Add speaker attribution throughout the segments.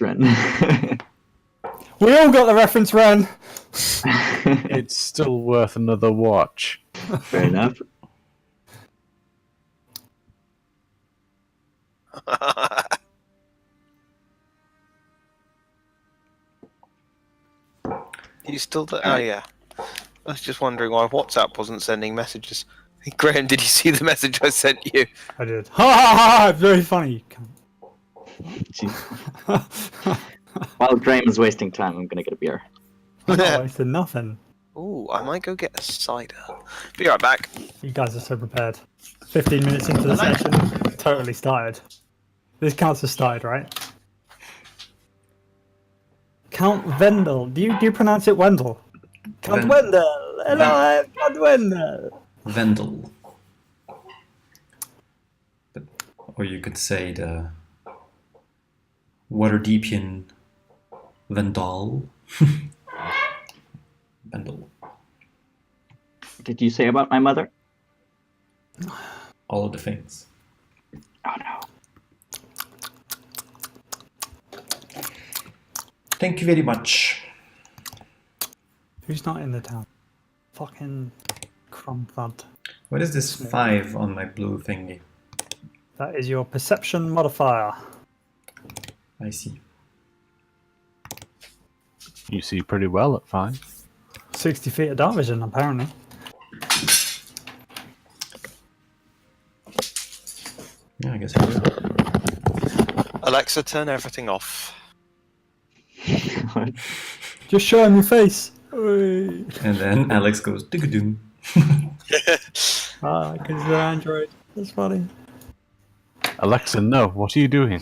Speaker 1: Ren.
Speaker 2: We all got the reference, Ren.
Speaker 3: It's still worth another watch.
Speaker 1: Fair enough.
Speaker 4: You still? Oh yeah. I was just wondering why WhatsApp wasn't sending messages. Graham, did you see the message I sent you?
Speaker 2: I did. Ha ha ha! Very funny.
Speaker 1: While Graham is wasting time, I'm gonna get a beer.
Speaker 2: I'm not wasting nothing.
Speaker 4: Ooh, I might go get a cider. Be right back.
Speaker 2: You guys are so prepared. 15 minutes into the session, totally started. This counts as started, right? Count Wendell. Do you pronounce it Wendell? Count Wendell. Hello, Count Wendell.
Speaker 5: Vendel. Or you could say the Waterdeepian Vendal. Vendel.
Speaker 1: Did you say about my mother?
Speaker 5: All of the things.
Speaker 1: Oh no.
Speaker 5: Thank you very much.
Speaker 2: Who's not in the town? Fucking Crumthud.
Speaker 5: What is this 5 on my blue thingy?
Speaker 2: That is your perception modifier.
Speaker 5: I see.
Speaker 3: You see pretty well at 5.
Speaker 2: 60 feet of dark vision, apparently.
Speaker 5: Yeah, I guess I do.
Speaker 4: Alexa, turn everything off.
Speaker 2: Just show him your face. Oi.
Speaker 5: And then Alex goes digga-doom.
Speaker 2: Ah, because it's an android. That's funny.
Speaker 3: Alexa, no, what are you doing?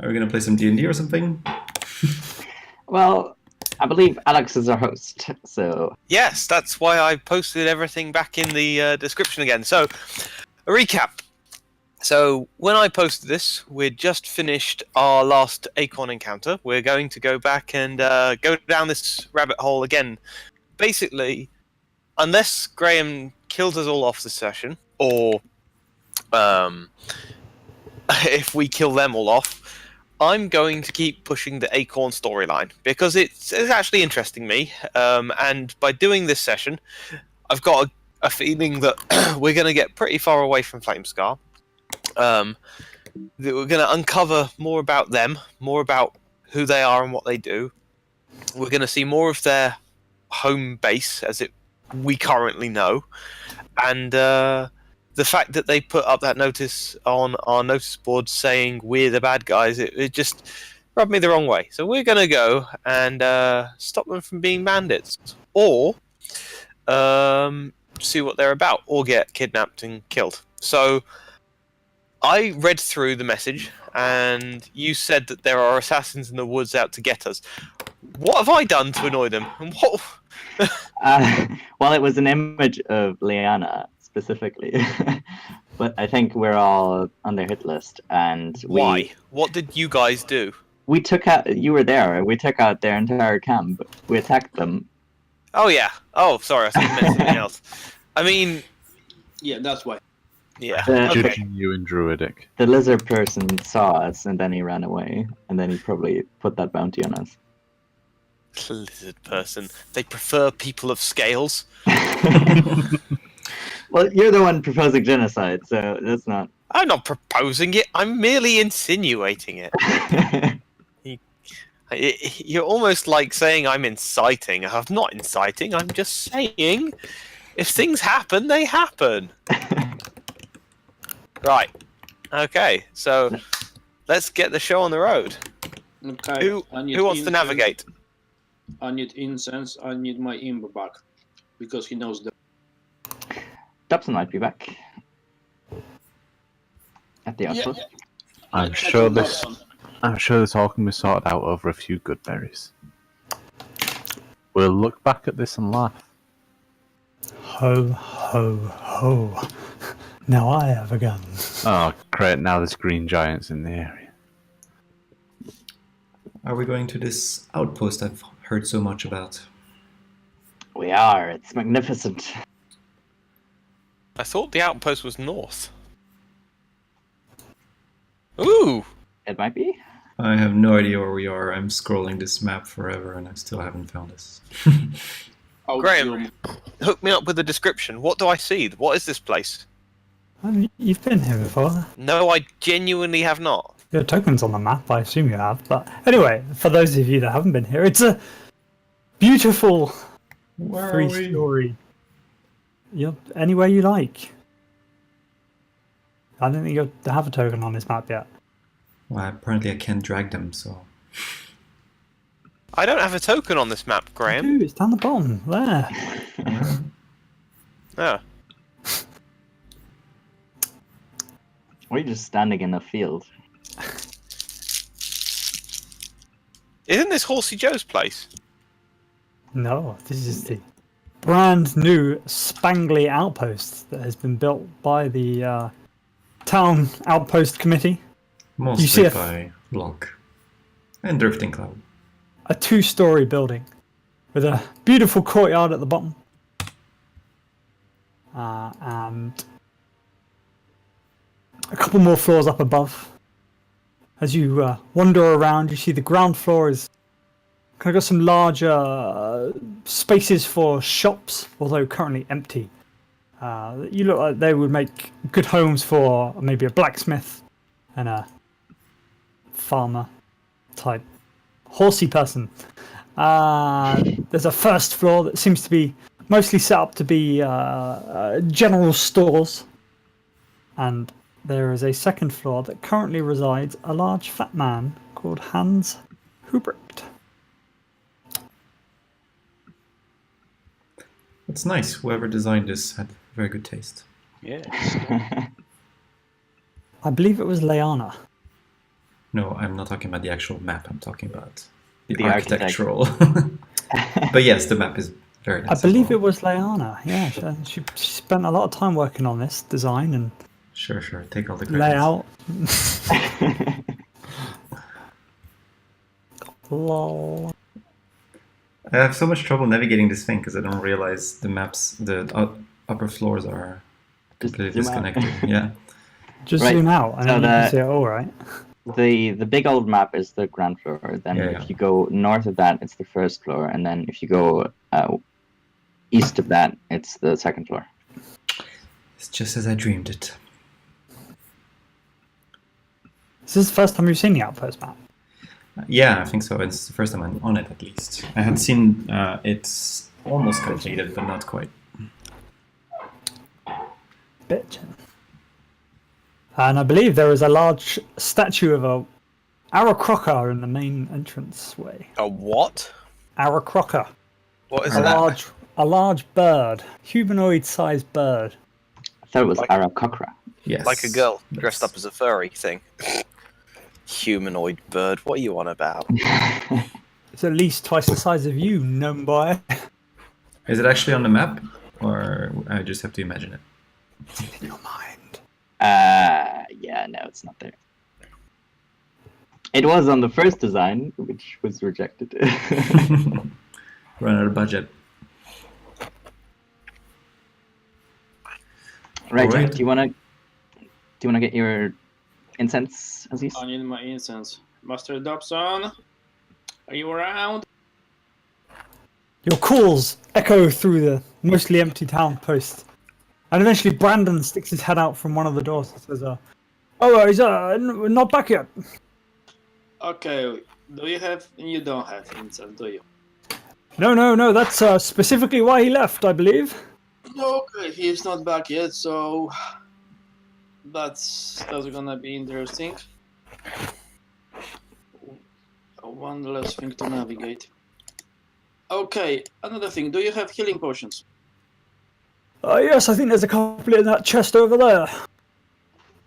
Speaker 5: Are we gonna play some D&D or something?
Speaker 1: Well, I believe Alex is our host, so...
Speaker 4: Yes, that's why I posted everything back in the description again. So, a recap. So, when I posted this, we'd just finished our last Acorn encounter. We're going to go back and go down this rabbit hole again. Basically, unless Graham kills us all off this session, or if we kill them all off, I'm going to keep pushing the Acorn storyline because it's actually interesting me. And by doing this session, I've got a feeling that we're going to get pretty far away from Flamescar. That we're going to uncover more about them, more about who they are and what they do. We're going to see more of their home base as we currently know, and the fact that they put up that notice on our notice board saying we're the bad guys, it just rubbed me the wrong way. So we're going to go and stop them from being bandits, or see what they're about, or get kidnapped and killed. So I read through the message, and you said that there are assassins in the woods out to get us. What have I done to annoy them? And what?
Speaker 1: Well, it was an image of Liana specifically, but I think we're all on their hit list, and
Speaker 4: Why? What did you guys do?
Speaker 1: we took out. You were there. We took out their entire camp. We attacked them.
Speaker 4: Oh yeah. Oh, sorry, I thought you meant something else. I mean,
Speaker 6: Yeah, that's why.
Speaker 4: yeah.
Speaker 1: Okay.
Speaker 3: Judging you in Druidic.
Speaker 1: The lizard person saw us, and then he ran away, and then he probably put that bounty on us.
Speaker 4: Lizard person. They prefer people of scales.
Speaker 1: Well, you're the one proposing genocide, so that's not.
Speaker 4: I'm not proposing it. I'm merely insinuating it. You're almost like saying I'm inciting. I'm not inciting. I'm just saying, if things happen, they happen. Right. Okay. So let's get the show on the road.
Speaker 6: Okay.
Speaker 4: Who wants to navigate?
Speaker 6: I need incense. I need my imber back because he knows the.
Speaker 1: Dobson might be back at the outpost.
Speaker 6: Yeah.
Speaker 3: I'm sure this all can be sorted out over a few good berries. We'll look back at this and laugh.
Speaker 2: Ho, ho, ho. Now I have a gun.
Speaker 3: Oh, great, now there's green giants in the area.
Speaker 5: Are we going to this outpost I've heard so much about?
Speaker 1: We are. It's magnificent.
Speaker 4: I thought the outpost was north. Ooh!
Speaker 1: It might be.
Speaker 5: I have no idea where we are. I'm scrolling this map forever and I still haven't found this.
Speaker 6: Oh,
Speaker 4: Graham, hook me up with a description. What do I see? What is this place?
Speaker 2: You've been here before.
Speaker 4: No, I genuinely have not.
Speaker 2: Your token's on the map, I assume you have. But anyway, for those of you that haven't been here, it's a beautiful
Speaker 5: Where are we?
Speaker 2: 3-story. Yep, anywhere you like. I don't think you have a token on this map yet.
Speaker 5: Well, apparently I can't drag them, so...
Speaker 4: I don't have a token on this map, Graham.
Speaker 2: Dude, it's down the bottom. There.
Speaker 4: Oh.
Speaker 1: Or you're just standing in a field.
Speaker 4: Isn't this Horsey Joe's place?
Speaker 2: No, this is the brand new spangly outpost that has been built by the town outpost committee.
Speaker 5: Mostly
Speaker 2: see if-
Speaker 5: by Block. And Drifting Cloud.
Speaker 2: A 2-story building with a beautiful courtyard at the bottom. And a couple more floors up above. As you wander around, you see the ground floor is kind of got some larger spaces for shops, although currently empty. You look like they would make good homes for maybe a blacksmith and a farmer type horsey person. There's a first floor that seems to be mostly set up to be general stores, and there is a second floor that currently resides a large fat man called Hans Hubrecht.
Speaker 5: It's nice. Whoever designed this had very good taste.
Speaker 6: yes.
Speaker 2: I believe it was Leanna.
Speaker 5: No, I'm not talking about the actual map. I'm talking about the
Speaker 1: The
Speaker 5: architectural. But yes, the map is very nice.
Speaker 2: I believe it was Leanna. Yeah, she spent a lot of time working on this design and
Speaker 5: Sure. Take all the credit.
Speaker 2: layout. Lol.
Speaker 5: I have so much trouble navigating this thing because I don't realize the maps, the upper floors are
Speaker 1: Just
Speaker 5: completely
Speaker 1: zoom out.
Speaker 5: disconnected. Yeah.
Speaker 2: Just
Speaker 1: Right,
Speaker 2: zoom out and
Speaker 1: so
Speaker 2: then you can
Speaker 1: the-
Speaker 2: see it all right.
Speaker 1: The big old map is the ground floor. Then
Speaker 5: Yeah.
Speaker 1: if you go north of that, it's the first floor, and then if you go east of that, it's the second floor.
Speaker 5: It's just as I dreamed it.
Speaker 2: Is this the first time you've seen the outpost map?
Speaker 5: Yeah, I think so. It's the first time I'm on it, at least. I had seen it's almost completed, but not quite.
Speaker 2: Bitchin'. And I believe there is a large statue of a Aracroca in the main entranceway.
Speaker 4: A what?
Speaker 2: Aracroca.
Speaker 4: What is
Speaker 2: A
Speaker 4: that?
Speaker 2: large bird. Humanoid-sized bird.
Speaker 1: I thought it was
Speaker 4: Like-
Speaker 1: Arakokra.
Speaker 5: Yes.
Speaker 4: Like a girl dressed
Speaker 5: That's-
Speaker 4: up as a furry thing. Humanoid bird. What are you on about?
Speaker 2: It's at least twice the size of you, gnome boy.
Speaker 5: Is it actually on the map, or I just have to imagine it?
Speaker 2: In your mind.
Speaker 1: Yeah, no, it's not there. It was on the first design, which was rejected.
Speaker 5: Run out of budget.
Speaker 1: Right,
Speaker 5: Alright.
Speaker 1: do you wanna get your incense, Aziz?
Speaker 6: I need my incense. Master Dobson, are you around?
Speaker 2: Your calls echo through the mostly empty town post. And eventually Brandon sticks his head out from one of the doors and says, he's not back yet.
Speaker 6: Okay, do you have... You don't have incense, do you?
Speaker 2: No, that's specifically why he left, I believe.
Speaker 6: Okay, he's not back yet, so... That's gonna be interesting. One less thing to navigate. Okay, another thing. Do you have healing potions?
Speaker 2: Yes, I think there's a couple in that chest over there.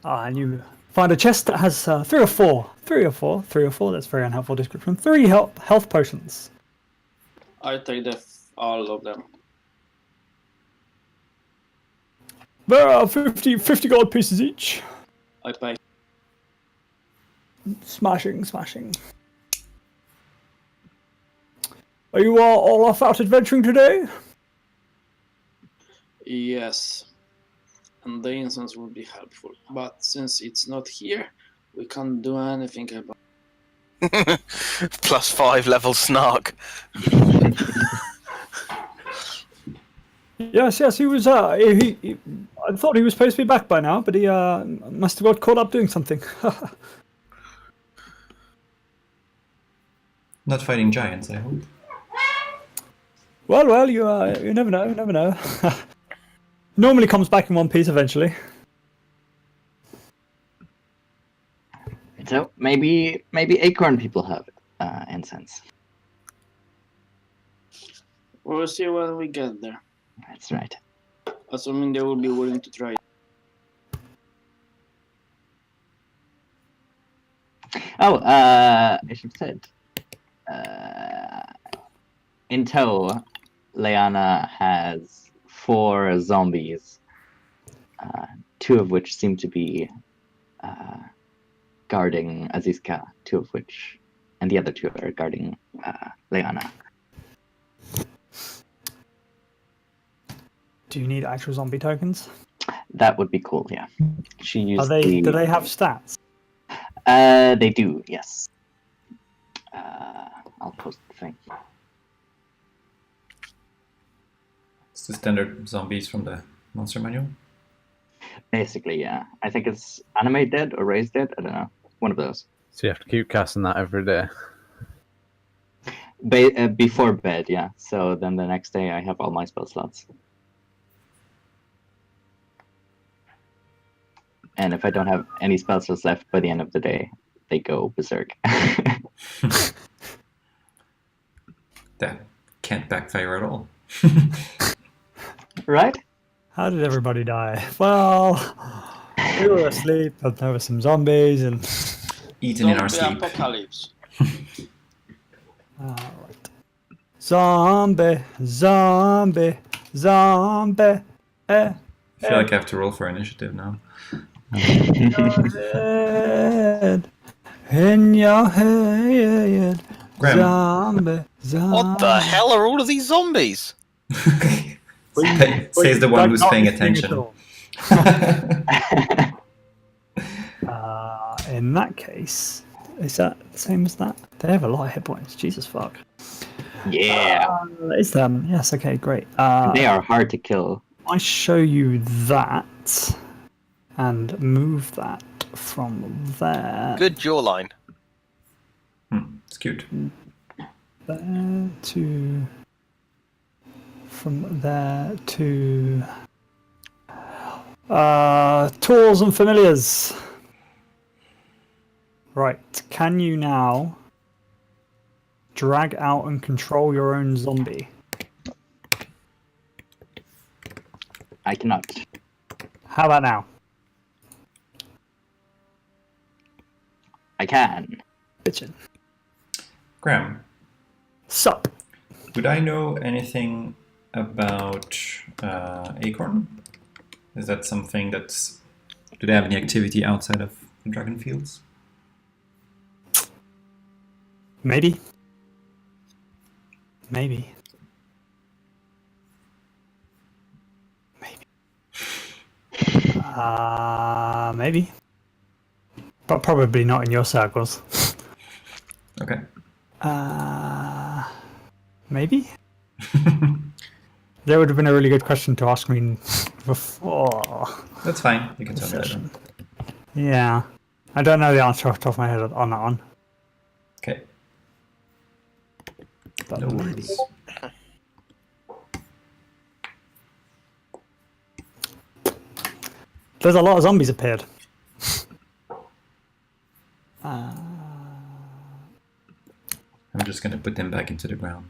Speaker 2: And you find a chest that has 3 or 4. That's a very unhelpful description. 3 health potions.
Speaker 6: I take all of them.
Speaker 2: There are 50 gold pieces each.
Speaker 6: I pay.
Speaker 2: Smashing. Are you all off out adventuring today?
Speaker 6: Yes. And the incense would be helpful. But since it's not here, We can't do anything about.
Speaker 4: +5 level snark.
Speaker 2: Yes, he was. He I thought he was supposed to be back by now, but he must have got caught up doing something.
Speaker 5: Not fighting giants, I hope.
Speaker 2: Well, you never know, never know. Normally comes back in one piece eventually.
Speaker 1: So maybe Acorn people have incense.
Speaker 6: We'll see when we get there.
Speaker 1: That's right.
Speaker 6: Assuming they will be willing to try.
Speaker 1: Oh, I should have said. In tow, Leanna has 4 zombies, 2 of which seem to be guarding Azizka, 2 of which, and the other 2 are guarding Leanna.
Speaker 2: Do you need actual zombie tokens?
Speaker 1: That would be cool, yeah. She used
Speaker 2: Do they have stats?
Speaker 1: They do, yes. I'll post the thing.
Speaker 5: It's the standard zombies from the monster manual.
Speaker 1: Basically, yeah. I think it's Anime Dead or Raise Dead. I don't know. One of those.
Speaker 3: So you have to keep casting that every day.
Speaker 1: Before bed, yeah. So then the next day I have all my spell slots. And if I don't have any spell slots left by the end of the day, they go berserk.
Speaker 5: That can't backfire at all.
Speaker 1: Right?
Speaker 2: How did everybody die? Well, we were asleep, but there were some zombies and.
Speaker 5: Eaten in our
Speaker 6: Zombie
Speaker 5: sleep.
Speaker 6: apocalypse.
Speaker 2: Alright. Zombie.
Speaker 5: I feel like I have to roll for initiative now.
Speaker 2: Head, in your head.
Speaker 5: Graham.
Speaker 2: Zombie.
Speaker 4: What the hell are all of these zombies?
Speaker 5: Says the one who's paying attention.
Speaker 2: In that case, is that the same as that? They have a lot of hit points. Jesus fuck.
Speaker 1: Yeah.
Speaker 2: Is them? Yes. Okay. Great.
Speaker 1: They are hard to kill.
Speaker 2: I show you that and move that from there.
Speaker 4: Good jawline.
Speaker 5: It's cute.
Speaker 2: There to. From there to. Tools and familiars. Right. Can you now drag out and control your own zombie?
Speaker 1: I cannot.
Speaker 2: How about now?
Speaker 1: I can.
Speaker 2: Bitchin'.
Speaker 5: Graham,
Speaker 2: Sup?
Speaker 5: would I know anything about Acorn? Is that something that's... Do they have any activity outside of the Dragon Fields?
Speaker 2: Maybe. Maybe. Maybe. But probably not in your circles.
Speaker 5: Okay.
Speaker 2: Maybe? That would have been a really good question to ask me before.
Speaker 5: That's fine. You can tell me
Speaker 2: Session.
Speaker 5: later.
Speaker 2: Yeah. I don't know the answer off the top of my head on that one.
Speaker 5: Okay.
Speaker 2: But
Speaker 5: No
Speaker 2: maybe.
Speaker 5: worries.
Speaker 2: There's a lot of zombies appeared.
Speaker 5: I'm just gonna put them back into the ground.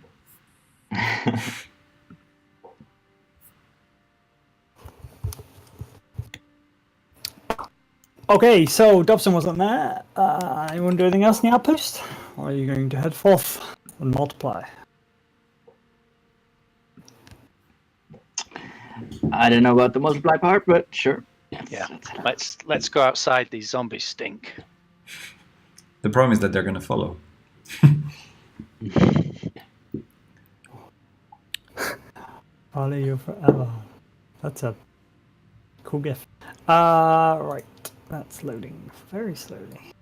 Speaker 2: Okay, so Dobson wasn't there. You want to do anything else in the outpost? Or are you going to head forth and multiply?
Speaker 1: I don't know about the multiply part, but sure.
Speaker 7: Yeah, let's go outside. These zombies stink.
Speaker 5: The problem is that they're gonna follow.
Speaker 2: Follow you forever. That's a cool gift. Right. That's loading very slowly.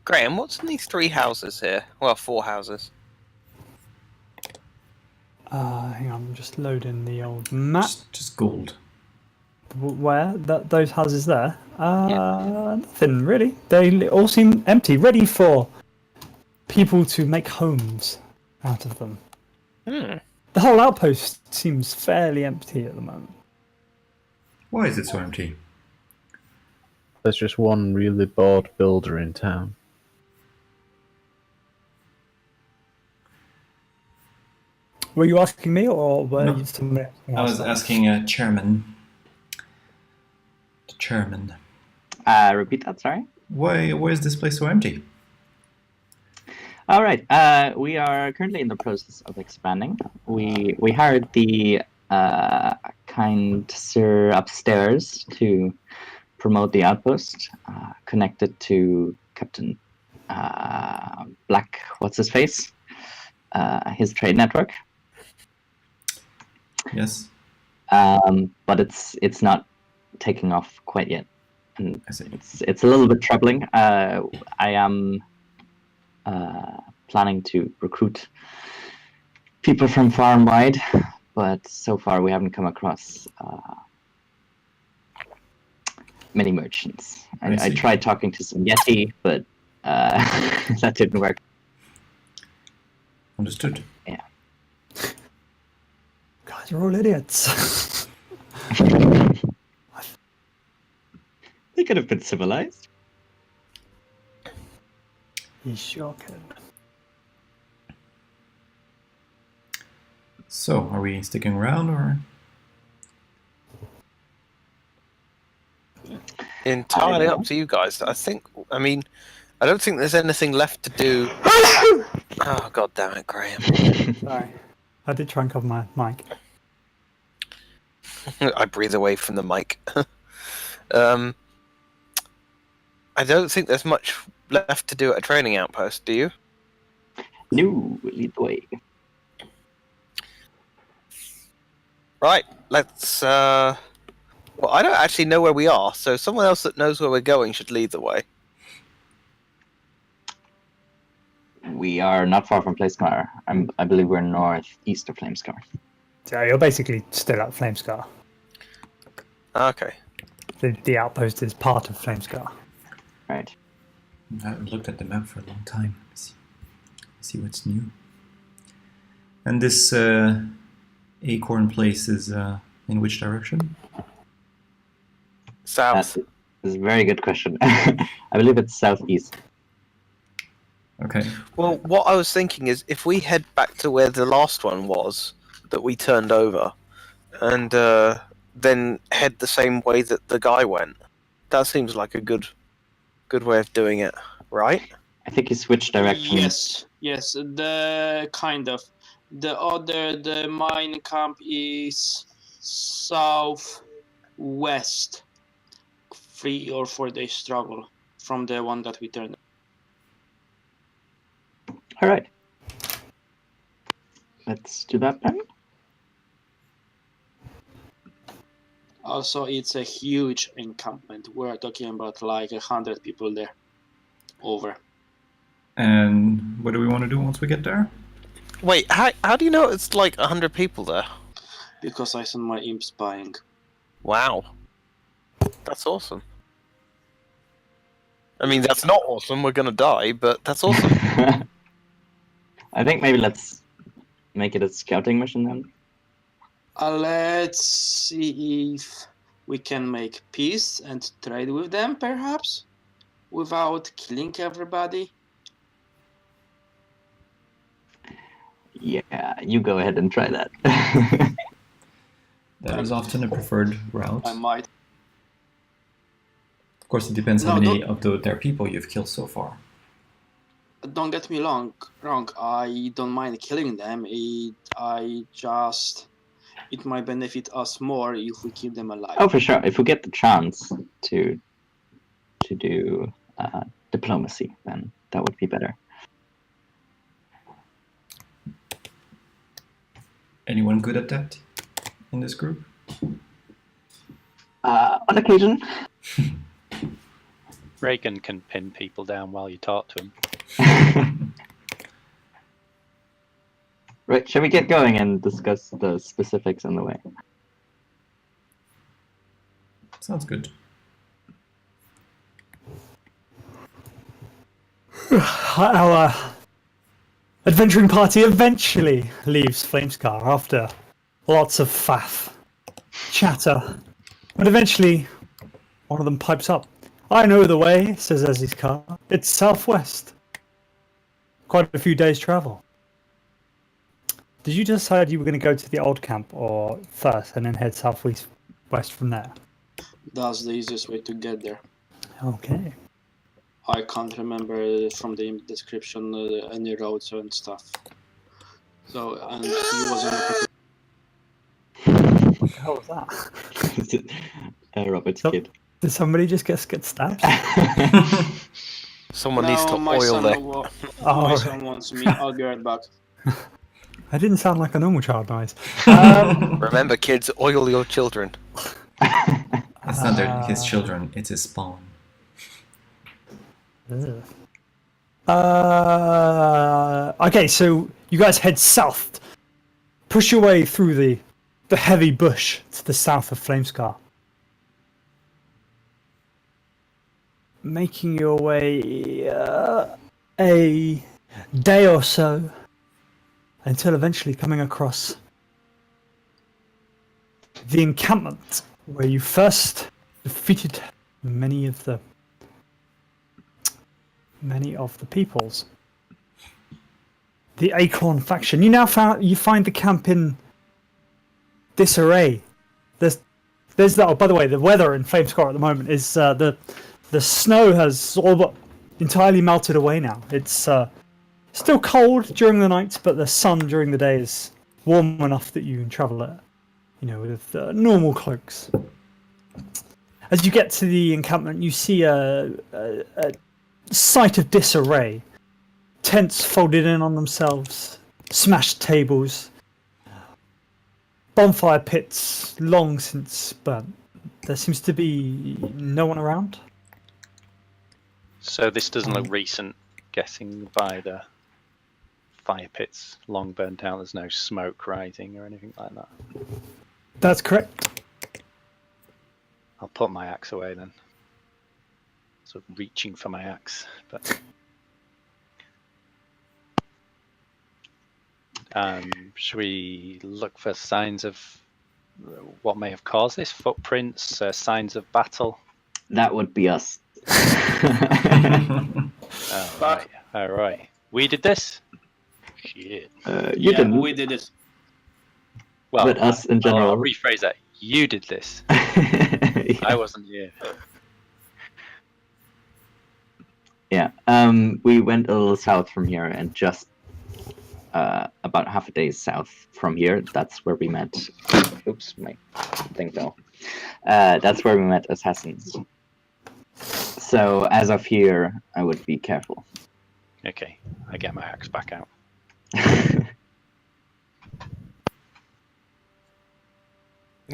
Speaker 4: Graham, what's in these 3 houses here? Well, 4 houses.
Speaker 2: Hang on, I'm just loading the old map.
Speaker 5: Just gold.
Speaker 2: Where? Those houses there? Nothing really. They all seem empty, ready for people to make homes out of them.
Speaker 4: Hmm.
Speaker 2: The whole outpost seems fairly empty at the moment.
Speaker 5: Why is it so empty?
Speaker 3: There's just one really bored builder in town.
Speaker 2: Were you asking me, or were
Speaker 5: No.
Speaker 2: you somebody else?
Speaker 5: I was asking chairman. The chairman.
Speaker 1: Repeat that, sorry.
Speaker 5: Why is this place so empty?
Speaker 1: All right. We are currently in the process of expanding. We hired the kind sir upstairs to promote the outpost, connected to Captain Black. What's his face? His trade network.
Speaker 5: Yes.
Speaker 1: But it's not taking off quite yet, and
Speaker 5: I see.
Speaker 1: it's a little bit troubling. I am planning to recruit people from far and wide, but so far we haven't come across many merchants. I tried talking to some Yeti, but that didn't work.
Speaker 5: Understood.
Speaker 1: Yeah.
Speaker 2: Guys are all idiots.
Speaker 1: They could have been civilized.
Speaker 2: You sure could.
Speaker 5: So, are we sticking around or?
Speaker 4: Entirely up to you guys. I don't think there's anything left to do. Oh, god damn it, Graham.
Speaker 2: Sorry. I did try and cover my mic.
Speaker 4: I breathe away from the mic. I don't think there's much left to do at a training outpost, do you?
Speaker 1: No, lead the way.
Speaker 4: Right, let's well, I don't actually know where we are, so someone else that knows where we're going should lead the way.
Speaker 1: We are not far from Flamescar. I believe we're northeast of Flamescar.
Speaker 2: So you're basically still at Flamescar.
Speaker 4: Okay.
Speaker 2: The outpost is part of Flamescar.
Speaker 1: Right.
Speaker 5: I haven't looked at the map for a long time. Let's see what's new. And this Acorn place is in which direction?
Speaker 4: South.
Speaker 1: That is a very good question. I believe it's southeast.
Speaker 5: Okay.
Speaker 4: Well, what I was thinking is if we head back to where the last one was that we turned over, and then head the same way that the guy went, that seems like a good way of doing it, right?
Speaker 1: I think he switched directions.
Speaker 6: Yes. The mine camp is southwest, 3 or 4 days travel from the one that we turned.
Speaker 1: All right. Let's do that then.
Speaker 6: Also, it's a huge encampment. We're talking about like 100 people there. Over.
Speaker 5: And what do we want to do once we get there?
Speaker 4: Wait, how do you know it's like 100 people there?
Speaker 6: Because I sent my imp spying.
Speaker 4: Wow. That's awesome. I mean, that's not awesome, we're gonna die, but that's awesome.
Speaker 1: I think maybe let's make it a scouting mission then.
Speaker 6: Let's see if we can make peace and trade with them, perhaps, without killing everybody.
Speaker 1: Yeah, you go ahead and try that.
Speaker 5: That is often a preferred route.
Speaker 6: I might.
Speaker 5: Of course, it depends how
Speaker 6: No,
Speaker 5: many
Speaker 6: don't-
Speaker 5: of their people you've killed so far.
Speaker 6: Don't get me wrong. I don't mind killing them. It might benefit us more if we keep them alive.
Speaker 1: Oh, for sure. If we get the chance to do diplomacy, then that would be better.
Speaker 5: Anyone good at that in this group?
Speaker 1: On occasion.
Speaker 7: Reagan can pin people down while you talk to him.
Speaker 1: Right, shall we get going and discuss the specifics on the way?
Speaker 5: Sounds good.
Speaker 2: Our adventuring party eventually leaves Flamescar after lots of faff, chatter, but eventually one of them pipes up. I know the way, says Ezzy's car. It's southwest. Quite a few days' travel. Did you decide you were going to go to the old camp or first and then head southwest from there?
Speaker 6: That's the easiest way to get there.
Speaker 2: Okay.
Speaker 6: I can't remember from the description any roads and stuff. So, and he wasn't.
Speaker 2: What the hell was that?
Speaker 1: Robert's
Speaker 2: So-
Speaker 1: kid.
Speaker 2: Did somebody just get stabbed?
Speaker 4: Someone
Speaker 6: No,
Speaker 4: needs to
Speaker 6: my
Speaker 4: oil
Speaker 6: son,
Speaker 4: there.
Speaker 6: my
Speaker 2: Oh,
Speaker 6: son wants me. I'll be right back.
Speaker 2: I didn't sound like a normal child noise.
Speaker 4: Remember, kids, oil your children.
Speaker 5: It's not his children, it's his spawn.
Speaker 2: Okay, so you guys head south. Push your way through the heavy bush to the south of Flamescar. Making your way a day or so until eventually coming across the encampment where you first defeated many of the peoples. The Acorn faction. You now find the camp in disarray. There's that. Oh, by the way, the weather in Flamescar at the moment is the snow has all but entirely melted away now. It's still cold during the night, but the sun during the day is warm enough that you can travel it, with normal cloaks. As you get to the encampment, you see a sight of disarray. Tents folded in on themselves, smashed tables, bonfire pits long since burnt. There seems to be no one around.
Speaker 7: So this doesn't look recent, guessing by the fire pits long burnt out. There's no smoke rising or anything like that.
Speaker 2: That's correct.
Speaker 7: I'll put my axe away then. Sort of reaching for my axe, but should we look for signs of what may have caused this? Footprints, signs of battle?
Speaker 1: That would be us.
Speaker 7: All right. We did this? Shit.
Speaker 1: You didn't.
Speaker 6: We did it.
Speaker 7: Well,
Speaker 1: but us in general.
Speaker 7: I'll rephrase that. You did this.
Speaker 1: Yeah.
Speaker 7: I wasn't here.
Speaker 1: Yeah. We went a little south from here and just about half a day south from here. That's where we met. Oops, my thing fell. That's where we met assassins. So as of here, I would be careful.
Speaker 7: Okay, I get my axe back out.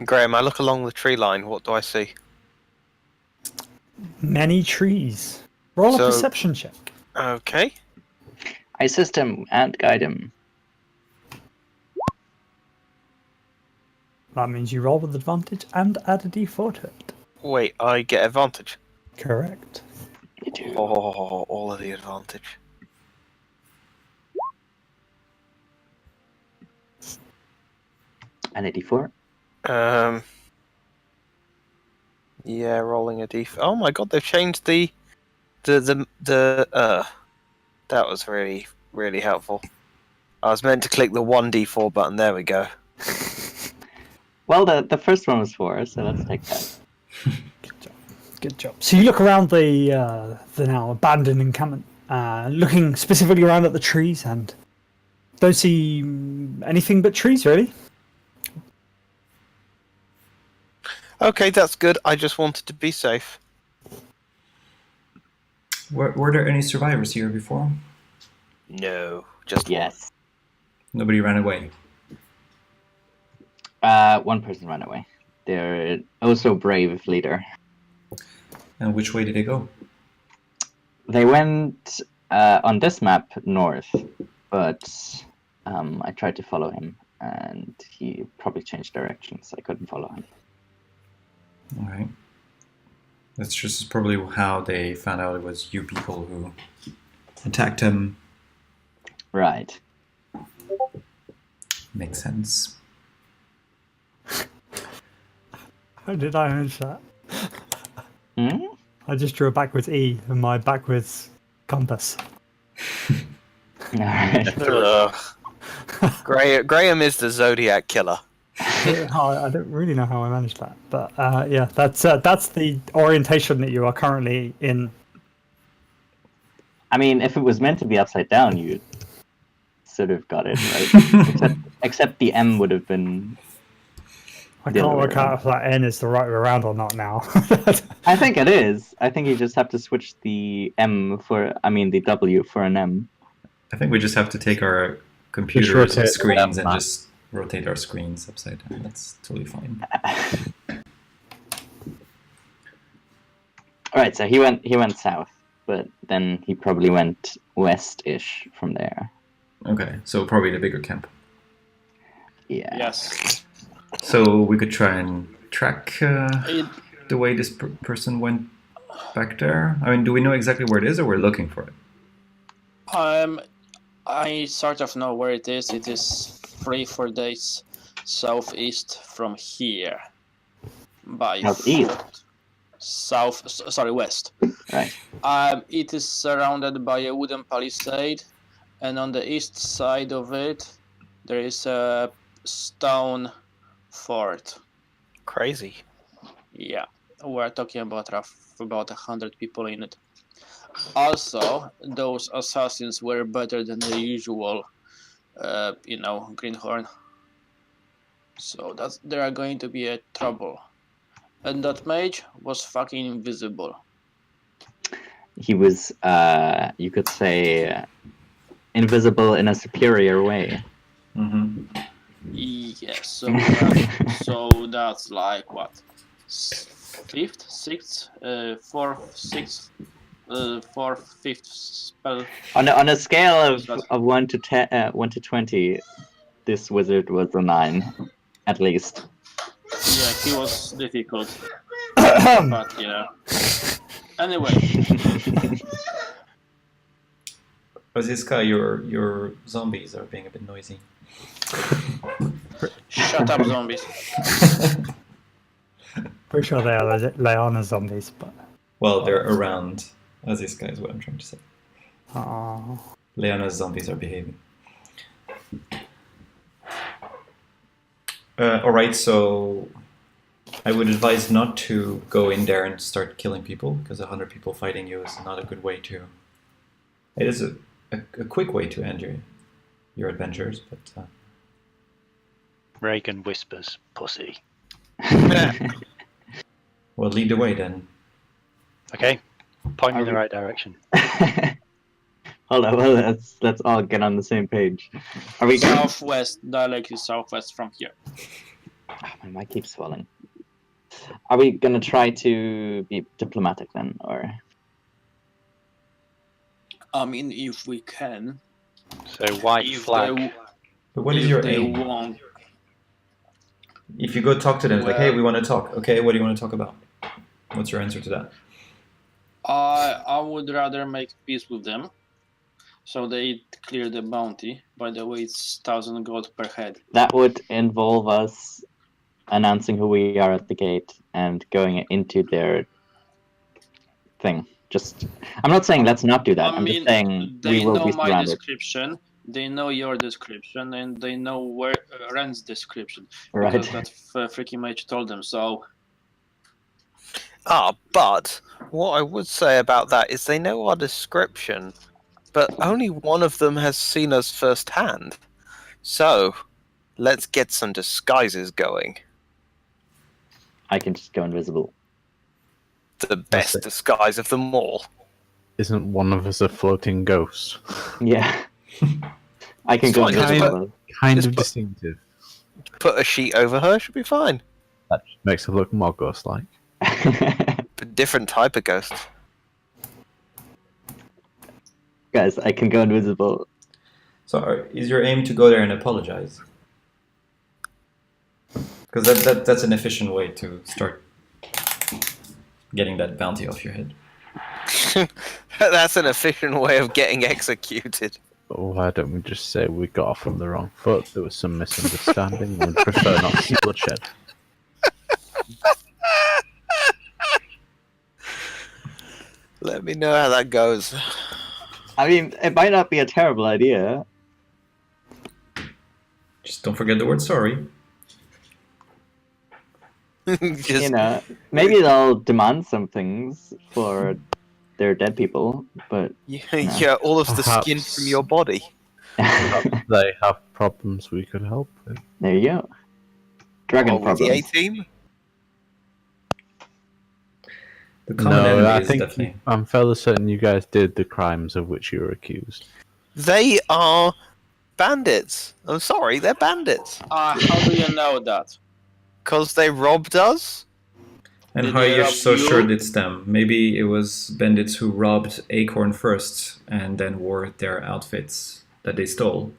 Speaker 4: Graham, I look along the tree line. What do I see?
Speaker 2: Many trees. Roll a
Speaker 4: So-
Speaker 2: perception check.
Speaker 4: Okay.
Speaker 1: I assist him and guide him.
Speaker 2: That means you roll with advantage and add a d4 to it.
Speaker 4: Wait, I get advantage.
Speaker 2: Correct.
Speaker 1: You do.
Speaker 4: Oh, all of the advantage.
Speaker 1: And a d4.
Speaker 4: Yeah, rolling a d4. Oh my god, they've changed the. That was really, really helpful. I was meant to click the 1d4 button. There we go.
Speaker 1: Well, the first one was 4, so let's take that.
Speaker 2: Good job. So you look around the now abandoned encampment, looking specifically around at the trees, and don't see anything but trees, really.
Speaker 4: Okay, that's good. I just wanted to be safe.
Speaker 5: Were there any survivors here before?
Speaker 4: No, just
Speaker 1: Yes.
Speaker 5: Nobody ran away.
Speaker 1: One person ran away. their oh so brave leader.
Speaker 5: And which way did they go?
Speaker 1: They went on this map north, but I tried to follow him, and he probably changed directions. So I couldn't follow him.
Speaker 5: All right. That's just probably how they found out it was you people who attacked him.
Speaker 1: Right.
Speaker 5: Makes sense.
Speaker 2: How did I manage that?
Speaker 1: Hmm?
Speaker 2: I just drew a backwards E in my backwards compass.
Speaker 1: Alright.
Speaker 4: Ugh. Graham is the Zodiac killer.
Speaker 2: I don't really know how I managed that, but yeah, that's the orientation that you are currently in.
Speaker 1: I mean, if it was meant to be upside down, you sort of got it right. except the M would have been.
Speaker 2: I
Speaker 1: The
Speaker 2: can't
Speaker 1: other way
Speaker 2: work out
Speaker 1: around.
Speaker 2: if that N is the right way around or not now.
Speaker 1: I think it is. I think you just have to switch the the W for an M.
Speaker 5: I think we just have to take our
Speaker 3: Just
Speaker 5: computers
Speaker 3: rotate
Speaker 5: and screens
Speaker 3: them,
Speaker 5: and
Speaker 3: man.
Speaker 5: just rotate our screens upside down. That's totally fine.
Speaker 1: All right, so he went south, but then he probably went west-ish from there.
Speaker 5: Okay, so probably the bigger camp.
Speaker 1: Yeah.
Speaker 6: Yes.
Speaker 5: So we could try and track
Speaker 6: It,
Speaker 5: the way this person went back there. I mean, do we know exactly where it is, or we're looking for it?
Speaker 6: I sort of know where it is. It is 3-4 days southeast from here. By
Speaker 1: Southeast?
Speaker 6: west.
Speaker 1: Right.
Speaker 6: It is surrounded by a wooden palisade, and on the east side of it, there is a stone fort.
Speaker 4: Crazy.
Speaker 6: Yeah, we're talking about about 100 people in it. Also, those assassins were better than the usual, greenhorn. So they are going to be a trouble. And that mage was fucking invisible.
Speaker 1: He was, you could say, invisible in a superior way.
Speaker 5: Mm-hmm.
Speaker 6: Yes, so that's like what? Fifth, sixth, fourth, sixth, fourth, fifth spell.
Speaker 1: On a scale of 1 to 10, 1 to 20, this wizard was a 9, at least.
Speaker 6: Yeah, he was difficult. But yeah. Anyway,
Speaker 5: Oziska, your zombies are being a bit noisy.
Speaker 6: shut up, zombies.
Speaker 2: Pretty sure they are Leona zombies, but
Speaker 5: Well, they're around Oziska is what I'm trying to say.
Speaker 2: oh,
Speaker 5: Leona's zombies are behaving. Alright, so I would advise not to go in there and start killing people, because 100 people fighting you is not a good way to... It is a quick way to end your adventures, but...
Speaker 7: Reagan whispers, "Pussy."
Speaker 5: Well, lead the way then.
Speaker 7: Okay, point in the
Speaker 1: we-
Speaker 7: right direction.
Speaker 1: Hold on, well, let's all get on the same page. Are we going?
Speaker 6: Southwest, directly southwest from here.
Speaker 1: My mic keeps swelling. Are we gonna try to be diplomatic then, or?
Speaker 6: I mean, if we can.
Speaker 7: So white
Speaker 6: If
Speaker 7: flag.
Speaker 6: they,
Speaker 5: But what is
Speaker 6: if
Speaker 5: your
Speaker 6: they
Speaker 5: aim?
Speaker 6: won't,
Speaker 5: If you go talk to them, it's like, hey,
Speaker 6: Well-
Speaker 5: we want to talk. Okay, what do you want to talk about? What's your answer to that?
Speaker 6: I would rather make peace with them, so they clear the bounty. By the way, it's 1,000 gold per head.
Speaker 1: That would involve us announcing who we are at the gate and going into their thing. I'm not saying let's not do that. I'm just saying
Speaker 6: they
Speaker 1: we will
Speaker 6: know
Speaker 1: be
Speaker 6: my
Speaker 1: surrounded.
Speaker 6: description, they know your description, and they know where Ren's description.
Speaker 1: Right.
Speaker 6: Because that freaking mage told them. So
Speaker 4: But what I would say about that is they know our description, but only one of them has seen us firsthand. So, let's get some disguises going.
Speaker 1: I can just go invisible.
Speaker 4: The best
Speaker 3: it.
Speaker 4: disguise of them all.
Speaker 3: Isn't one of us a floating ghost?
Speaker 1: Yeah. I can
Speaker 4: It's
Speaker 1: go
Speaker 4: fine, just
Speaker 1: invisible.
Speaker 3: Kind
Speaker 4: Just
Speaker 3: of
Speaker 4: put-
Speaker 3: distinctive.
Speaker 4: Put a sheet over her, should be fine.
Speaker 3: That just makes it look more ghost-like.
Speaker 4: A different type of ghost.
Speaker 1: Guys, I can go invisible.
Speaker 5: So, is your aim to go there and apologize? Because that's an efficient way to start getting that bounty off your head.
Speaker 4: That's an efficient way of getting executed.
Speaker 3: Why don't we just say we got off on the wrong foot? There was some misunderstanding. We'd prefer not to see bloodshed.
Speaker 4: Let me know how that goes.
Speaker 1: I mean, it might not be a terrible idea.
Speaker 5: Just don't forget the word sorry.
Speaker 4: Just,
Speaker 1: You know, maybe they'll demand some things for their dead people, but
Speaker 4: yeah, all of the skin
Speaker 3: Perhaps.
Speaker 4: from your body.
Speaker 3: They have problems we could help with.
Speaker 1: there you go. Dragon
Speaker 4: With the
Speaker 1: problems.
Speaker 4: A-team?
Speaker 5: The common
Speaker 3: No,
Speaker 5: enemy
Speaker 3: I
Speaker 5: is
Speaker 3: think
Speaker 5: definitely.
Speaker 3: I'm fairly certain you guys did the crimes of which you were accused.
Speaker 4: They are bandits. I'm sorry, they're bandits.
Speaker 6: How do you know that?
Speaker 4: Because they robbed us?
Speaker 5: And
Speaker 6: Did
Speaker 5: how are
Speaker 6: they
Speaker 5: you
Speaker 6: rob
Speaker 5: so
Speaker 6: you?
Speaker 5: sure it's them? Maybe it was bandits who robbed Acorn first and then wore their outfits that they stole.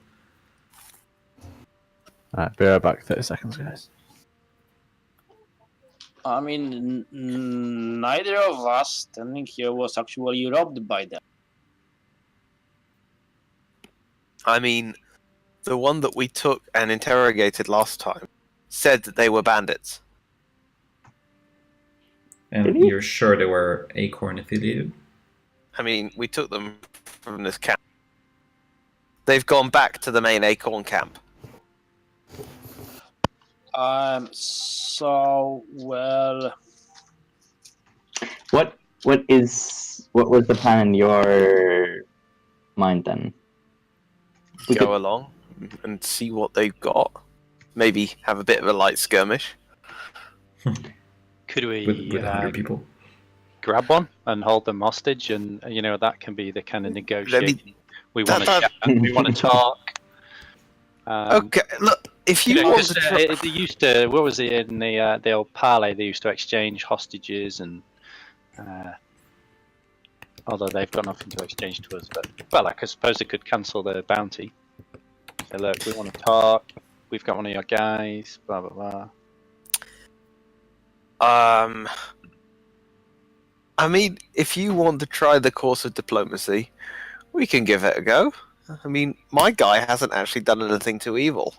Speaker 3: Alright, be right back. 30 seconds, guys.
Speaker 6: I mean, neither of us standing here was actually robbed by them.
Speaker 4: I mean, the one that we took and interrogated last time said that they were bandits.
Speaker 5: And
Speaker 1: Really?
Speaker 5: you're sure they were Acorn affiliated?
Speaker 4: I mean, we took them from this camp. They've gone back to the main Acorn camp.
Speaker 6: So, well,
Speaker 1: What was the plan in your mind then? We
Speaker 4: Go
Speaker 1: could-
Speaker 4: along and see what they've got. Maybe have a bit of a light skirmish.
Speaker 7: Could we
Speaker 5: With 100 people?
Speaker 7: grab one and hold them hostage? And that can be the kind of negotiating. We want to
Speaker 4: that-
Speaker 7: chat. We want to talk.
Speaker 4: Okay, look, if you want to try...
Speaker 7: they used to. What was it in the old parley? They used to exchange hostages, and although they've got nothing to exchange to us, but well, I suppose they could cancel the bounty. Say, look, we want to talk. We've got one of your guys. Blah blah blah.
Speaker 4: I mean, if you want to try the course of diplomacy, we can give it a go. I mean, my guy hasn't actually done anything too evil.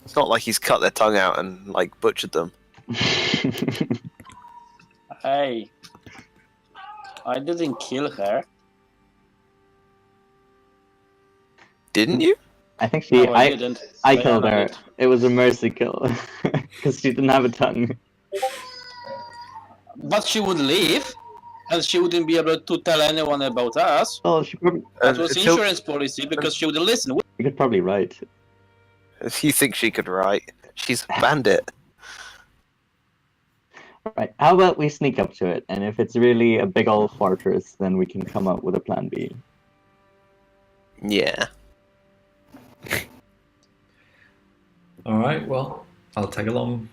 Speaker 4: It's not like he's cut their tongue out and, like, butchered them.
Speaker 6: hey, I didn't kill her.
Speaker 4: Didn't you?
Speaker 1: I think she.
Speaker 6: No, I didn't.
Speaker 1: I killed
Speaker 6: Diana
Speaker 1: her.
Speaker 6: did.
Speaker 1: It was a mercy kill because she didn't have a tongue.
Speaker 6: But she would leave, and she wouldn't be able to tell anyone about us.
Speaker 1: Well, she probably,
Speaker 6: That was
Speaker 4: Until-
Speaker 6: insurance policy because she wouldn't listen.
Speaker 1: you could probably write.
Speaker 4: If you think she could write, she's a bandit.
Speaker 1: Right. How about we sneak up to it, and if it's really a big old fortress, then we can come up with a plan B.
Speaker 4: Yeah.
Speaker 5: Alright, well, I'll tag along.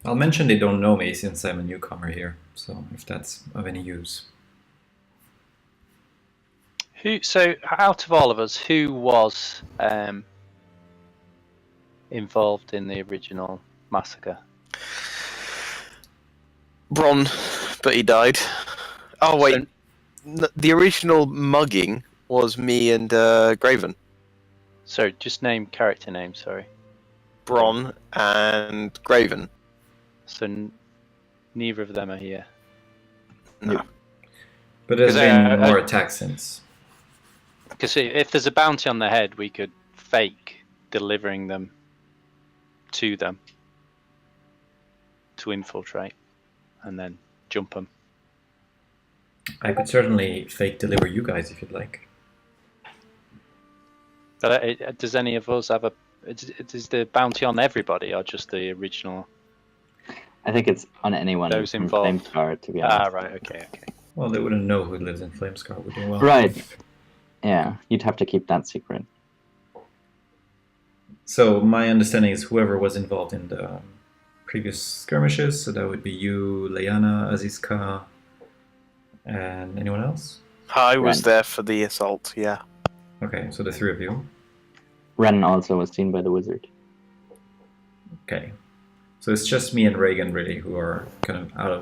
Speaker 5: I'll mention they don't know me since I'm a newcomer here, so if that's of any use.
Speaker 7: So, out of all of us, who was involved in the original massacre?
Speaker 4: Bron, but he died. Oh, wait. The original mugging was me and Graven.
Speaker 7: So, just name character name. Sorry.
Speaker 4: Bron and Graven.
Speaker 7: So, neither of them are here.
Speaker 4: No.
Speaker 5: But there's
Speaker 7: 'Cause,
Speaker 5: been more
Speaker 7: I-
Speaker 5: attacks since.
Speaker 7: Because if there's a bounty on their head, we could fake delivering them to them to infiltrate and then jump them.
Speaker 5: I could certainly fake deliver you guys if you'd like.
Speaker 7: But does any of us have a? Is the bounty on everybody or just the original?
Speaker 1: I think it's on anyone
Speaker 7: Those
Speaker 1: from
Speaker 7: involved.
Speaker 1: Flamescar, to be honest.
Speaker 7: Ah, right. Okay.
Speaker 5: Well, they wouldn't know who lives in Flamescar, would they? Well,
Speaker 1: Right. Yeah, you'd have to keep that secret.
Speaker 5: So my understanding is whoever was involved in the previous skirmishes. So that would be you, Leanna, Azizka, and anyone else?
Speaker 4: I was
Speaker 1: Ren.
Speaker 4: there for the assault, yeah.
Speaker 5: Okay, so the three of you.
Speaker 1: Ren also was seen by the wizard.
Speaker 5: Okay. So it's just me and Reagan really who are kind of out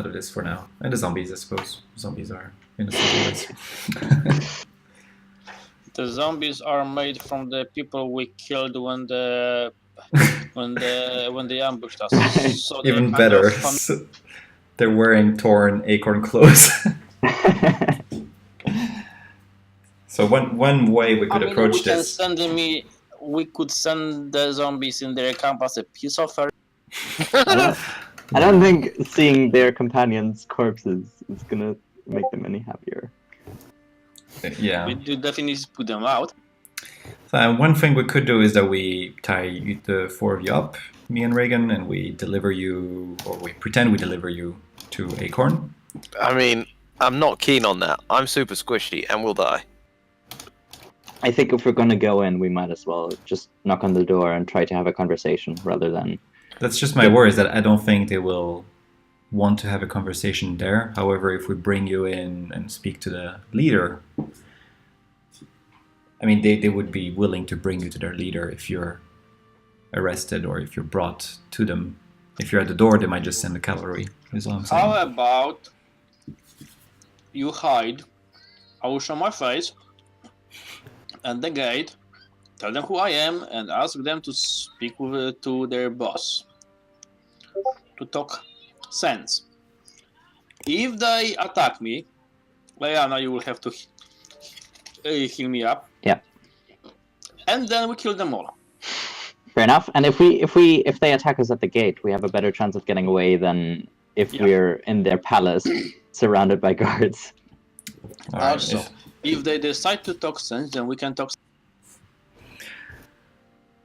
Speaker 5: of this for now. And the zombies, I suppose. Zombies are innocent always.
Speaker 6: The zombies are made from the people we killed when they ambushed us. So they're
Speaker 5: Even
Speaker 6: kind
Speaker 5: better.
Speaker 6: of
Speaker 5: So they're wearing torn Acorn clothes. So one way we could approach this.
Speaker 6: We could send the zombies in their camp as a peace offering.
Speaker 1: I don't think seeing their companions' corpses is gonna make them any happier.
Speaker 5: Yeah.
Speaker 6: We do definitely put them out.
Speaker 5: So one thing we could do is that we tie the four of you up, me and Reagan, and we deliver you, or we pretend we deliver you to Acorn.
Speaker 4: I mean, I'm not keen on that. I'm super squishy and will die.
Speaker 1: I think if we're gonna go in, we might as well just knock on the door and try to have a conversation rather than.
Speaker 5: That's just my worry, is that I don't think they will want to have a conversation there. However, if we bring you in and speak to the leader, I mean, they would be willing to bring you to their leader if you're arrested or if you're brought to them. If you're at the door, they might just send the cavalry, is all I'm saying.
Speaker 6: How about you hide? I will show my face at the gate, tell them who I am, and ask them to speak to their boss. To talk sense. If they attack me, Leanna, you will have to heal me up.
Speaker 1: Yeah.
Speaker 6: And then we kill them all.
Speaker 1: Fair enough. And if they attack us at the gate, we have a better chance of getting away than if we're in their palace, surrounded by guards.
Speaker 6: Also, if they decide to talk sense, then we can talk.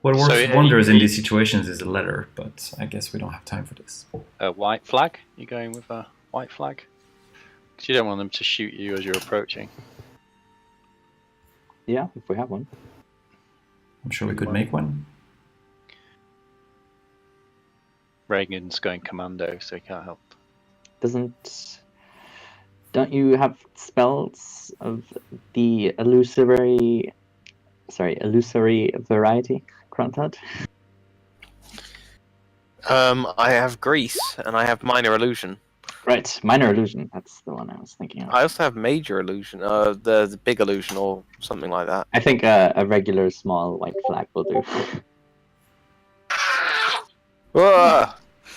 Speaker 5: What works wonders in these situations is a letter, but I guess we don't have time for this.
Speaker 7: A white flag? You going with a white flag? Because you don't want them to shoot you as you're approaching.
Speaker 1: Yeah, if we have one.
Speaker 5: I'm sure we could make one.
Speaker 7: Reagan's going commando, so he can't help.
Speaker 1: Don't you have spells of the illusory variety, Krontat?
Speaker 4: I have Grease and I have Minor Illusion.
Speaker 1: Right, Minor Illusion. That's the one I was thinking of.
Speaker 4: I also have Major Illusion, the Big Illusion or something like that.
Speaker 1: I think a regular small white flag will do.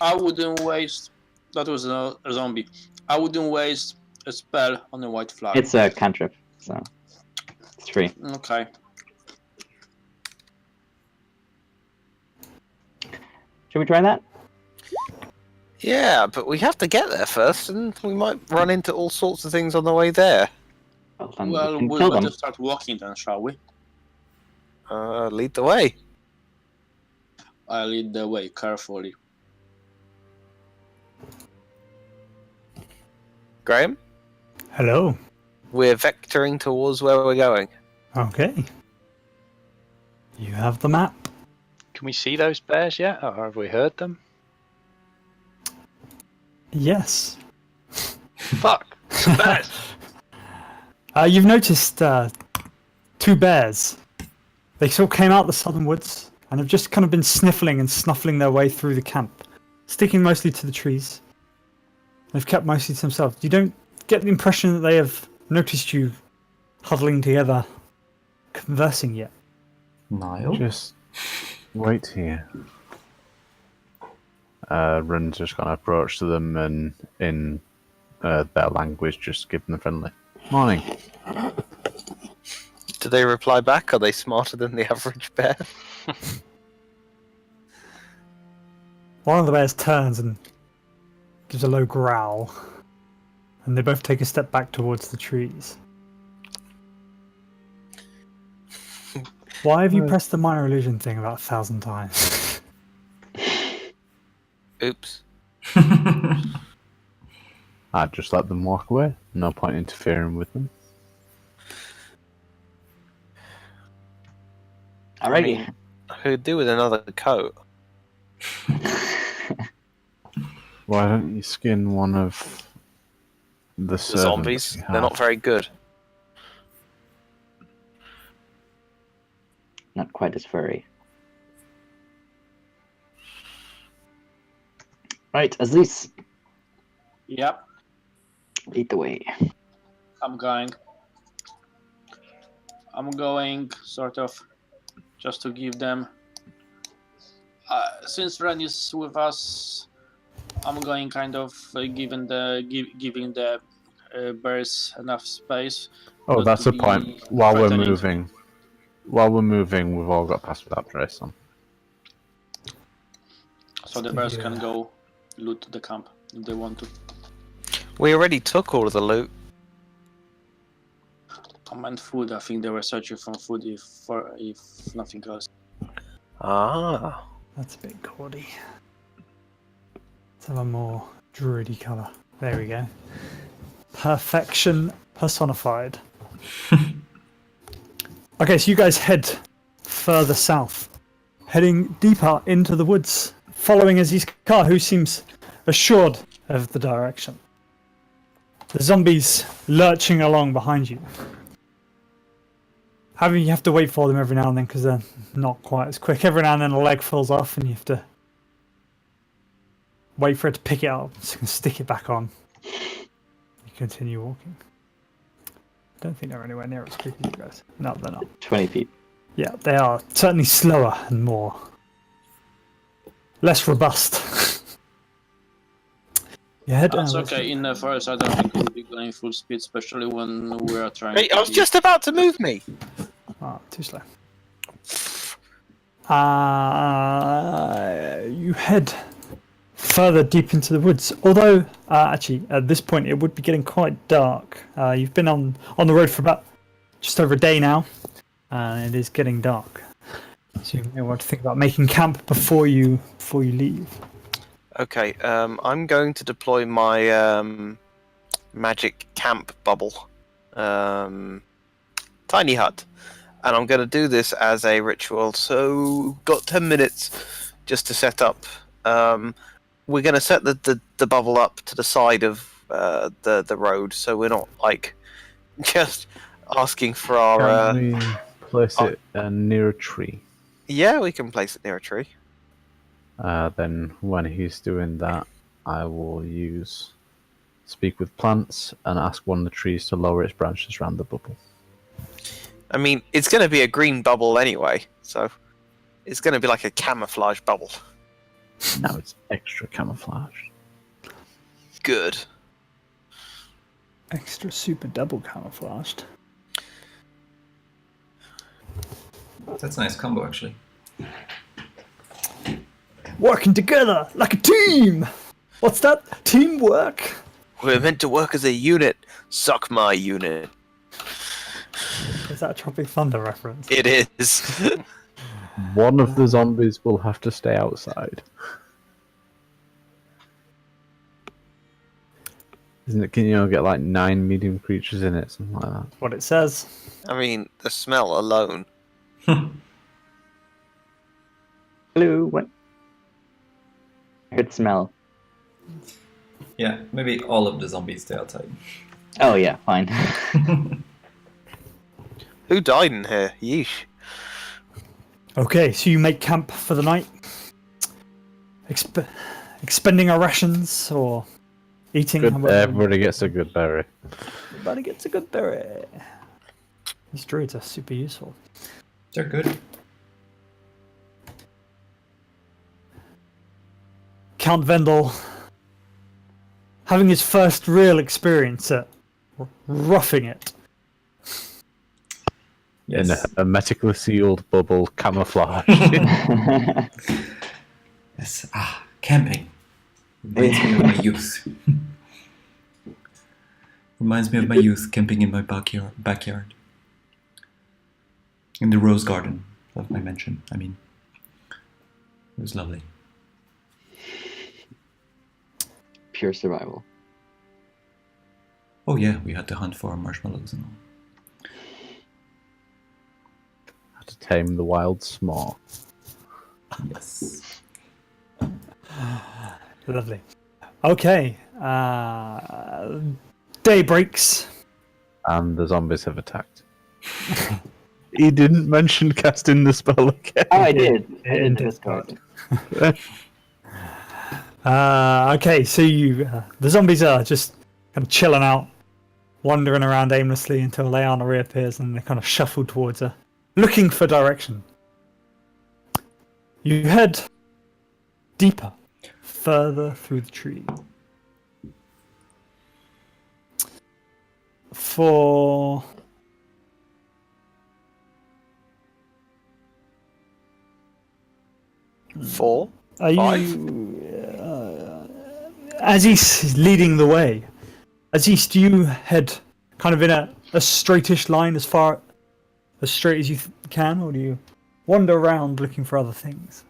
Speaker 6: I wouldn't waste. That was a zombie. I wouldn't waste a spell on a white flag.
Speaker 1: It's a cantrip, so it's free.
Speaker 6: Okay.
Speaker 1: Should we try that?
Speaker 4: Yeah, but we have to get there first, and we might run into all sorts of things on the way there.
Speaker 1: Well, we
Speaker 6: We'll better start walking then, shall we?
Speaker 4: Lead the way.
Speaker 6: I lead the way carefully.
Speaker 4: Graham?
Speaker 2: Hello.
Speaker 4: We're vectoring towards where we're going.
Speaker 2: Okay. You have the map.
Speaker 7: Can we see those bears yet, or have we heard them?
Speaker 2: Yes.
Speaker 7: Fuck! Some bears!
Speaker 2: You've noticed two bears. They sort of came out the southern woods and have just kind of been sniffling and snuffling their way through the camp, sticking mostly to the trees. They've kept mostly to themselves. You don't get the impression that they have noticed you huddling together, conversing yet.
Speaker 5: Niall?
Speaker 3: Just wait here. Run's just gonna approach to them and in their language just give them a friendly morning.
Speaker 4: Do they reply back? Are they smarter than the average bear?
Speaker 2: One of the bears turns and gives a low growl, and they both take a step back towards the trees. Why have you pressed the minor illusion thing about 1,000 times?
Speaker 4: Oops.
Speaker 3: I'd just let them walk away. No point interfering with them.
Speaker 1: Alrighty.
Speaker 4: I could do with another coat.
Speaker 3: Why don't you skin one of the
Speaker 4: The
Speaker 3: servants
Speaker 4: zombies,
Speaker 3: you
Speaker 4: they're
Speaker 3: have?
Speaker 4: not very good.
Speaker 1: Not quite as furry. Right, Aziz,
Speaker 6: Yep,
Speaker 1: lead the way.
Speaker 6: I'm going. I'm going sort of just to give them. Since Ren is with us, I'm going kind of giving the bears enough space.
Speaker 3: Oh,
Speaker 6: not
Speaker 3: that's
Speaker 6: to
Speaker 3: the point.
Speaker 6: be
Speaker 3: While
Speaker 6: threatening.
Speaker 3: we're moving, we've all got past without trace on.
Speaker 6: So the bears can go loot the camp if they want to.
Speaker 4: We already took all of the loot.
Speaker 6: I meant food. I think they were searching for food if nothing else.
Speaker 4: Ah.
Speaker 2: That's a bit gaudy. Let's have a more druidy colour. There we go. Perfection personified. Okay, so you guys head further south, heading deeper into the woods, following Aziz's car, who seems assured of the direction. The zombies lurching along behind you. You have to wait for them every now and then because they're not quite as quick. Every now and then a leg falls off and you have to wait for it to pick it up so you can stick it back on. You continue walking. I don't think they're anywhere near as quick as you guys. No, they're not.
Speaker 1: 20 feet.
Speaker 2: Yeah, they are certainly slower and less robust. You head
Speaker 6: That's okay. In the forest, I don't think we'll be going full speed, especially when we are trying.
Speaker 4: Hey,
Speaker 6: to
Speaker 4: I was
Speaker 6: be-
Speaker 4: just about to move me.
Speaker 2: Ah, too slow. You head further deep into the woods. Although, actually, at this point, it would be getting quite dark. You've been on the road for about just over a day now, and it is getting dark. So you may want to think about making camp before you leave.
Speaker 4: Okay, I'm going to deploy my magic camp bubble. Tiny hut. And I'm going to do this as a ritual. So, got 10 minutes just to set up. We're going to set the bubble up to the side of the road, so we're not like just asking for our.
Speaker 3: Can we place it near a tree?
Speaker 4: Yeah, we can place it near a tree.
Speaker 3: Then when he's doing that, I will speak with plants and ask one of the trees to lower its branches around the bubble.
Speaker 4: I mean, it's going to be a green bubble anyway, so it's going to be like a camouflage bubble.
Speaker 3: Now it's extra camouflage.
Speaker 4: Good.
Speaker 2: Extra super double camouflaged.
Speaker 5: That's a nice combo, actually.
Speaker 2: Working together like a team! What's that? Teamwork?
Speaker 4: We're meant to work as a unit. Suck my unit.
Speaker 2: Is that a Tropic Thunder reference?
Speaker 4: It is.
Speaker 3: One of the zombies will have to stay outside. Isn't it? Can you get like 9 medium creatures in it, something like that?
Speaker 2: What it says.
Speaker 4: I mean, the smell alone.
Speaker 1: Hello, what? I heard smell.
Speaker 5: Yeah, maybe all of the zombies stay outside.
Speaker 1: Oh yeah, fine.
Speaker 4: Who died in here? Yeesh.
Speaker 2: Okay, so you make camp for the night? Expending our rations or eating?
Speaker 3: Good,
Speaker 2: however-
Speaker 3: everybody gets a good berry.
Speaker 2: Everybody gets a good berry. These druids are super useful.
Speaker 5: They're good.
Speaker 2: Count Vendel, having his first real experience at roughing it.
Speaker 5: Yes.
Speaker 3: In a hermetically sealed bubble camouflage.
Speaker 5: Yes. Ah, camping. Reminds me of my youth. Reminds me of my youth camping in my backyard. In the rose garden of my mansion, I mean. It was lovely.
Speaker 1: Pure survival.
Speaker 5: Oh yeah, we had to hunt for marshmallows and all.
Speaker 3: Had to tame the wild small.
Speaker 5: Yes.
Speaker 2: Lovely. Okay. Day breaks.
Speaker 3: And the zombies have attacked. He didn't mention casting the spell again.
Speaker 1: Oh, I did. I did in
Speaker 2: Discord.
Speaker 1: Discord.
Speaker 2: Okay, so the zombies are just kind of chilling out, wandering around aimlessly until Leanna reappears and they kind of shuffle towards her, looking for direction. You head deeper, further through the tree. For
Speaker 4: Four.
Speaker 2: are
Speaker 4: Five?
Speaker 2: you as he's leading the way? Aziz, do you head kind of in a straightish line as straight as you can, or do you wander around looking for other things?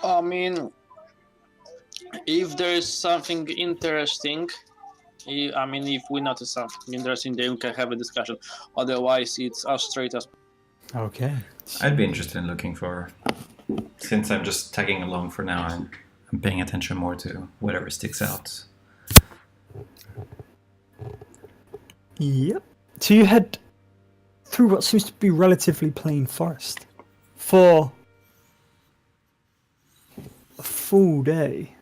Speaker 6: I mean, if there is something interesting, if we notice something interesting, then we can have a discussion. Otherwise, it's as straight as.
Speaker 2: Okay.
Speaker 5: I'd be interested in looking for, since I'm just tagging along for now, I'm paying attention more to whatever sticks out.
Speaker 2: Yep. So you head through what seems to be relatively plain forest for a full day.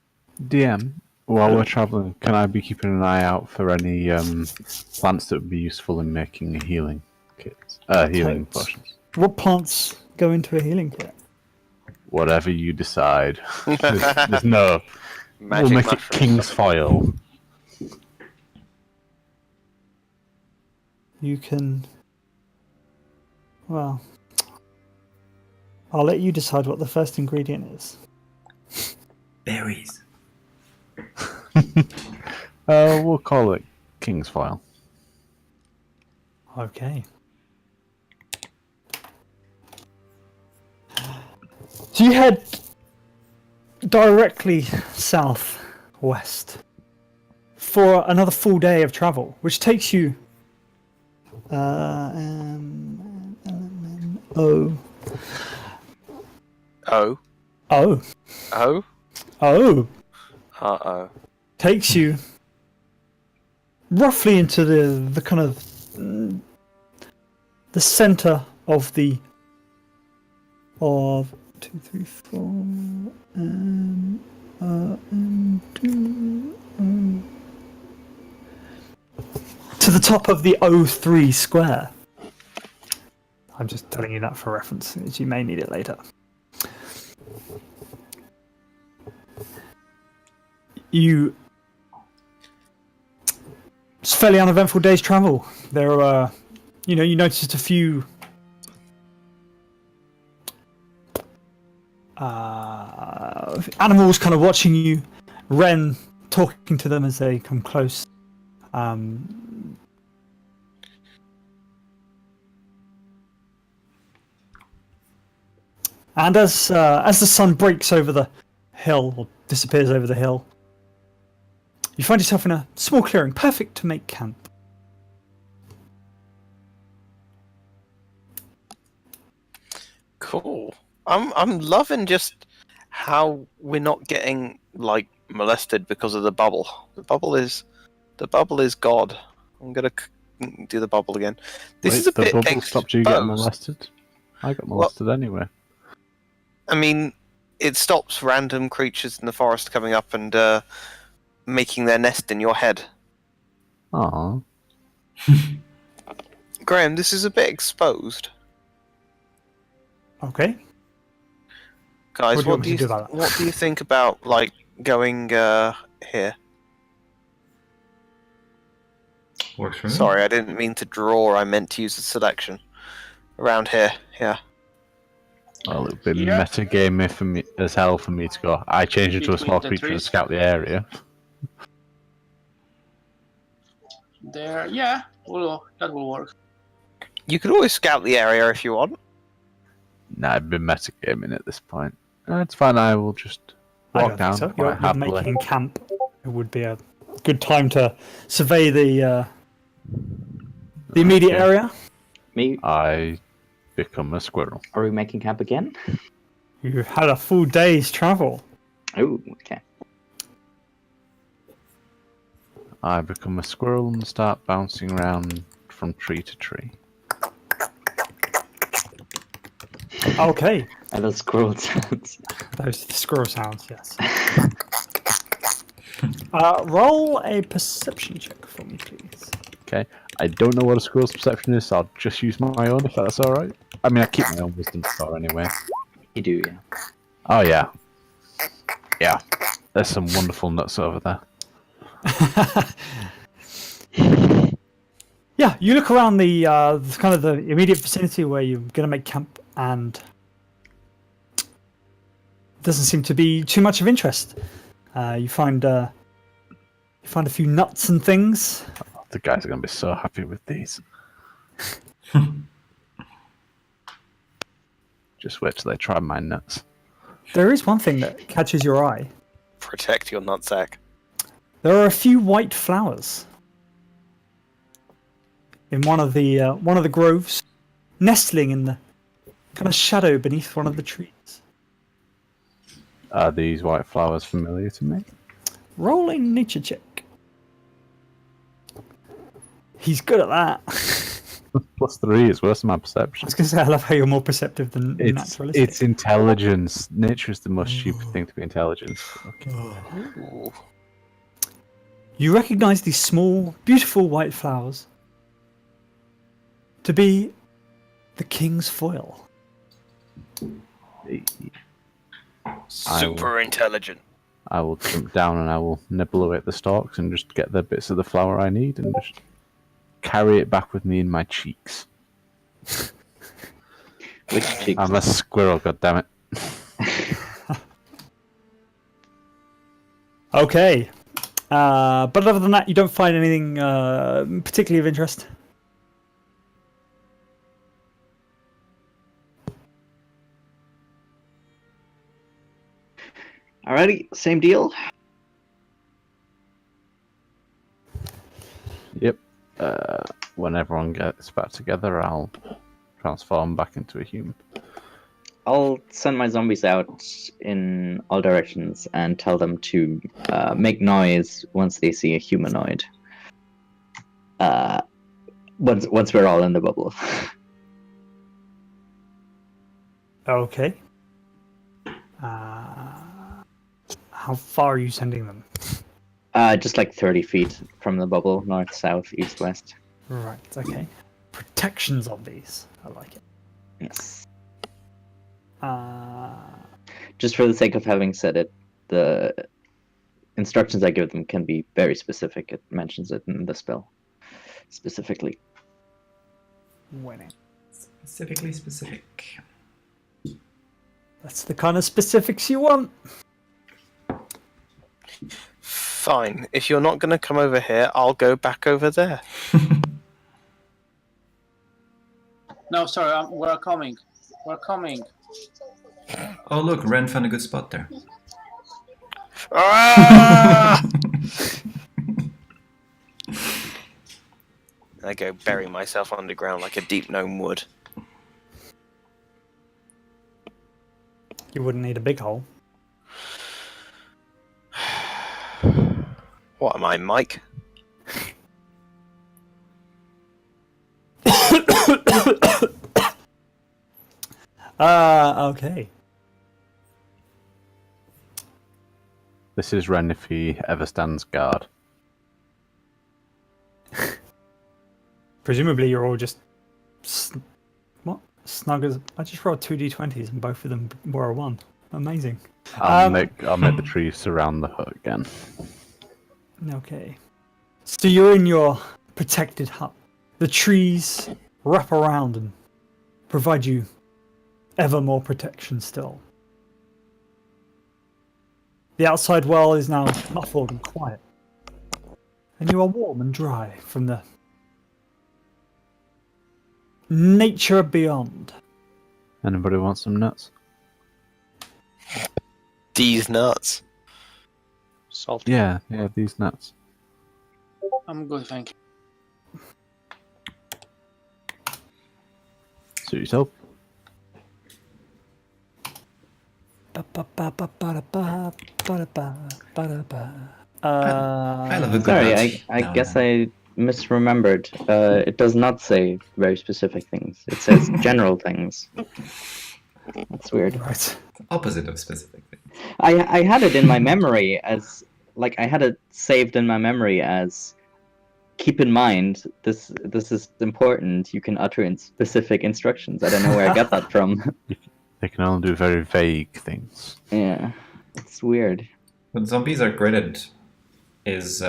Speaker 3: DM, while we're traveling, can I be keeping an eye out for any plants that would be useful in making healing kits? Healing
Speaker 2: Plants.
Speaker 3: potions.
Speaker 2: What plants go into a healing kit?
Speaker 3: Whatever you decide. There's no.
Speaker 4: Magic
Speaker 3: we'll make it
Speaker 4: mushrooms.
Speaker 3: King's Foil.
Speaker 2: You can. Well, I'll let you decide what the first ingredient is.
Speaker 5: Berries.
Speaker 3: We'll call it King's Foil.
Speaker 2: Okay. So you head directly southwest for another full day of travel, which takes you.
Speaker 4: Oh.
Speaker 2: Oh.
Speaker 4: Oh.
Speaker 2: Oh.
Speaker 4: Uh-oh.
Speaker 2: Takes you roughly into the kind of the center of 2, 3, 4 to the top of the O3 square. I'm just telling you that for reference, as you may need it later. It's a fairly uneventful day's travel. There are, you noticed a few animals kind of watching you. Wren talking to them as they come close. And as the sun breaks over the hill, or disappears over the hill, you find yourself in a small clearing, perfect to make camp.
Speaker 4: Cool. I'm loving just how we're not getting molested because of the bubble. The bubble is God. I'm gonna do the bubble again. This is a
Speaker 3: the
Speaker 4: bit
Speaker 3: bubble
Speaker 4: exposed.
Speaker 3: stopped you getting molested? I got molested anyway.
Speaker 4: I mean, it stops random creatures in the forest coming up and making their nest in your head.
Speaker 3: Aww.
Speaker 4: Graham, this is a bit exposed.
Speaker 2: Okay.
Speaker 4: Guys,
Speaker 2: What do you want me to do about that?
Speaker 4: what do you think about going here?
Speaker 5: Works for me.
Speaker 4: Sorry, I didn't mean to draw. I meant to use the selection around here. Yeah.
Speaker 3: Well, it would be
Speaker 6: Yeah.
Speaker 3: metagame for me as hell for me to go. I change into a
Speaker 6: Between
Speaker 3: small
Speaker 6: the
Speaker 3: creature and
Speaker 6: trees.
Speaker 3: scout the area.
Speaker 6: There, yeah, that will work.
Speaker 4: You could always scout the area if you want.
Speaker 3: Nah, I've been metagaming at this point. It's fine. I will just
Speaker 2: I
Speaker 3: walk
Speaker 2: don't
Speaker 3: down
Speaker 2: think so.
Speaker 3: quite
Speaker 2: You're
Speaker 3: happily.
Speaker 2: making camp. It would be a good time to survey the immediate
Speaker 3: Okay.
Speaker 2: area.
Speaker 1: Me?
Speaker 3: I become a squirrel.
Speaker 1: Are we making camp again?
Speaker 2: You had a full day's travel.
Speaker 1: Oh, okay.
Speaker 3: I become a squirrel and start bouncing around from tree to tree.
Speaker 2: Okay.
Speaker 1: And those squirrel sounds.
Speaker 2: Those are the squirrel sounds, yes. Roll a perception check for me, please.
Speaker 3: Okay. I don't know what a squirrel's perception is, so I'll just use my own if that's alright. I mean, I keep my own wisdom score anyway.
Speaker 1: You do, yeah.
Speaker 3: Oh, yeah. Yeah. There's some wonderful nuts over there.
Speaker 2: Yeah, you look around the kind of the immediate vicinity where you're going to make camp, and doesn't seem to be too much of interest. You find a few nuts and things.
Speaker 3: The guys are going to be so happy with these. Just wait till they try my nuts.
Speaker 2: There is one thing that catches your eye.
Speaker 4: Protect your nutsack.
Speaker 2: There are a few white flowers in one of the groves, nestling in the kind of shadow beneath one of the trees.
Speaker 3: Are these white flowers familiar to me?
Speaker 2: Roll a nature check. He's good at that.
Speaker 3: +3 is worse than my perception.
Speaker 2: I was going to say, I love how you're more perceptive than naturalistic.
Speaker 3: It's intelligence. Nature is the most stupid thing to be intelligent. Okay.
Speaker 4: Ooh.
Speaker 2: You recognise these small, beautiful white flowers to be the king's foil.
Speaker 4: Super intelligent.
Speaker 3: I will jump down and I will nibble away at the stalks and just get the bits of the flower I need and just carry it back with me in my cheeks.
Speaker 1: Which cheeks?
Speaker 3: I'm a squirrel, goddammit.
Speaker 2: Okay. But other than that, you don't find anything particularly of interest.
Speaker 1: Alrighty, same deal.
Speaker 3: Yep. When everyone gets back together, I'll transform back into a human.
Speaker 1: I'll send my zombies out in all directions and tell them to make noise once they see a humanoid. Once we're all in the bubble.
Speaker 2: Okay. How far are you sending them?
Speaker 1: Just like 30 feet from the bubble, north, south, east, west.
Speaker 2: Right, okay. Protection zombies. I like it.
Speaker 1: Yes.
Speaker 2: Uh,
Speaker 1: Just for the sake of having said it, the instructions I give them can be very specific. It mentions it in the spell specifically.
Speaker 2: winning.
Speaker 5: Specifically specific.
Speaker 2: That's the kind of specifics you want.
Speaker 4: Fine. If you're not going to come over here, I'll go back over there.
Speaker 6: No, sorry, we're coming. We're coming.
Speaker 5: Oh look, Ren found a good spot there.
Speaker 4: Ah! I go bury myself underground like a deep gnome would.
Speaker 2: You wouldn't need a big hole.
Speaker 4: What am I, Mike?
Speaker 2: Okay.
Speaker 3: This is Ren if he ever stands guard.
Speaker 2: Presumably you're all just... What? Snug as... I just rolled 2 d20s and both of them were a 1. Amazing.
Speaker 3: I'll make the trees surround the hut again.
Speaker 2: Okay. So you're in your protected hut. The trees wrap around and provide you ever more protection still. The outside world is now muffled and quiet. And you are warm and dry from the nature beyond.
Speaker 3: Anybody want some nuts?
Speaker 4: These nuts.
Speaker 7: Salt.
Speaker 3: Yeah, these nuts.
Speaker 6: I'm good, thank you.
Speaker 3: Suit yourself.
Speaker 5: I love a good
Speaker 1: Sorry,
Speaker 5: bounty
Speaker 1: I
Speaker 5: now
Speaker 1: guess
Speaker 5: and
Speaker 1: I misremembered. It does not say very specific things. It says general things. That's weird.
Speaker 2: Right.
Speaker 5: opposite of specific things.
Speaker 1: I had it in my memory as like I had it saved in my memory as keep in mind this is important. You can utter in specific instructions. I don't know where I got that from.
Speaker 3: They can only do very vague things.
Speaker 1: Yeah, it's weird.
Speaker 5: What zombies are great at is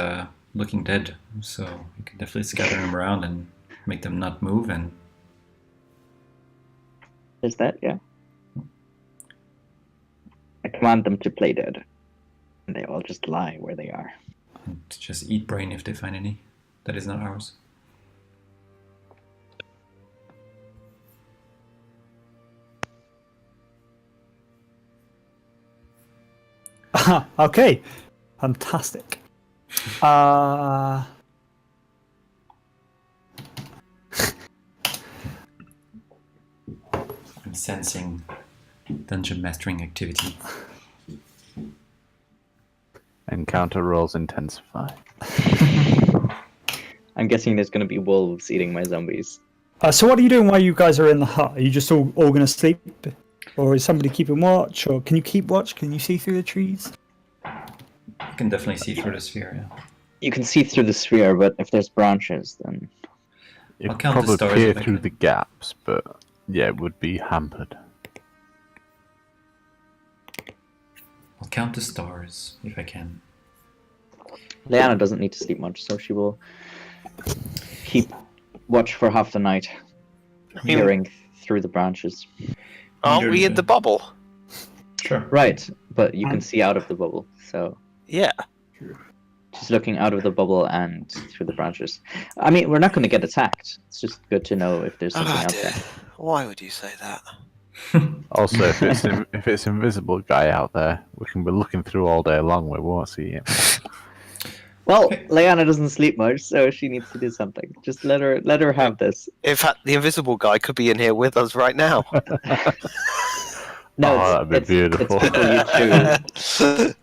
Speaker 5: looking dead, so you can definitely scatter them around and make them not move, and
Speaker 1: Is that yeah? I command them to play dead, and they all just lie where they are.
Speaker 5: just eat brain if they find any. That is not ours.
Speaker 2: Okay, fantastic.
Speaker 5: I'm sensing dungeon mastering activity.
Speaker 3: Encounter rolls intensify.
Speaker 1: I'm guessing there's going to be wolves eating my zombies.
Speaker 2: So what are you doing while you guys are in the hut? Are you just all going to sleep? Or is somebody keeping watch? Or can you keep watch? Can you see through the trees?
Speaker 5: You can definitely see through the sphere, yeah.
Speaker 1: You can see through the sphere, but if there's branches, then
Speaker 3: You
Speaker 5: I'll
Speaker 3: could
Speaker 5: count the
Speaker 3: probably
Speaker 5: stars
Speaker 3: peer
Speaker 5: if I
Speaker 3: through
Speaker 5: can.
Speaker 3: the gaps, but yeah, it would be hampered.
Speaker 5: I'll count the stars if I can.
Speaker 1: Leanna doesn't need to sleep much, so she will keep watch for half the night,
Speaker 4: mean-
Speaker 1: peering through the branches.
Speaker 4: Aren't we in the bubble?
Speaker 5: Sure.
Speaker 1: Right, but you can see out of the bubble, so
Speaker 4: Yeah.
Speaker 1: she's looking out of the bubble and through the branches. I mean, we're not going to get attacked. It's just good to know if there's something
Speaker 4: Oh
Speaker 1: out
Speaker 4: dear.
Speaker 1: there.
Speaker 4: Why would you say that?
Speaker 3: Also, if it's invisible guy out there, we can be looking through all day long. We won't see him.
Speaker 1: Well, Leanna doesn't sleep much, so she needs to do something. Just let her have this.
Speaker 4: In fact, the invisible guy could be in here with us right now.
Speaker 1: No,
Speaker 3: Oh, that'd be beautiful.
Speaker 1: It's people you choose.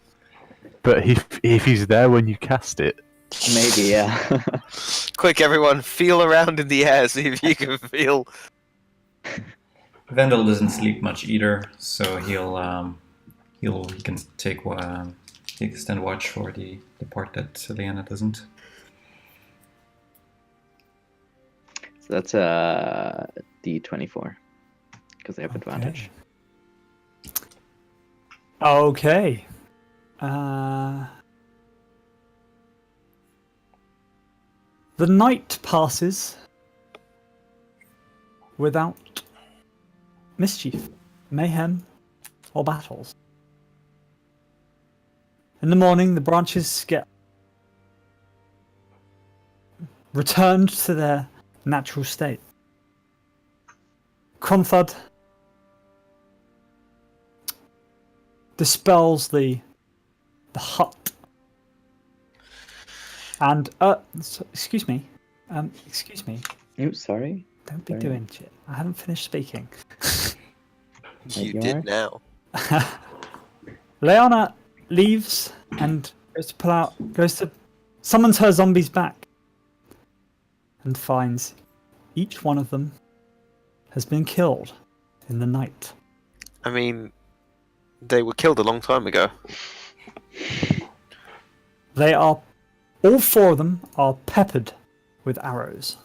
Speaker 3: But if he's there when you cast it,
Speaker 1: Maybe, yeah.
Speaker 4: Quick, everyone, feel around in the air, see if you can feel.
Speaker 5: Vandal doesn't sleep much either, so he can take extend watch for the part that Leanna doesn't.
Speaker 1: So that's D24 because they have advantage.
Speaker 2: Okay. The night passes without mischief, mayhem, or battles. In the morning, the branches get returned to their natural state. Cronthud dispels the hut. And excuse me.
Speaker 1: Oh, sorry.
Speaker 2: Don't be
Speaker 1: Sorry.
Speaker 2: doing shit. I haven't finished speaking.
Speaker 4: You
Speaker 1: you
Speaker 4: did
Speaker 1: are?
Speaker 4: now.
Speaker 2: Leanna leaves and summons her zombies back and finds each one of them has been killed in the night.
Speaker 4: I mean, they were killed a long time ago.
Speaker 2: All four of them are peppered with arrows.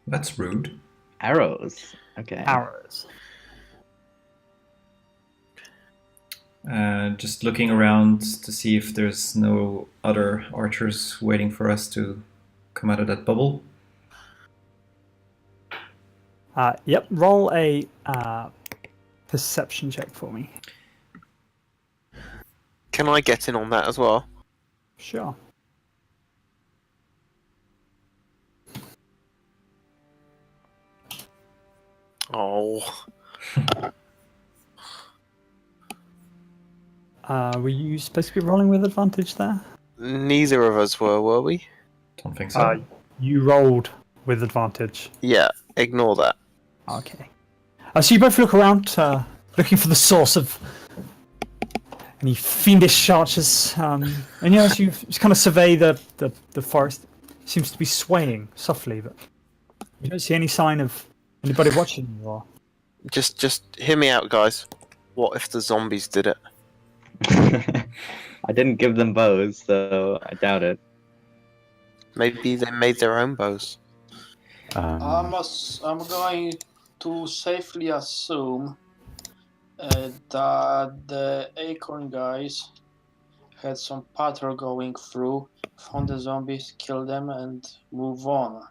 Speaker 5: That's rude.
Speaker 1: Arrows. Okay.
Speaker 2: Arrows.
Speaker 5: Just looking around to see if there's no other archers waiting for us to come out of that bubble.
Speaker 2: Yep, roll a perception check for me.
Speaker 4: Can I get in on that as well?
Speaker 2: Sure.
Speaker 4: Oh.
Speaker 2: Were you supposed to be rolling with advantage there?
Speaker 4: Neither of us were we?
Speaker 5: Don't think so.
Speaker 2: You rolled with advantage.
Speaker 4: Yeah, ignore that.
Speaker 2: Okay. So you both look around, looking for the source of any fiendish archers. And as you kind of survey the forest, it seems to be swaying softly, but you don't see any sign of anybody watching you. Or...
Speaker 8: Just hear me out, guys. What if the zombies did it?
Speaker 1: I didn't give them bows, so I doubt it.
Speaker 8: Maybe they made their own bows.
Speaker 6: I'm going to safely assume that the Acorn guys had some patrol going through, found the zombies, killed them, and move on.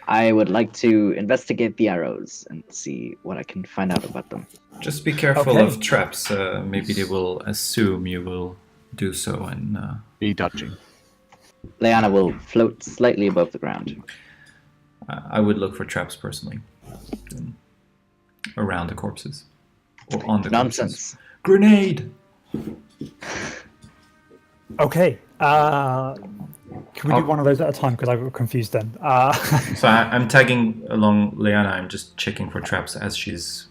Speaker 1: I would like to investigate the arrows and see what I can find out about them.
Speaker 5: Just be careful
Speaker 2: Okay.
Speaker 5: of traps. Maybe they will assume you will do so and...
Speaker 3: Be dodging.
Speaker 1: Leanna will float slightly above the ground.
Speaker 5: I would look for traps personally. Around the corpses. Or on the corpses.
Speaker 1: Nonsense.
Speaker 5: Grenade!
Speaker 2: Okay. Can we do one of those at a time? Because I got confused then.
Speaker 5: So I'm tagging along Leanna. I'm just checking for traps as she's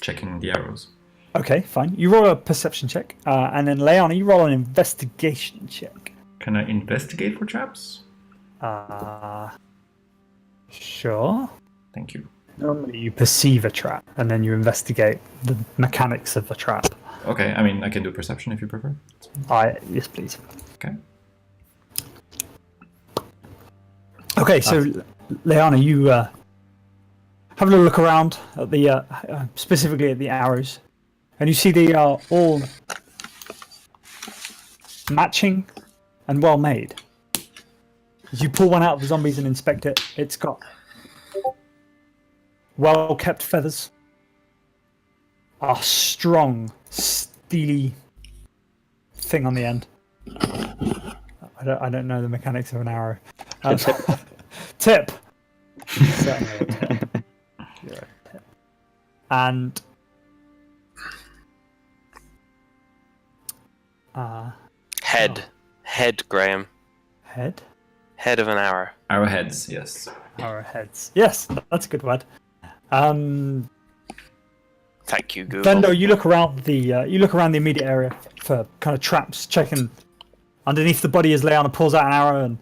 Speaker 5: checking the arrows.
Speaker 2: Okay, fine. You roll a perception check, and then Leanna, you roll an investigation check.
Speaker 5: Can I investigate for traps?
Speaker 2: Sure.
Speaker 5: Thank you.
Speaker 2: Normally you perceive a trap, and then you investigate the mechanics of the trap.
Speaker 5: Okay, I mean, I can do perception if you prefer.
Speaker 2: Yes, please.
Speaker 5: Okay.
Speaker 2: Okay, so Leanna, you have a little look around at the specifically at the arrows, and you see they are all matching and well made. As you pull one out of the zombies and inspect it, it's got well kept feathers, a strong steely thing on the end. I don't know the mechanics of an arrow. Tip. Certainly a tip. You're a tip. And
Speaker 8: Head, Graham.
Speaker 2: head.
Speaker 8: Head of an arrow.
Speaker 5: Arrowheads, yes.
Speaker 2: Arrowheads. Yes, that's a good word.
Speaker 8: Thank you, Google.
Speaker 2: Vendo, you look around the immediate area for kind of traps, checking underneath the body as Leanna pulls out an arrow, and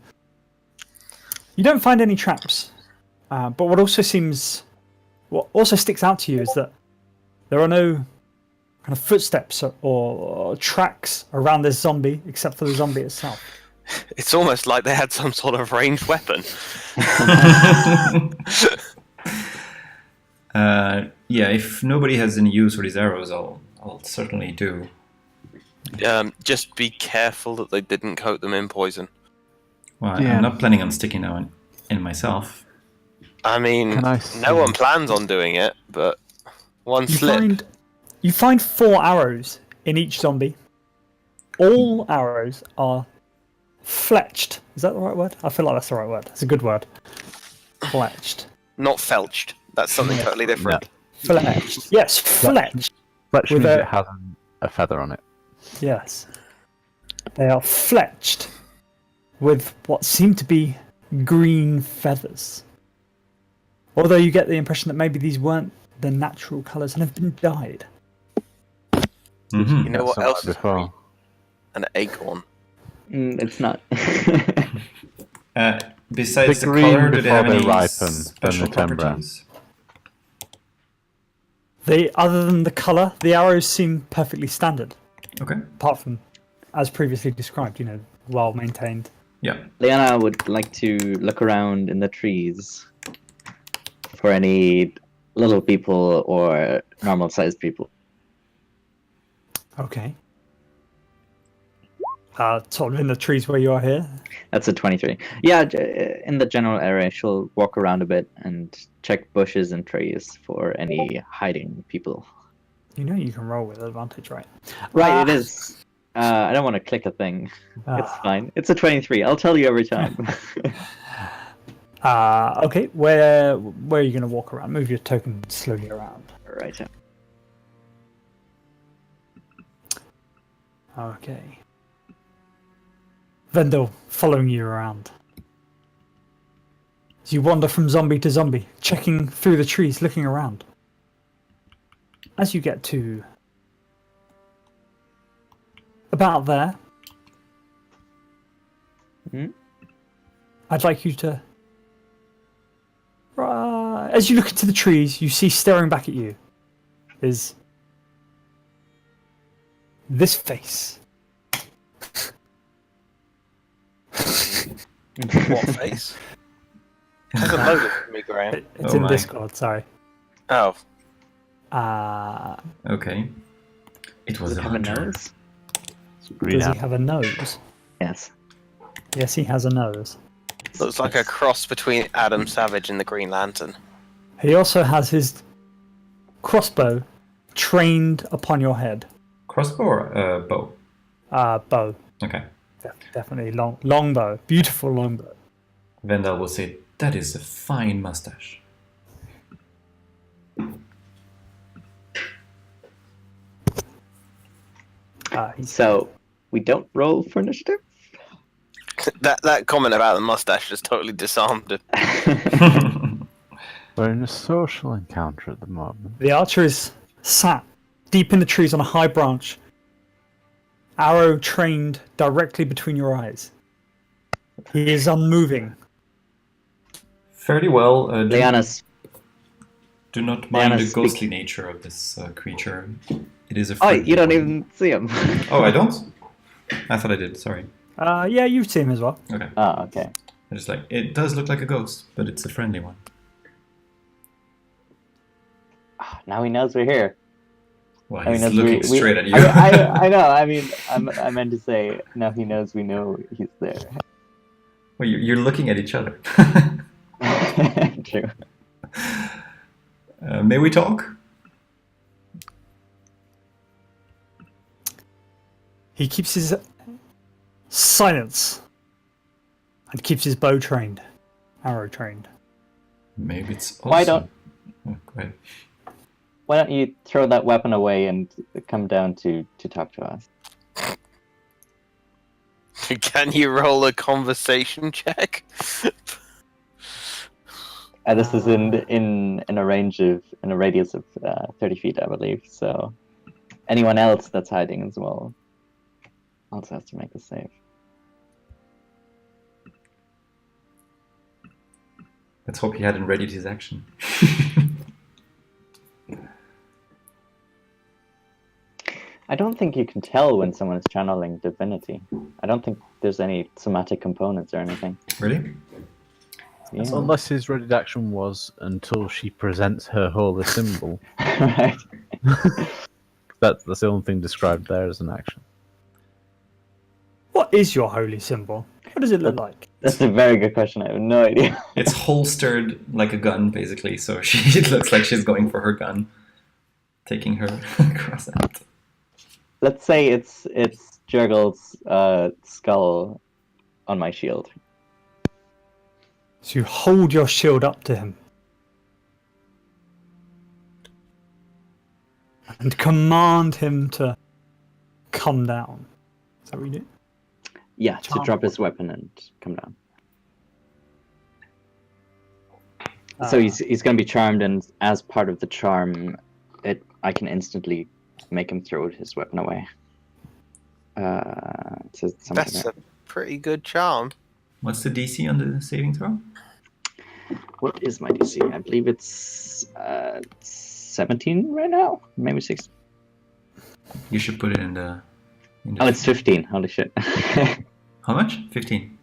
Speaker 2: you don't find any traps. But what also sticks out to you is that there are no kind of footsteps or tracks around this zombie except for the zombie itself.
Speaker 8: It's almost like they had some sort of ranged weapon.
Speaker 5: Yeah, if nobody has any use for these arrows, I'll certainly do.
Speaker 8: Just be careful that they didn't coat them in poison.
Speaker 5: Well,
Speaker 3: Yeah.
Speaker 5: I'm not planning on sticking them in myself.
Speaker 8: I mean,
Speaker 3: Can I see-
Speaker 8: no one plans on doing it, but one slip.
Speaker 2: You find 4 arrows in each zombie. All arrows are fletched. Is that the right word? I feel like that's the right word. It's a good word. Fletched.
Speaker 8: Not felched. That's something totally different.
Speaker 2: Fletched. Yes, fletched.
Speaker 3: Fletch
Speaker 2: With
Speaker 3: means
Speaker 2: a-
Speaker 3: it has a feather on it.
Speaker 2: Yes. They are fletched with what seem to be green feathers. Although you get the impression that maybe these weren't the natural colours and have been dyed.
Speaker 5: Mm-hmm.
Speaker 8: You know what
Speaker 3: Something
Speaker 8: else is
Speaker 3: before.
Speaker 8: green? An acorn.
Speaker 1: It's not.
Speaker 5: Besides
Speaker 3: The
Speaker 5: the
Speaker 3: green
Speaker 5: color, do they have
Speaker 3: before they
Speaker 5: any
Speaker 3: ripen,
Speaker 5: special
Speaker 3: then they turn brown.
Speaker 5: properties?
Speaker 2: Other than the colour, the arrows seem perfectly standard.
Speaker 5: Okay.
Speaker 2: Apart from, as previously described, well maintained.
Speaker 5: Yeah.
Speaker 1: Leanna would like to look around in the trees for any little people or normal-sized people.
Speaker 2: Okay. Sort of in the trees where you are here.
Speaker 1: That's a 23. Yeah, in the general area, she'll walk around a bit and check bushes and trees for any hiding people.
Speaker 2: You know you can roll with advantage, right?
Speaker 1: Right, it is. I don't want to click a thing. It's fine. It's a 23. I'll tell you every time.
Speaker 2: Okay, where are you going to walk around? Move your token slowly around.
Speaker 1: Right.
Speaker 2: Okay. Vendel following you around. As you wander from zombie to zombie, checking through the trees, looking around. As you get to about there.
Speaker 1: Hmm?
Speaker 2: I'd like you to. As you look into the trees, you see staring back at you is this face.
Speaker 4: What face? It hasn't loaded for me, Graham.
Speaker 2: It's
Speaker 5: Oh
Speaker 2: in
Speaker 5: my.
Speaker 2: Discord. Sorry.
Speaker 4: Oh,
Speaker 5: Okay. It was
Speaker 1: Does
Speaker 5: a
Speaker 1: it have a
Speaker 5: hunter.
Speaker 1: nose?
Speaker 2: Does he have a nose?
Speaker 1: Yes.
Speaker 2: Yes, he has a nose.
Speaker 4: looks like a cross between Adam Savage and the Green Lantern.
Speaker 2: He also has his crossbow trained upon your head.
Speaker 5: Crossbow or bow?
Speaker 2: Bow.
Speaker 5: Okay.
Speaker 2: Definitely long bow. Beautiful long bow.
Speaker 5: Vendel will say, that is a fine mustache.
Speaker 1: So we don't roll for initiative.
Speaker 4: That comment about the mustache just totally disarmed him.
Speaker 3: We're in a social encounter at the moment.
Speaker 2: The archer is sat deep in the trees on a high branch, arrow trained directly between your eyes. He is unmoving.
Speaker 5: Fairly well.
Speaker 1: Leanna's.
Speaker 5: Do not mind
Speaker 1: Leanna,
Speaker 5: the ghostly nature of this creature. It is a
Speaker 1: Oh,
Speaker 5: friendly
Speaker 1: you don't
Speaker 5: one.
Speaker 1: even see him.
Speaker 5: Oh, I don't? I thought I did, sorry.
Speaker 2: Yeah, you've seen him as well.
Speaker 5: Okay.
Speaker 1: Oh, okay.
Speaker 5: I just like, it does look like a ghost, but it's a friendly one.
Speaker 1: Now he knows we're here.
Speaker 5: Well,
Speaker 1: I mean,
Speaker 5: he's
Speaker 1: that's
Speaker 5: looking
Speaker 1: we-
Speaker 5: straight at you.
Speaker 1: I know. I mean, I meant to say now he knows we know he's there.
Speaker 5: Well, you're looking at each other.
Speaker 1: True.
Speaker 5: May we talk?
Speaker 2: He keeps his silence and keeps his bow trained, arrow trained.
Speaker 5: Maybe it's also...
Speaker 1: Why don't-
Speaker 5: Oh, go ahead.
Speaker 1: Why don't you throw that weapon away and come down to talk to us?
Speaker 4: Can you roll a conversation check?
Speaker 1: This is in a radius of 30 feet, I believe. So anyone else that's hiding as well also has to make a save.
Speaker 5: Let's hope he hadn't readied his action.
Speaker 1: I don't think you can tell when someone is channeling divinity. I don't think there's any somatic components or anything.
Speaker 5: Really?
Speaker 1: Yeah.
Speaker 3: Unless his ready action was until she presents her holy symbol.
Speaker 1: Right.
Speaker 3: That's the only thing described there as an action.
Speaker 2: What is your holy symbol? What does it look like?
Speaker 1: That's a very good question. I have no idea.
Speaker 5: It's holstered like a gun, basically, so it looks like she's going for her gun. Taking her cross out.
Speaker 1: Let's say it's Jurgle's skull on my shield.
Speaker 2: So you hold your shield up to him and command him to come down. Is that what you do?
Speaker 1: Yeah, to
Speaker 2: Charm.
Speaker 1: drop his weapon and come down. So he's going to be charmed, and as part of the charm, I can instantly make him throw his weapon away. So something like
Speaker 4: That's
Speaker 1: that.
Speaker 4: a pretty good charm.
Speaker 5: What's the DC on the saving throw?
Speaker 1: What is my DC? I believe it's 17 right now, maybe 16.
Speaker 5: You should put it in the...
Speaker 1: Oh, it's 15. Holy shit.
Speaker 5: How much? 15.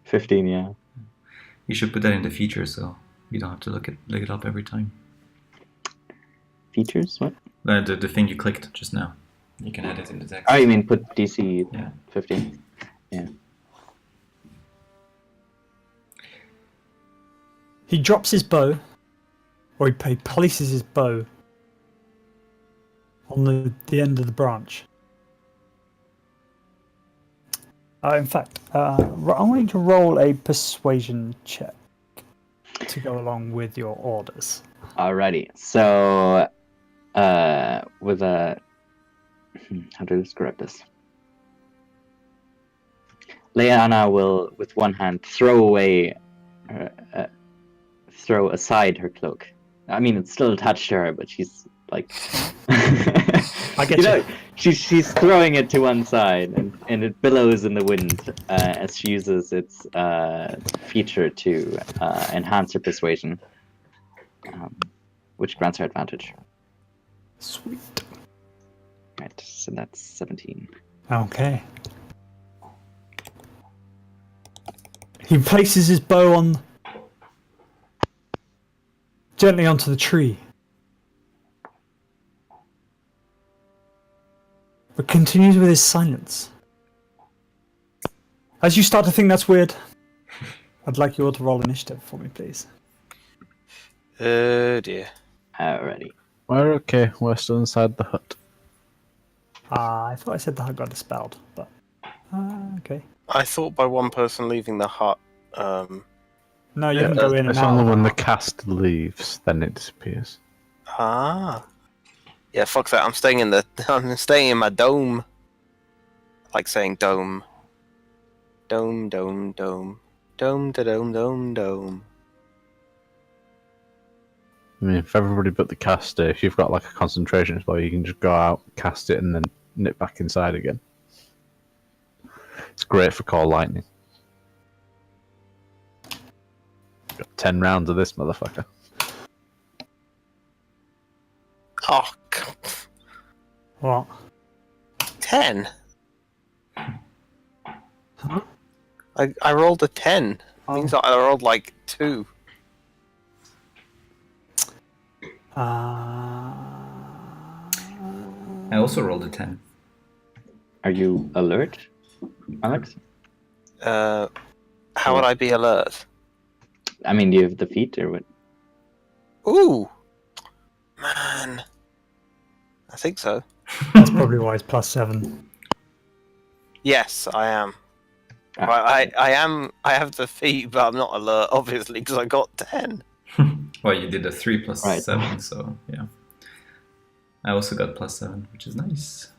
Speaker 1: 15, yeah.
Speaker 5: You should put that in the features, so you don't have to look it up every time.
Speaker 1: Features? What?
Speaker 5: The thing you clicked just now. You can add it in the text.
Speaker 1: Oh, you mean put DC
Speaker 5: Yeah.
Speaker 1: 15? Yeah.
Speaker 2: He drops his bow, or he places his bow on the end of the branch. In fact, I want you to roll a persuasion check to go along with your orders.
Speaker 1: Alrighty. So, with a... How do I describe this? Leanna will, with one hand, throw aside her cloak. I mean, it's still attached to her, but she's like...
Speaker 2: I get you.
Speaker 1: she's throwing it to one side, and it billows in the wind as she uses its feature to enhance her persuasion, which grants her advantage.
Speaker 2: Sweet.
Speaker 1: Right, so that's 17.
Speaker 2: Okay. He places his bow on gently onto the tree, but continues with his silence. As you start to think that's weird, I'd like you all to roll initiative for me, please.
Speaker 8: Oh dear.
Speaker 1: Alrighty.
Speaker 3: We're okay. We're still inside the hut.
Speaker 2: I thought I said the hut got dispelled, but okay.
Speaker 8: I thought by one person leaving the hut.
Speaker 2: No, you can go in and
Speaker 3: It's
Speaker 2: out.
Speaker 3: only
Speaker 2: of
Speaker 3: when
Speaker 2: the
Speaker 3: the
Speaker 2: hut.
Speaker 3: cast leaves, then it disappears.
Speaker 8: Yeah, fuck that. I'm staying in my dome. Like saying dome. Dome, dome, dome. Dome, da dome, dome, dome.
Speaker 3: I mean, if everybody but the caster, if you've got like a concentration spell, you can just go out, cast it, and then nip back inside again. It's great for call lightning. Got 10 rounds of this motherfucker.
Speaker 8: Oh,
Speaker 2: What?
Speaker 8: 10.
Speaker 2: Huh?
Speaker 8: I rolled a 10.
Speaker 2: Oh.
Speaker 8: Means that I rolled like 2.
Speaker 5: I also rolled a 10.
Speaker 1: Are you alert, Alex?
Speaker 8: How would I be alert?
Speaker 1: I mean, do you have the feat or what?
Speaker 8: Ooh! Man. I think so.
Speaker 2: That's probably why it's +7.
Speaker 8: Yes, I am.
Speaker 1: Ah,
Speaker 8: I am. I have the feat, but I'm not alert, obviously, because I got 10.
Speaker 5: Well, you did a 3 plus
Speaker 1: Right.
Speaker 5: 7, so yeah. I also got +7, which is nice.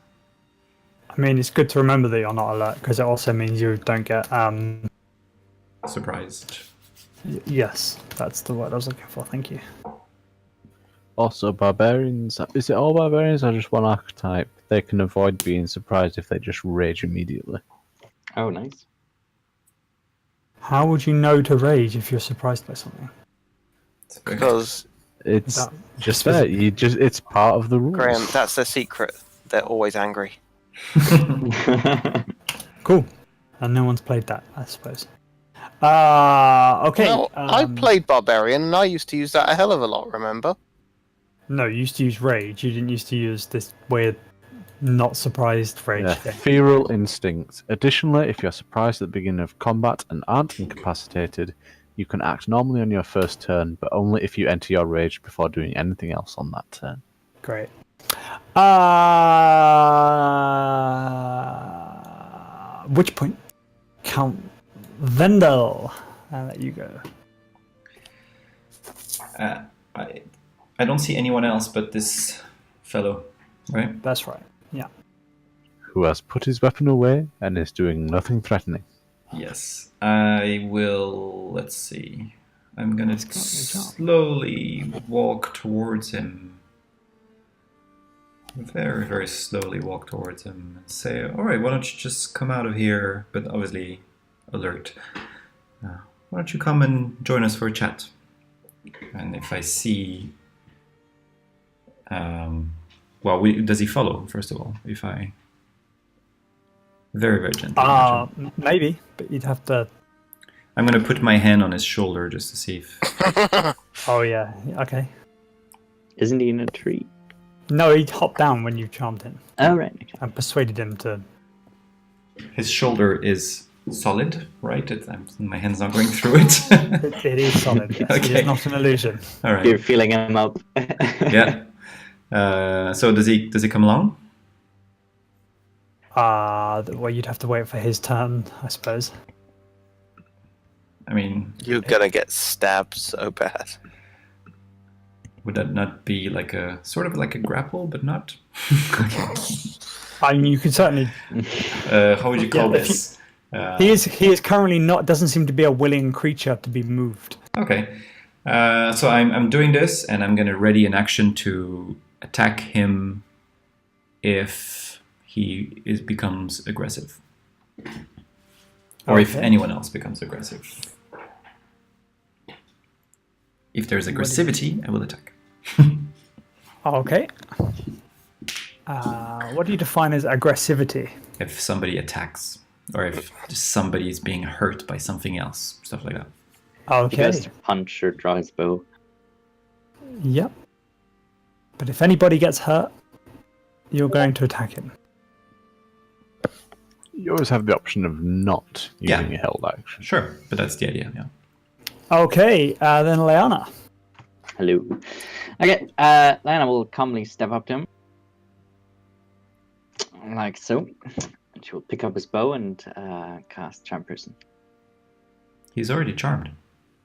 Speaker 2: I mean, it's good to remember that you're not alert, because it also means you don't get.
Speaker 5: Surprised.
Speaker 2: Yes, that's the word I was looking for. Thank you.
Speaker 3: Also, barbarians. Is it all barbarians or just one archetype? They can avoid being surprised if they just rage immediately.
Speaker 1: Oh, nice.
Speaker 2: How would you know to rage if you're surprised by something?
Speaker 5: It's very-
Speaker 8: Because,
Speaker 3: It's
Speaker 2: That-
Speaker 3: just there. It's part of the rules.
Speaker 8: Graham, that's their secret. They're always angry.
Speaker 2: Cool. And no one's played that, I suppose. Okay.
Speaker 8: Well, I played Barbarian, and I used to use that a hell of a lot, remember?
Speaker 2: No, you used to use rage. You didn't used to use this weird, not surprised rage
Speaker 3: Yeah,
Speaker 2: thing.
Speaker 3: feral instinct. Additionally, if you're surprised at the beginning of combat and aren't incapacitated, you can act normally on your first turn, but only if you enter your rage before doing anything else on that turn.
Speaker 2: Great. Which point? Count Vendel. I'll let you go.
Speaker 5: I don't see anyone else but this fellow, right?
Speaker 2: That's right. Yeah.
Speaker 3: Who has put his weapon away and is doing nothing threatening.
Speaker 5: Yes. I will. Let's see. I'm gonna
Speaker 2: got your job.
Speaker 5: slowly walk towards him. Very, very slowly walk towards him and say, "Alright, why don't you just come out of here?" But obviously, alert. Why don't you come and join us for a chat? And if I see. Does he follow, first of all? If I. Very, very gently. imagine.
Speaker 2: Maybe, but you'd have to.
Speaker 5: I'm gonna put my hand on his shoulder just to see if.
Speaker 2: Oh yeah. Okay.
Speaker 1: Isn't he in a tree?
Speaker 2: No, he'd hop down when you charmed him
Speaker 1: Oh, right. Okay.
Speaker 2: and persuaded him to.
Speaker 5: His shoulder is solid, right? My hand's not going through it.
Speaker 2: It is solid. Yes. It
Speaker 5: Okay.
Speaker 2: is not an illusion.
Speaker 5: All right.
Speaker 1: You're feeling him up.
Speaker 5: Yeah. So does he come along?
Speaker 2: Well, you'd have to wait for his turn, I suppose.
Speaker 5: I mean,
Speaker 8: You're gonna get stabbed so bad.
Speaker 5: would that not be like a sort of like a grapple, but not?
Speaker 2: I mean, you could certainly.
Speaker 5: How would you call
Speaker 2: Yeah, if
Speaker 5: this?
Speaker 2: He is currently not. Doesn't seem to be a willing creature to be moved.
Speaker 5: Okay. So I'm doing this, and I'm gonna ready an action to attack him if he becomes aggressive. Or if
Speaker 2: Okay.
Speaker 5: anyone else becomes aggressive. If there's aggressivity, I will attack.
Speaker 2: Okay. What do you define as aggressivity?
Speaker 5: If somebody attacks, or if somebody is being hurt by something else, stuff like that.
Speaker 1: He goes
Speaker 2: Okay.
Speaker 1: to punch or draw his bow.
Speaker 2: Yep. But if anybody gets hurt, you're going to attack him.
Speaker 3: You always have the option of not
Speaker 5: Yeah.
Speaker 3: using a held action.
Speaker 5: Sure, but that's the idea, yeah.
Speaker 2: Okay, then Leanna.
Speaker 1: Hello. Okay, Lana will calmly step up to him. Like so. And she will pick up his bow and cast Charm Person
Speaker 5: He's already charmed.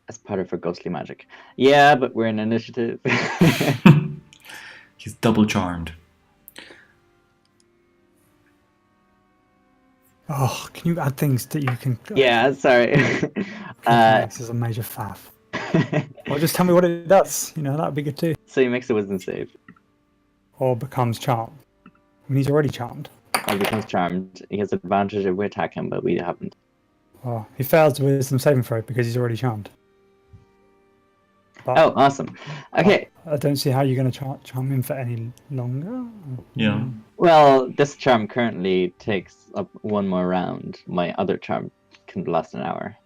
Speaker 1: as part of her ghostly magic. Yeah, but we're in initiative.
Speaker 5: He's double charmed.
Speaker 2: Oh, can you add things that you can...
Speaker 1: Yeah, sorry.
Speaker 2: This is a major faff. Or just tell me what it does. You know, that'd be good too.
Speaker 1: So he makes a wisdom save.
Speaker 2: Or becomes charmed. I mean, he's already charmed.
Speaker 1: Or becomes charmed. He has advantage if we attack him, but we haven't.
Speaker 2: Oh, he fails the wisdom saving throw because he's already charmed. But
Speaker 1: Oh, awesome. Okay,
Speaker 2: I don't see how you're going to charm him for any longer.
Speaker 5: Yeah.
Speaker 1: well, this charm currently takes up one more round. My other charm can last an hour.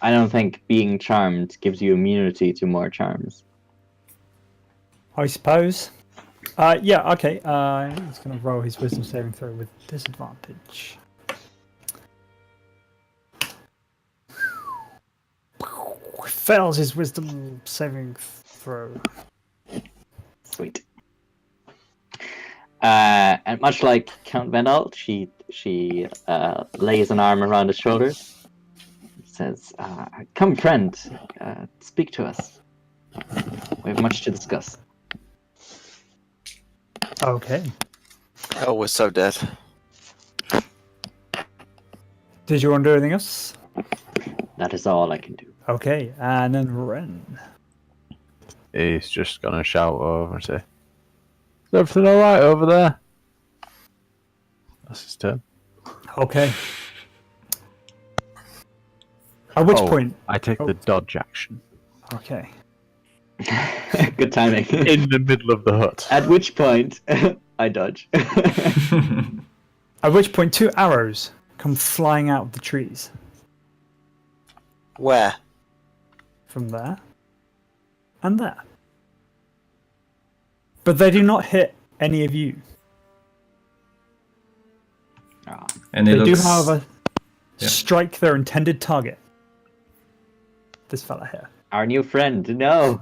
Speaker 1: I don't think being charmed gives you immunity to more charms.
Speaker 2: I suppose. Yeah, okay. He's going to roll his wisdom saving throw with disadvantage. Fails his wisdom saving throw.
Speaker 1: Sweet. And much like Count Vendal, she lays an arm around his shoulders. Says, "Come, friend, speak to us. We have much to discuss."
Speaker 2: Okay.
Speaker 8: Oh, we're so dead.
Speaker 2: Did you want to do anything else?
Speaker 1: That is all I can do.
Speaker 2: Okay, and then Ren.
Speaker 3: He's just gonna shout over and say, "Is everything alright over there?" That's his turn.
Speaker 2: Okay. At which
Speaker 3: Oh,
Speaker 2: point?
Speaker 3: I take the dodge action.
Speaker 2: Okay.
Speaker 1: Good timing.
Speaker 3: In the middle of the hut.
Speaker 1: At which point, I dodge.
Speaker 2: At which point, 2 arrows come flying out of the trees
Speaker 8: Where?
Speaker 2: from there and there. But they do not hit any of you.
Speaker 1: Ah,
Speaker 5: And
Speaker 2: They
Speaker 5: it
Speaker 2: do,
Speaker 5: looks...
Speaker 2: however,
Speaker 5: Yeah.
Speaker 2: strike their intended target. This fella here.
Speaker 1: our new friend, no.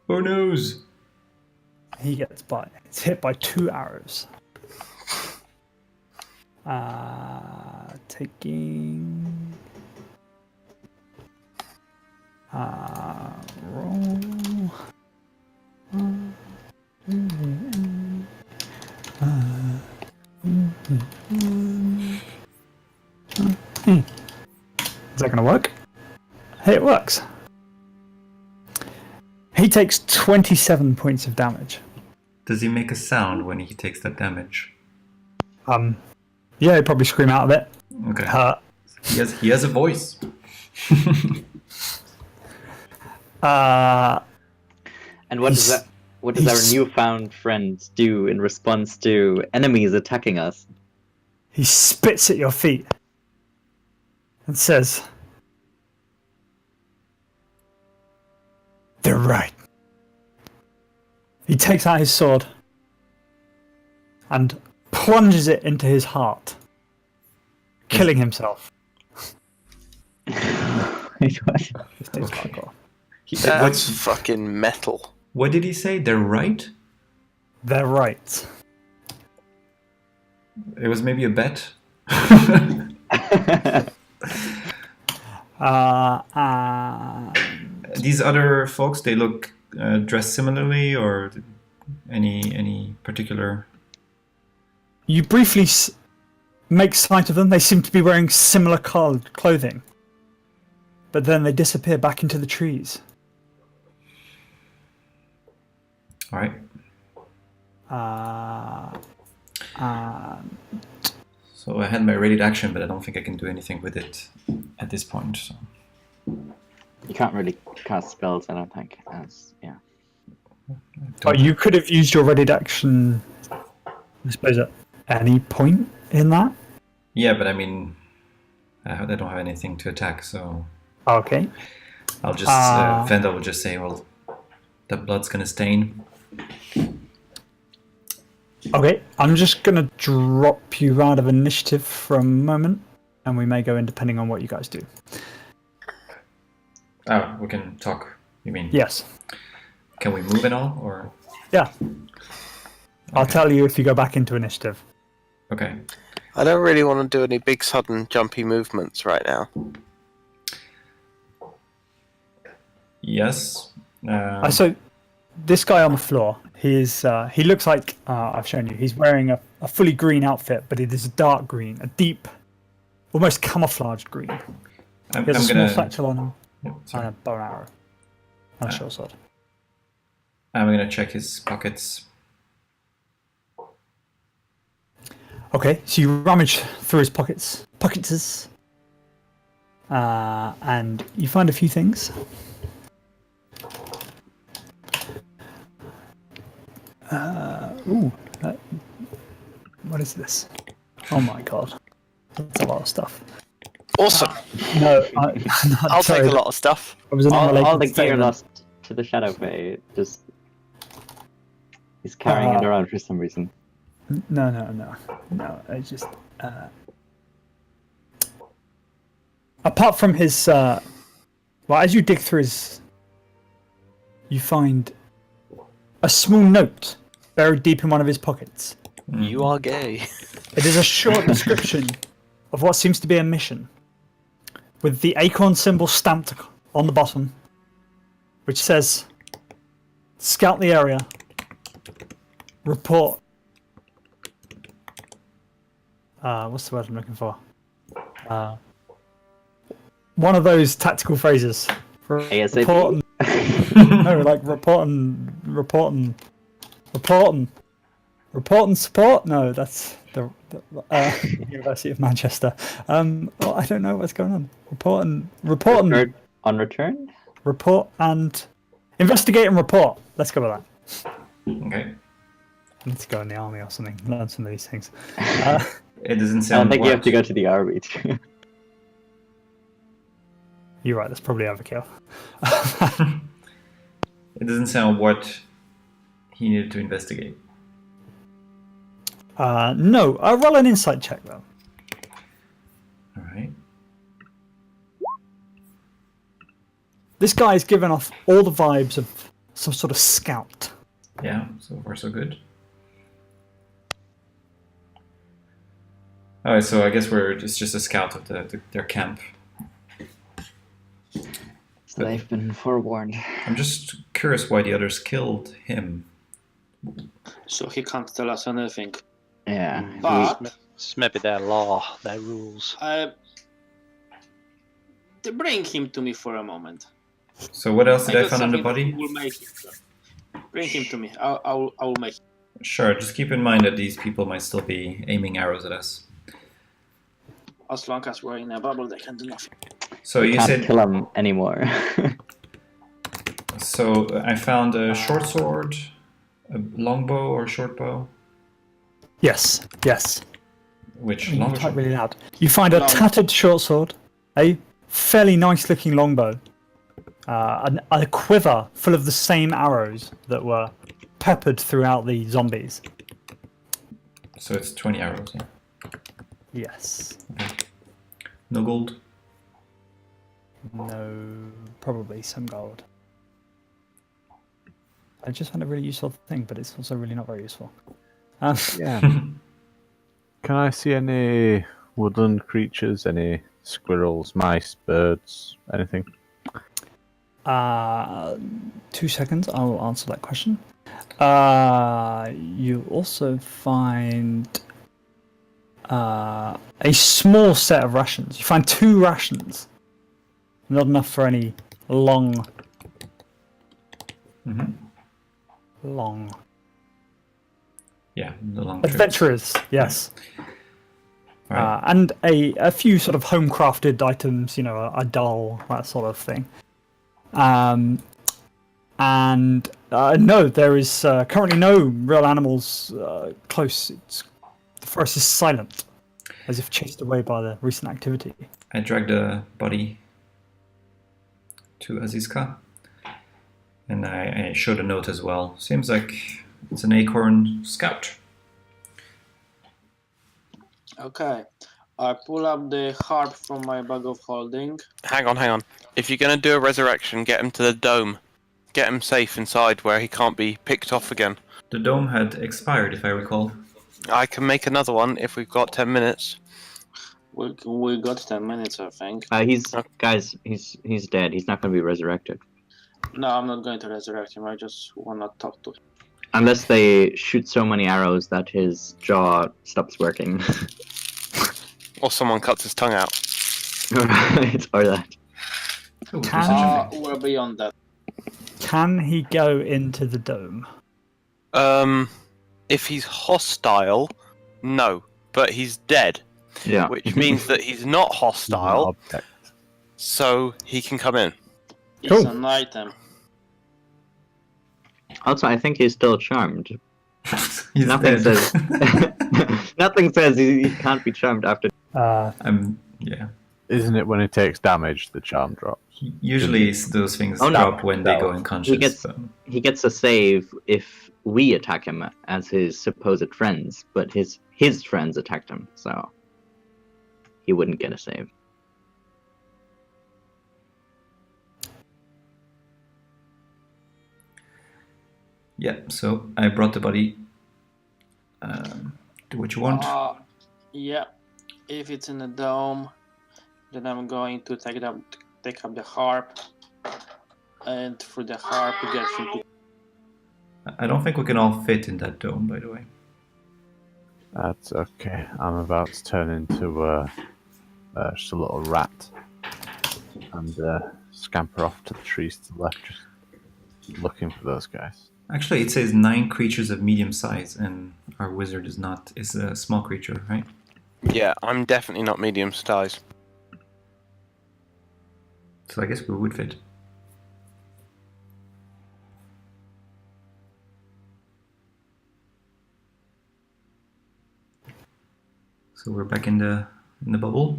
Speaker 5: Who knows?
Speaker 2: He gets by. It's hit by 2 arrows. Taking. Roll. Is that going to work? Hey, it works. He takes 27 points of damage.
Speaker 5: Does he make a sound when he takes that damage?
Speaker 2: Yeah, he'd probably scream out of it.
Speaker 5: Okay. He has a voice.
Speaker 1: And what does that? What does our newfound friend do in response to enemies attacking us?
Speaker 2: He spits at your feet and says, "They're right." He takes out his sword and plunges it into his heart, killing himself.
Speaker 1: Wait, what?
Speaker 2: Just his hardcore.
Speaker 8: That's fucking metal.
Speaker 5: What did he say? They're right?
Speaker 2: They're right.
Speaker 5: It was maybe a bet. These other folks, they look dressed similarly, or any particular...
Speaker 2: You briefly make sight of them. They seem to be wearing similar colored clothing. But then they disappear back into the trees.
Speaker 5: All right. So I had my ready to action, but I don't think I can do anything with it at this point. So.
Speaker 1: You can't really cast spells, I don't think. Yeah.
Speaker 2: But you could have used your ready action, I suppose, at any point in that.
Speaker 5: Yeah, but I mean, I don't have anything to attack, so
Speaker 2: Okay.
Speaker 5: I'll just Vendel will just say, well, the blood's gonna stain.
Speaker 2: Okay, I'm just gonna drop you out of initiative for a moment, and we may go in depending on what you guys do.
Speaker 5: Oh, we can talk. You mean?
Speaker 2: Yes.
Speaker 5: Can we move at all, or?
Speaker 2: Yeah. I'll
Speaker 5: Okay.
Speaker 2: tell you if you go back into initiative.
Speaker 5: Okay.
Speaker 8: I don't really want to do any big sudden jumpy movements right now.
Speaker 5: Yes.
Speaker 2: So, this guy on the floor, he looks like I've shown you. He's wearing a fully green outfit, but it is a dark green, a deep, almost camouflaged green.
Speaker 5: I'm
Speaker 2: He has a small
Speaker 5: gonna.
Speaker 2: satchel on him,
Speaker 5: Yeah,
Speaker 2: and
Speaker 5: sorry.
Speaker 2: a bow and arrow, and a short sword.
Speaker 5: I'm gonna check his pockets.
Speaker 2: Okay, so you rummage through his pockets, and you find a few things. What is this? Oh my god, that's a lot of stuff.
Speaker 8: Awesome.
Speaker 2: No,
Speaker 8: I'll take a lot of stuff.
Speaker 2: It was an
Speaker 1: All
Speaker 2: unrelated
Speaker 1: the gear
Speaker 2: statement.
Speaker 1: lost to the Shadow Fae, just he's carrying it around for some reason.
Speaker 2: No. It's just apart from his. Well, as you dig through his, you find a small note buried deep in one of his pockets.
Speaker 8: You are gay.
Speaker 2: It is a short description of what seems to be a mission, with the Acorn symbol stamped on the bottom, which says, "Scout the area. Report." What's the word I'm looking for? One of those tactical phrases.
Speaker 1: ASAP.
Speaker 2: No, like reporting support. No, that's the University of Manchester. Well, I don't know what's going on. Reporting.
Speaker 1: On return?
Speaker 2: Report and investigate and report. Let's go with that.
Speaker 5: Okay.
Speaker 2: I need to go in the army or something. Learn some of these things.
Speaker 5: It doesn't
Speaker 1: I
Speaker 5: sound.
Speaker 1: don't think you have
Speaker 5: what-
Speaker 1: to go to the army.
Speaker 2: You're right. That's probably overkill.
Speaker 5: It doesn't sound what he needed to investigate.
Speaker 2: No. Roll an insight check though.
Speaker 5: All right.
Speaker 2: This guy is giving off all the vibes of some sort of scout.
Speaker 5: Yeah. So far, so good. All right. So I guess it's just a scout of their camp.
Speaker 1: So they've been forewarned.
Speaker 5: I'm just curious why the others killed him.
Speaker 6: So he can't tell us anything.
Speaker 1: Yeah.
Speaker 6: But
Speaker 7: It's maybe their law, their rules.
Speaker 6: bring him to me for a moment.
Speaker 5: So what else did I
Speaker 6: got
Speaker 5: find on the
Speaker 6: something
Speaker 5: body?
Speaker 6: that will make it. Bring him to me. I will make it.
Speaker 5: Sure. Just keep in mind that these people might still be aiming arrows at us.
Speaker 6: As long as we're in a bubble, they can do nothing.
Speaker 5: So you
Speaker 1: Can't
Speaker 5: said.
Speaker 1: kill him anymore.
Speaker 5: So I found a short sword, a longbow or short bow.
Speaker 2: Yes.
Speaker 5: Which
Speaker 2: You
Speaker 5: long?
Speaker 2: type really loud. You find a
Speaker 6: Long.
Speaker 2: tattered short sword, a fairly nice-looking longbow, a quiver full of the same arrows that were peppered throughout the zombies.
Speaker 5: So it's 20 arrows. Yeah.
Speaker 2: Yes.
Speaker 5: No gold.
Speaker 2: No, probably some gold. I just found a really useful thing, but it's also really not very useful.
Speaker 3: Yeah. Can I see any woodland creatures? Any squirrels, mice, birds, anything?
Speaker 2: 2 seconds, I will answer that question. You also find a small set of rations. You find 2 rations. Not enough for any long.
Speaker 5: Yeah, the long trips.
Speaker 2: Adventurers, yes.
Speaker 5: All right.
Speaker 2: And a few sort of home crafted items, a doll, that sort of thing. And no, there is currently no real animals close. The forest is silent, as if chased away by the recent activity.
Speaker 5: I drag the body to Azizka, and I showed a note as well. Seems like it's an Acorn scout.
Speaker 6: Okay. I pull up the harp from my bag of holding.
Speaker 8: Hang on. If you're going to do a resurrection, get him to the dome. Get him safe inside where he can't be picked off again.
Speaker 5: The dome had expired, if I recall.
Speaker 8: I can make another one if we've got 10 minutes.
Speaker 6: We got 10 minutes, I think.
Speaker 1: He's dead. He's not going to be resurrected
Speaker 6: No, I'm not going to resurrect him. I just want to talk to him.
Speaker 1: unless they shoot so many arrows that his jaw stops working.
Speaker 8: Or someone cuts his tongue out.
Speaker 1: Right, or that.
Speaker 5: Oh, do such a thing.
Speaker 6: We're beyond that.
Speaker 2: Can he go into the dome?
Speaker 8: If he's hostile, no. But he's dead.
Speaker 1: Yeah.
Speaker 8: Which means that he's not hostile,
Speaker 3: Object.
Speaker 8: so he can come in.
Speaker 6: It's
Speaker 2: Cool.
Speaker 6: an item.
Speaker 1: Also, I think he's still charmed.
Speaker 5: He's
Speaker 1: Nothing
Speaker 5: dead.
Speaker 1: says. Nothing says he can't be charmed after.
Speaker 5: Yeah.
Speaker 3: Isn't it when he takes damage the charm drops?
Speaker 5: Usually those things
Speaker 1: Oh, no.
Speaker 5: drop when they go unconscious.
Speaker 1: He gets a save if we attack him as his supposed friends, but his friends attacked him, so he wouldn't get a save.
Speaker 5: Yeah, so I brought the body. Do what you want.
Speaker 6: Yeah. If it's in the dome, then I'm going to take up the harp, and through the harp get him to.
Speaker 5: I don't think we can all fit in that dome, by the way.
Speaker 3: That's okay. I'm about to turn into just a little rat and scamper off to the trees to the left, just looking for those guys.
Speaker 5: Actually, it says 9 creatures of medium size, and our wizard is a small creature, right?
Speaker 8: Yeah, I'm definitely not medium size.
Speaker 5: So I guess we would fit. So we're back in the bubble.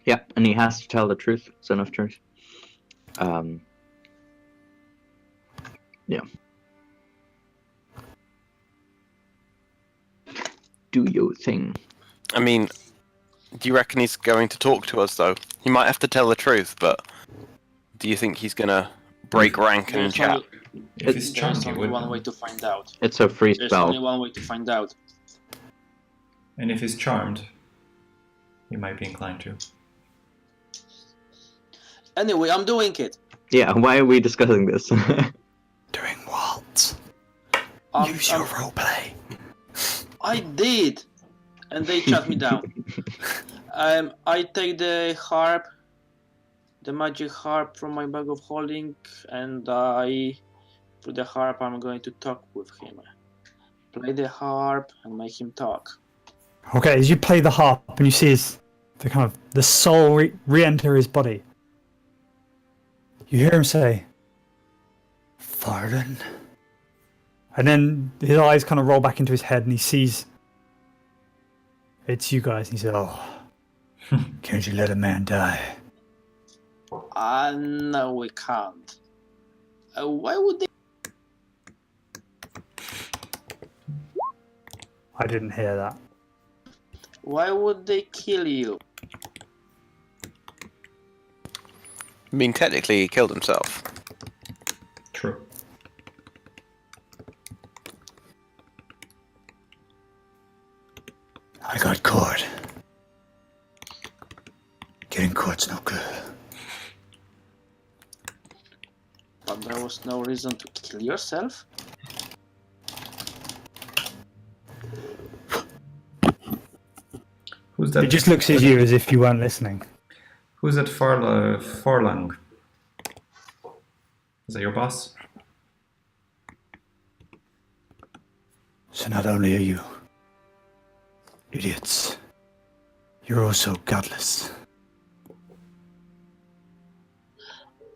Speaker 1: Yeah, and he has to tell the truth, son of truth. Yeah. Do your thing.
Speaker 8: I mean, do you reckon he's going to talk to us, though? He might have to tell the truth, but do you think he's going to break rank and
Speaker 6: There's
Speaker 8: chat?
Speaker 5: If he's charmed,
Speaker 6: There's
Speaker 5: he
Speaker 6: only
Speaker 5: would.
Speaker 6: one way to find out.
Speaker 1: It's a free
Speaker 6: There's only
Speaker 1: spell.
Speaker 6: one way to find out.
Speaker 5: And if he's charmed, he might be inclined to.
Speaker 6: Anyway, I'm doing it.
Speaker 1: Yeah, why are we discussing this?
Speaker 2: Doing what?
Speaker 6: I'm-
Speaker 2: Use your
Speaker 6: I'm-
Speaker 2: roleplay.
Speaker 6: I did, and they shut me down. I take the harp, the magic harp from my bag of holding, and through the harp, I'm going to talk with him. Play the harp and make him talk.
Speaker 2: Okay, as you play the harp and you see the soul re-enter his body, you hear him say, "Farden," and then his eyes kind of roll back into his head, and he sees it's you guys. And he said, "Oh, can't you let a man die?"
Speaker 6: No, we can't. Why would they?
Speaker 2: I didn't hear that.
Speaker 6: Why would they kill you?
Speaker 8: I mean, technically, he killed himself.
Speaker 5: True.
Speaker 2: I got caught. Getting caught's no good.
Speaker 6: But there was no reason to kill yourself.
Speaker 5: Who's that?
Speaker 2: It just looks at you as if you weren't listening.
Speaker 5: Who's that Farlang? Is that your boss?
Speaker 2: So not only are you idiots, you're also godless.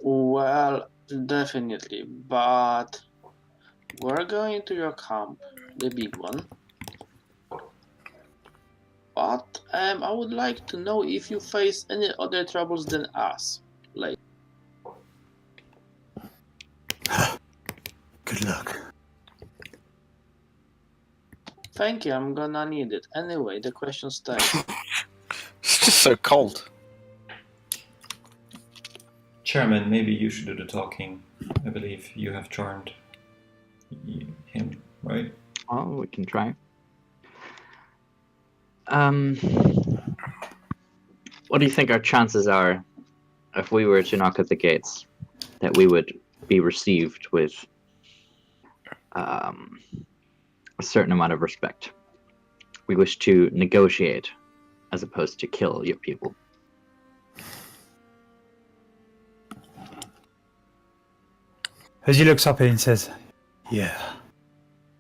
Speaker 6: Well, definitely, but we're going to your camp, the big one. But I would like to know if you face any other troubles than us. Like,
Speaker 2: Good luck.
Speaker 6: thank you, I'm gonna need it. Anyway, the question stays.
Speaker 8: It's just so cold.
Speaker 5: Chairman, maybe you should do the talking. I believe you have charmed him, right?
Speaker 1: Oh, we can try. What do you think our chances are if we were to knock at the gates that we would be received with a certain amount of respect? We wish to negotiate as opposed to kill your people.
Speaker 2: As he looks up at you and says, "Yeah,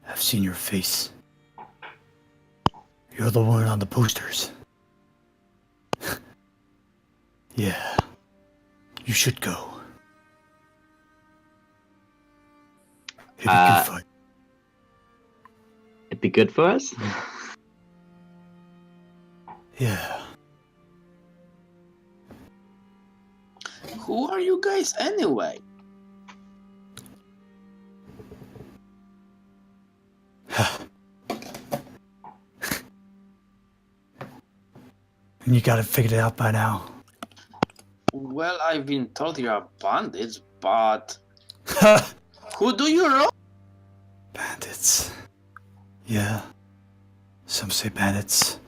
Speaker 2: I've seen your face. You're the one on the posters. Yeah, you should go. It'd be good for you."
Speaker 1: It'd be good for us?
Speaker 2: Yeah.
Speaker 6: Who are you guys anyway?
Speaker 2: And you got it figured out by now.
Speaker 6: Well, I've been told you're bandits, but who do you roll?
Speaker 2: Bandits. Yeah. Some say bandits.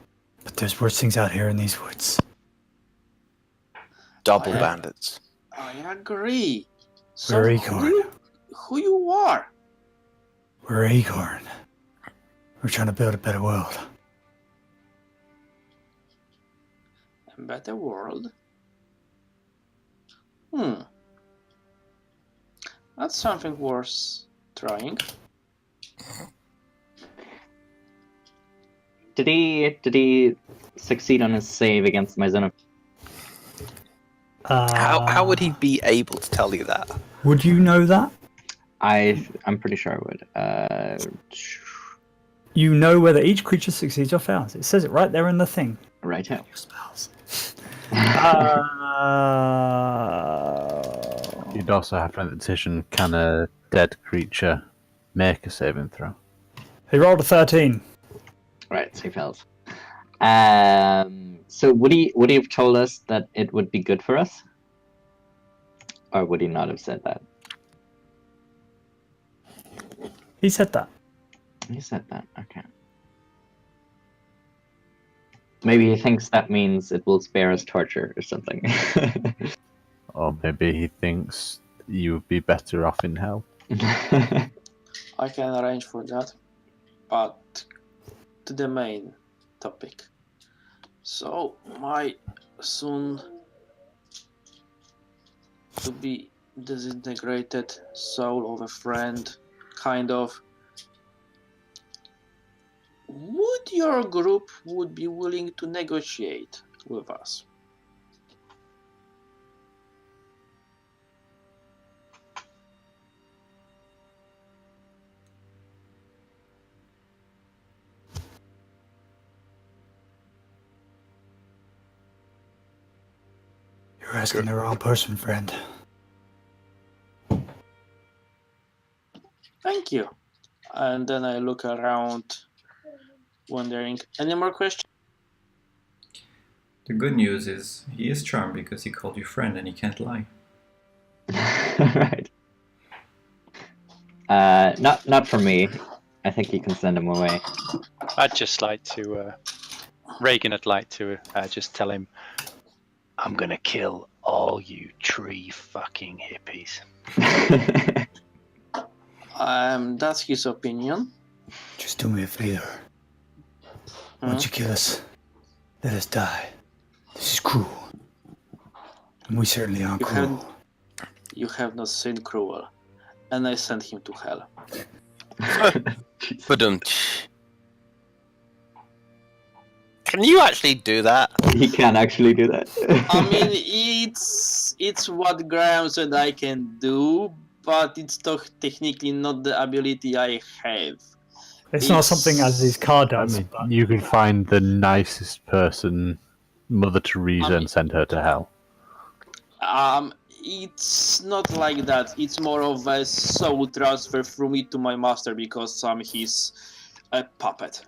Speaker 2: But there's worse things out here in these woods.
Speaker 8: Double
Speaker 6: Yeah.
Speaker 8: bandits.
Speaker 6: I agree. So
Speaker 2: We're Acorn.
Speaker 6: who you are?
Speaker 2: We're Acorn. We're trying to build a better world.
Speaker 6: A better world? That's something worth trying.
Speaker 1: Did he succeed on his save against my zone of...
Speaker 8: How would he be able to tell you that?
Speaker 2: Would you know that?
Speaker 1: I'm pretty sure I would.
Speaker 2: You know whether each creature succeeds or fails. It says it right there in the thing.
Speaker 1: Right here.
Speaker 2: Your spells.
Speaker 3: You'd also have to petition, can a dead creature make a saving throw?
Speaker 2: He rolled a 13.
Speaker 1: Right, so he fails. So would he have told us that it would be good for us? Or would he not have said that?
Speaker 2: He said that.
Speaker 1: He said that, okay. Maybe he thinks that means it will spare us torture or something.
Speaker 3: Or maybe he thinks you would be better off in hell.
Speaker 6: I can arrange for that. But to the main topic. So, my soon to be disintegrated soul of a friend, kind of. Would your group would be willing to negotiate with us?
Speaker 2: You're asking the wrong person, friend.
Speaker 6: Thank you. And then I look around, wondering, any more questions?
Speaker 5: The good news is he is charmed because he called you friend and he can't lie.
Speaker 1: Right. Not for me. I think you can send him away.
Speaker 7: I'd just like to. Reagan would like to just tell him, I'm gonna kill all you tree fucking hippies.
Speaker 6: That's his opinion.
Speaker 2: Just do me a favor. Once you kill us, let us die. This is cruel. And we certainly aren't cruel.
Speaker 6: You have not seen cruel, and I sent him to hell.
Speaker 8: But can you actually do that?
Speaker 1: He can actually do that.
Speaker 6: I mean, it's what Graham said I can do, but it's technically not the ability I have.
Speaker 2: It's not something as his car does.
Speaker 3: I mean,
Speaker 2: but
Speaker 3: you could find the nicest person, Mother Teresa, and send her to hell.
Speaker 6: It's not like that. It's more of a soul transfer from me to my master because I'm his puppet.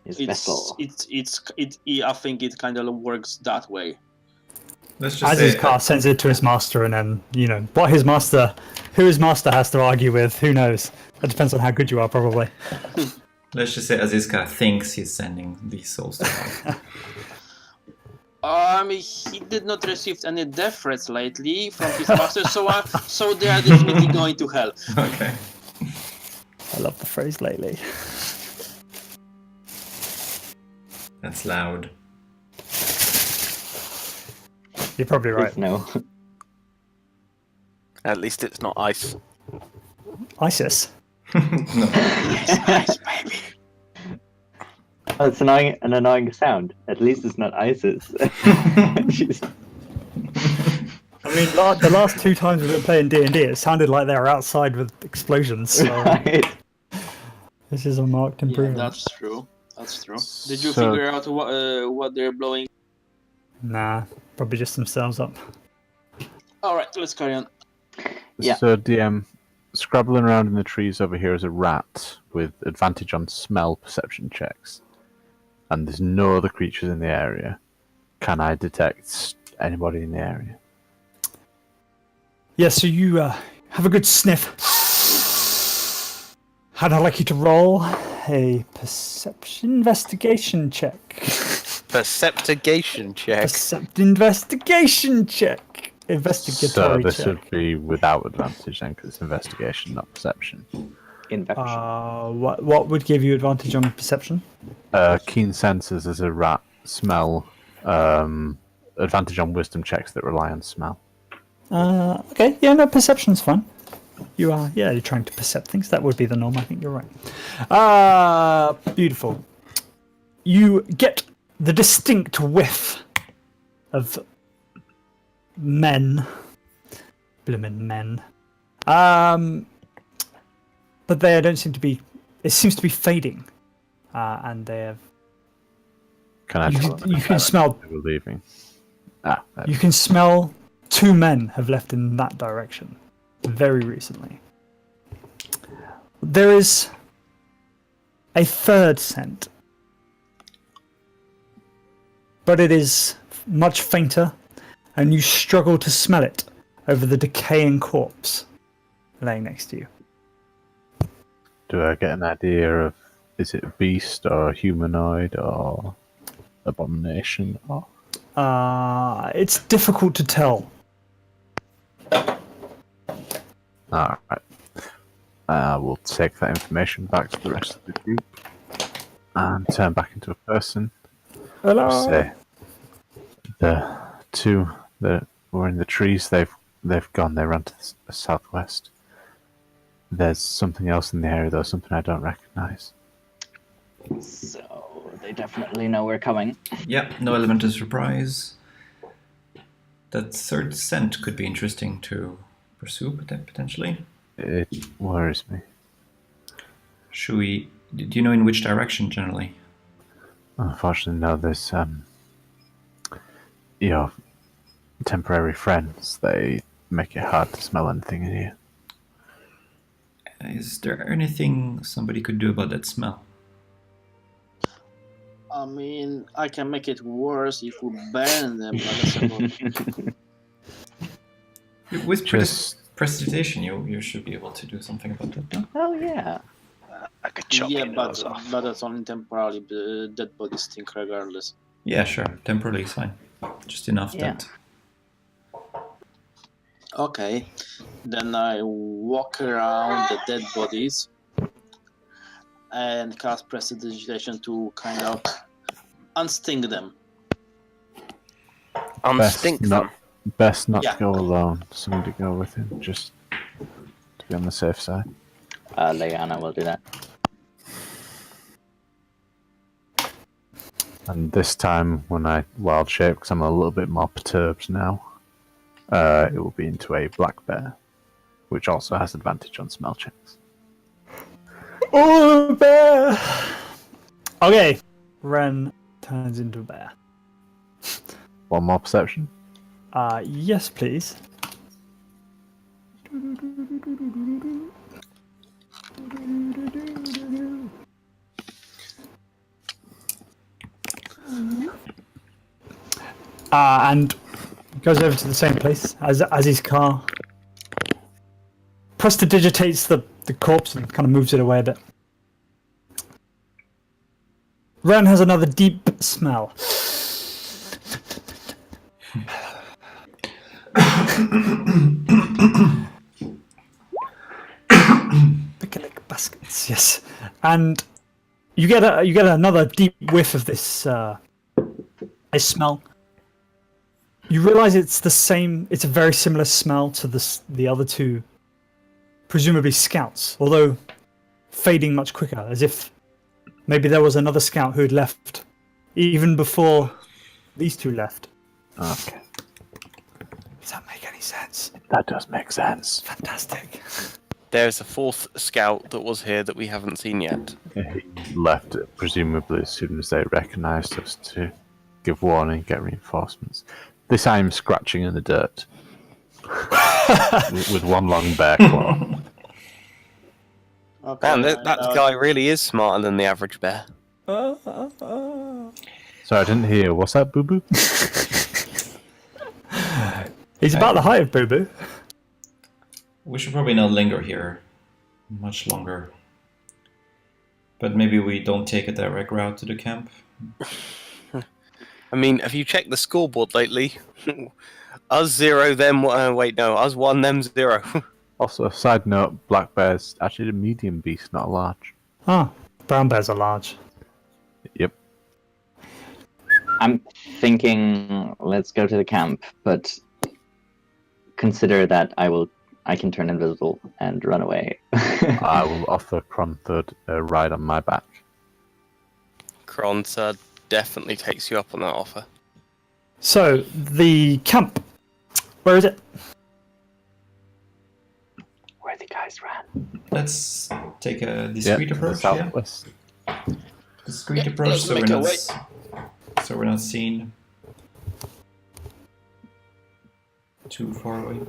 Speaker 1: His vessel.
Speaker 6: I think it kind of works that way.
Speaker 5: Let's just
Speaker 2: as
Speaker 5: say
Speaker 2: his car sends it to his master, and then who his master has to argue with, who knows? That depends on how good you are, probably.
Speaker 5: let's just say Azizka thinks he's sending these souls to hell.
Speaker 6: He did not receive any death threats lately from his master, so they are definitely going to hell.
Speaker 5: Okay.
Speaker 2: I love the phrase lately.
Speaker 5: That's loud.
Speaker 2: You're probably right.
Speaker 1: Please no.
Speaker 8: At least it's not ice.
Speaker 2: ISIS.
Speaker 5: No.
Speaker 6: Yes, baby.
Speaker 1: Oh, it's an annoying sound. At least it's not ISIS. Jeez.
Speaker 2: I mean, the last 2 times we've been playing D&D, it sounded like they were outside with explosions. So
Speaker 1: Right.
Speaker 2: this is a marked
Speaker 6: Yeah,
Speaker 2: improvement.
Speaker 6: that's true. That's true. Did you
Speaker 3: So-
Speaker 6: figure out what they're blowing?
Speaker 2: Nah, probably just themselves up.
Speaker 6: All right, let's carry on.
Speaker 1: Yeah.
Speaker 3: So, DM, scrabbling around in the trees over here is a rat with advantage on smell perception checks. And there's no other creatures in the area. Can I detect anybody in the area?
Speaker 2: Yeah, so you have a good sniff. I'd like you to roll a perception investigation check.
Speaker 8: Perceptigation check.
Speaker 2: Investigation check.
Speaker 3: So
Speaker 2: Investigatory
Speaker 3: this
Speaker 2: check.
Speaker 3: would be without advantage then, because it's investigation, not perception.
Speaker 1: Infection.
Speaker 2: What would give you advantage on perception?
Speaker 3: Keen senses as a rat, smell, advantage on wisdom checks that rely on smell.
Speaker 2: Okay, yeah, no, perception's fine. You're trying to percept things. That would be the norm. I think you're right. Beautiful. You get the distinct whiff of men. Bloomin' men. But they don't seem to be. It seems to be fading, and they have.
Speaker 3: Can I tell them
Speaker 2: You can smell.
Speaker 3: they were leaving?
Speaker 2: You can smell 2 men have left in that direction very recently. There is a third scent, but it is much fainter, and you struggle to smell it over the decaying corpse laying next to you.
Speaker 3: Do I get an idea of, is it a beast or a humanoid or abomination? Or...
Speaker 2: It's difficult to tell.
Speaker 3: Alright. I will take that information back to the rest of the group and turn back into a person.
Speaker 2: Hello.
Speaker 3: Say, the 2 that were in the trees, they've gone. They ran to the southwest. There's something else in the area, though, something I don't recognize.
Speaker 1: So they definitely know we're coming.
Speaker 5: Yeah, no element of surprise. That third scent could be interesting to pursue potentially.
Speaker 3: It worries me.
Speaker 5: Should we? Do you know in which direction generally?
Speaker 3: Unfortunately, no. There's your temporary friends. They make it hard to smell anything in here.
Speaker 5: Is there anything somebody could do about that smell?
Speaker 6: I mean, I can make it worse if we burn them. But that's about...
Speaker 5: With
Speaker 3: Just
Speaker 5: prestidigitation, you should be able to do something about that. No?
Speaker 1: Oh yeah.
Speaker 7: I could chop
Speaker 6: yeah,
Speaker 7: your
Speaker 6: but
Speaker 7: nose off.
Speaker 6: that's only temporarily. The dead bodies stink regardless.
Speaker 5: Yeah, sure. Temporarily is fine. Just enough
Speaker 1: Yeah.
Speaker 5: that.
Speaker 6: Okay, then I walk around the dead bodies and cast prestidigitation to kind of unsting them.
Speaker 8: Unstink them.
Speaker 3: Best not
Speaker 6: Yeah.
Speaker 3: to go alone. Somebody go with him, just to be on the safe side.
Speaker 1: Leanna will do that.
Speaker 3: And this time, when I wild shape, because I'm a little bit more perturbed now, it will be into a black bear, which also has advantage on smell checks.
Speaker 2: Oh, bear! Okay, Ren turns into a bear.
Speaker 3: One more perception.
Speaker 2: Yes, please. And goes over to the same place as his car. Prestidigitates the corpse and kind of moves it away a bit. Ren has another deep smell. Picnic baskets, yes. And you get another deep whiff of this smell. You realise it's the same. It's a very similar smell to the other two, presumably scouts, although fading much quicker, as if maybe there was another scout who had left even before these two left.
Speaker 3: Okay.
Speaker 2: Does that make any sense?
Speaker 3: That does make sense.
Speaker 2: Fantastic.
Speaker 8: There's a fourth scout that was here that we haven't seen yet.
Speaker 3: He left, presumably, as soon as they recognised us to give warning, get reinforcements. This I'm scratching in the dirt with one long bear claw.
Speaker 6: Okay,
Speaker 8: Man, that guy really is smarter than the average bear.
Speaker 3: Sorry, I didn't hear. What's that, Boo Boo?
Speaker 2: He's about the height of Boo Boo.
Speaker 5: We should probably not linger here much longer. But maybe we don't take a direct route to the camp.
Speaker 8: I mean, have you checked the scoreboard lately? Us 0, them... wait, no. Us 1, them 0.
Speaker 3: Also, a side note, black bear's actually a medium beast, not a large.
Speaker 2: Ah, brown bears are large.
Speaker 3: Yep.
Speaker 1: I'm thinking let's go to the camp, but consider that I can turn invisible and run away.
Speaker 3: I will offer Cronthud a ride on my back.
Speaker 8: Kronsa definitely takes you up on that offer.
Speaker 2: So, the camp. Where is it?
Speaker 1: Where the guys ran.
Speaker 5: Let's take a discreet approach. Yeah,
Speaker 3: Southwest.
Speaker 5: discreet approach,
Speaker 6: let's
Speaker 5: so
Speaker 6: make
Speaker 5: we're not seen too far away.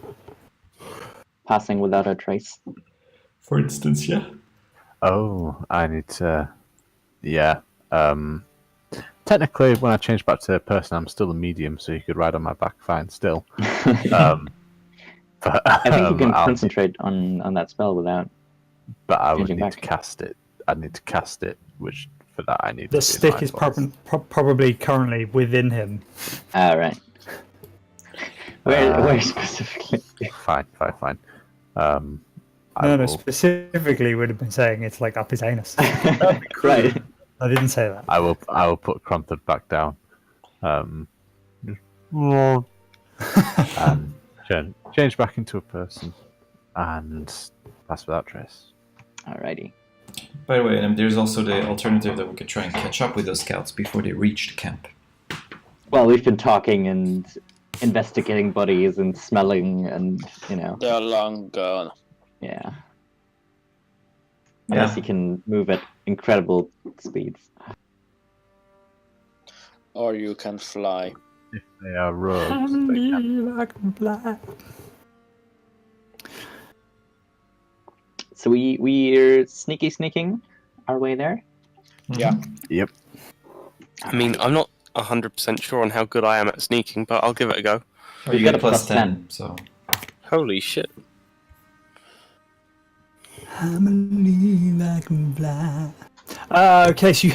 Speaker 1: Passing without a trace.
Speaker 5: For instance, yeah.
Speaker 3: Oh, I need to... Yeah. Technically, when I change back to a person, I'm still a medium, so you could ride on my back fine still. But,
Speaker 1: I think you can
Speaker 3: I'll-
Speaker 1: concentrate on that spell without.
Speaker 3: But I would
Speaker 1: changing
Speaker 3: need
Speaker 1: back.
Speaker 3: to cast it. I'd need to cast it, which for that I need
Speaker 2: The
Speaker 3: to be
Speaker 2: stick
Speaker 3: in
Speaker 2: is
Speaker 3: my voice.
Speaker 2: probably currently within him.
Speaker 1: Right. Where specifically?
Speaker 3: Fine. I
Speaker 2: No,
Speaker 3: will,
Speaker 2: specifically would have been saying it's like up his anus.
Speaker 1: Right.
Speaker 2: I didn't say that.
Speaker 3: I will put Cronthud back down. And change back into a person and pass without trace.
Speaker 1: Alrighty.
Speaker 5: By the way, there's also the alternative that we could try and catch up with those scouts before they reach the camp.
Speaker 1: Well, we've been talking and investigating bodies and smelling and,
Speaker 6: They are long gone.
Speaker 1: yeah. Unless you can move at incredible speeds.
Speaker 6: Or you can fly.
Speaker 3: If they are rogues, they can.
Speaker 1: So we're sneaking our way there.
Speaker 6: Yeah.
Speaker 3: Yep.
Speaker 8: I mean, I'm not 100% sure on how good I am at sneaking, but I'll give it a go.
Speaker 5: Oh,
Speaker 1: We've
Speaker 5: you
Speaker 1: got
Speaker 5: get
Speaker 1: a
Speaker 5: plus
Speaker 1: plus
Speaker 5: 10, so...
Speaker 8: Holy shit.
Speaker 2: Okay, so you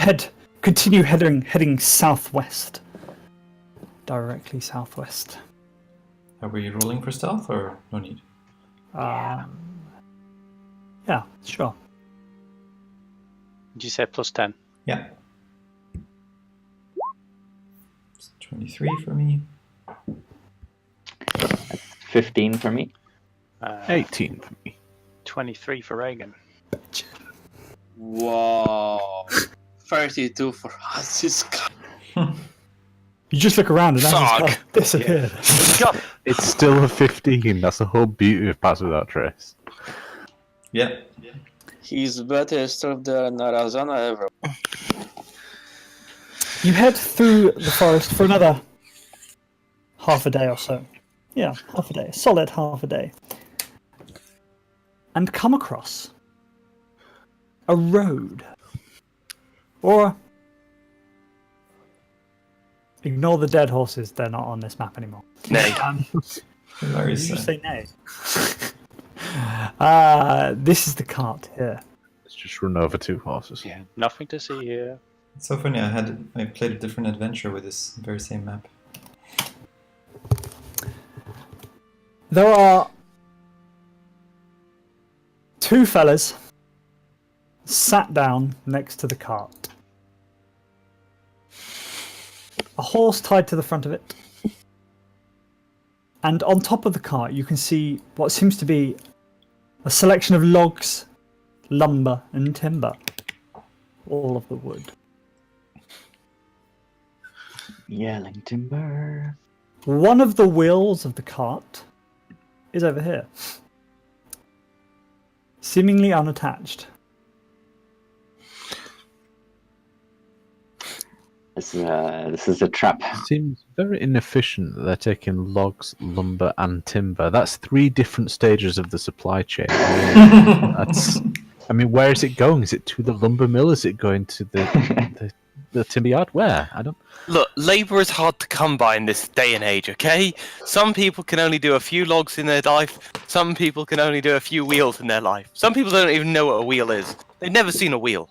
Speaker 2: continue heading southwest. Directly southwest.
Speaker 5: Are we rolling for stealth or no need?
Speaker 2: Yeah, sure.
Speaker 7: Did you say plus 10?
Speaker 5: Yeah. It's 23 for me.
Speaker 1: 15 for me.
Speaker 3: 18 for me.
Speaker 7: 23 for Reagan.
Speaker 6: Wow. 32 for Hansi's cart.
Speaker 2: You just look around and Az's
Speaker 4: Fuck.
Speaker 2: cart disappeared.
Speaker 4: God.
Speaker 3: It's still a 15. That's the whole beauty of Pass Without Trace.
Speaker 5: Yeah.
Speaker 6: He's better stuff than Narazana ever.
Speaker 2: You head through the forest for another half a day or so. Yeah, half a day. Solid half a day. And come across a road. Or ignore the dead horses, they're not on this map anymore.
Speaker 4: Nay.
Speaker 5: Very
Speaker 2: Did you just
Speaker 5: sad.
Speaker 2: say nay? This is the cart here.
Speaker 3: Let's just run over 2 horses.
Speaker 7: Yeah, nothing to see here.
Speaker 5: It's so funny. I played a different adventure with this very same map.
Speaker 2: There are 2 fellas sat down next to the cart. A horse tied to the front of it. And on top of the cart you can see what seems to be a selection of logs, lumber and timber. All of the wood.
Speaker 1: Yelling timber.
Speaker 2: One of the wheels of the cart is over here. Seemingly unattached.
Speaker 1: This is a trap.
Speaker 3: Seems very inefficient that they're taking logs, lumber, and timber. That's 3 different stages of the supply chain. That's. I mean, where is it going? Is it to the lumber mill? Is it going to the timber yard? Where? I don't.
Speaker 4: Look, labour is hard to come by in this day and age, okay? Some people can only do a few logs in their life. Some people can only do a few wheels in their life. Some people don't even know what a wheel is. They've never seen a wheel.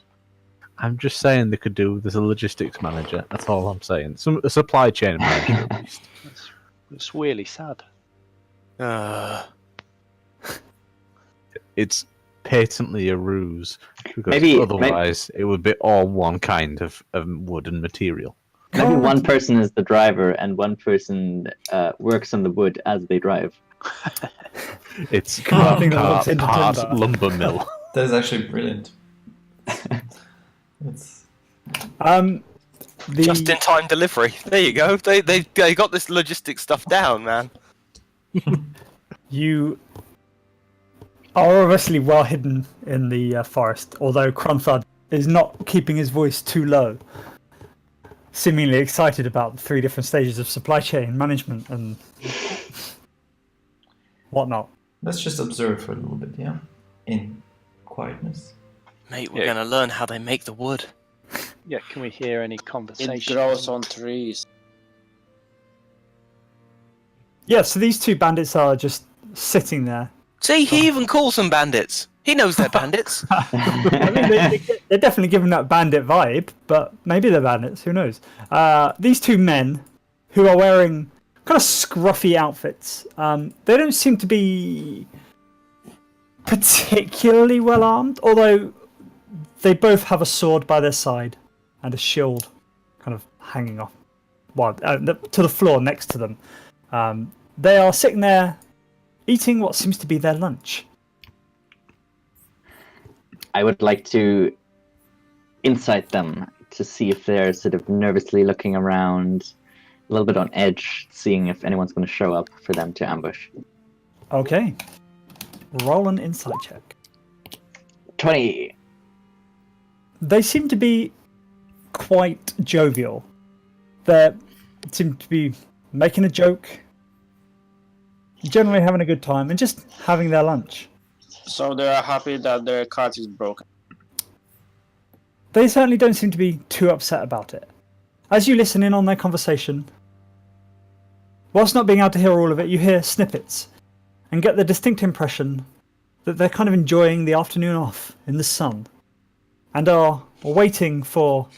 Speaker 3: I'm just saying they could do. There's a logistics manager. That's all I'm saying. A supply chain manager at least.
Speaker 7: It's really sad.
Speaker 3: It's patently a ruse because
Speaker 1: Maybe-
Speaker 3: otherwise it would be all one kind of wooden material.
Speaker 1: Maybe one person is the driver and one person works on the wood as they drive.
Speaker 3: It's
Speaker 2: Carving the logs
Speaker 3: cart,
Speaker 2: into
Speaker 3: cart,
Speaker 2: timber.
Speaker 3: lumber mill.
Speaker 5: That is actually brilliant. It's
Speaker 4: Just in time delivery. There you go. They got this logistics stuff down, man.
Speaker 2: You are obviously well hidden in the forest, although Cronthud is not keeping his voice too low. Seemingly excited about the 3 different stages of supply chain management and whatnot.
Speaker 5: let's just observe for a little bit, yeah, in quietness.
Speaker 4: Mate, we're
Speaker 7: Yeah.
Speaker 4: gonna learn how they make the wood.
Speaker 7: Yeah, can we hear any
Speaker 6: It
Speaker 7: conversation?
Speaker 6: grows on trees.
Speaker 2: Yeah, so these 2 bandits are just sitting there.
Speaker 4: See, he even calls them bandits. He knows they're bandits.
Speaker 2: I mean, they're definitely giving that bandit vibe, but maybe they're bandits, who knows. These 2 men, who are wearing kind of scruffy outfits, they don't seem to be particularly well armed, although they both have a sword by their side and a shield kind of hanging off to the floor next to them. They are sitting there eating what seems to be their lunch.
Speaker 1: I would like to insight them to see if they're sort of nervously looking around, a little bit on edge, seeing if anyone's going to show up for them to ambush.
Speaker 2: Okay. Roll an insight check.
Speaker 1: 20.
Speaker 2: They seem to be quite jovial. They seem to be making a joke, generally having a good time, and just having their lunch.
Speaker 6: So they are happy that their cart is broken.
Speaker 2: They certainly don't seem to be too upset about it. As you listen in on their conversation, whilst not being able to hear all of it, you hear snippets and get the distinct impression that they're kind of enjoying the afternoon off in the sun and are waiting for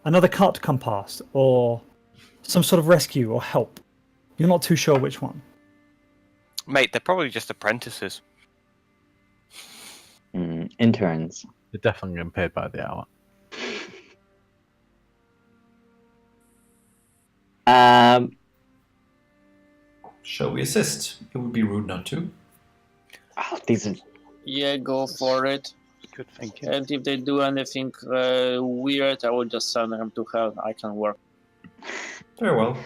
Speaker 2: another cart to come past or some sort of rescue or help. You're not too sure which one.
Speaker 4: Mate, they're probably just apprentices.
Speaker 1: Interns.
Speaker 3: They're definitely getting paid by the hour.
Speaker 5: Shall we assist? It would be rude not to.
Speaker 1: Oh, these are
Speaker 6: Yeah, go for it.
Speaker 7: Good thinking.
Speaker 6: And if they do anything weird, I will just send them to hell. I can work.
Speaker 5: Very well.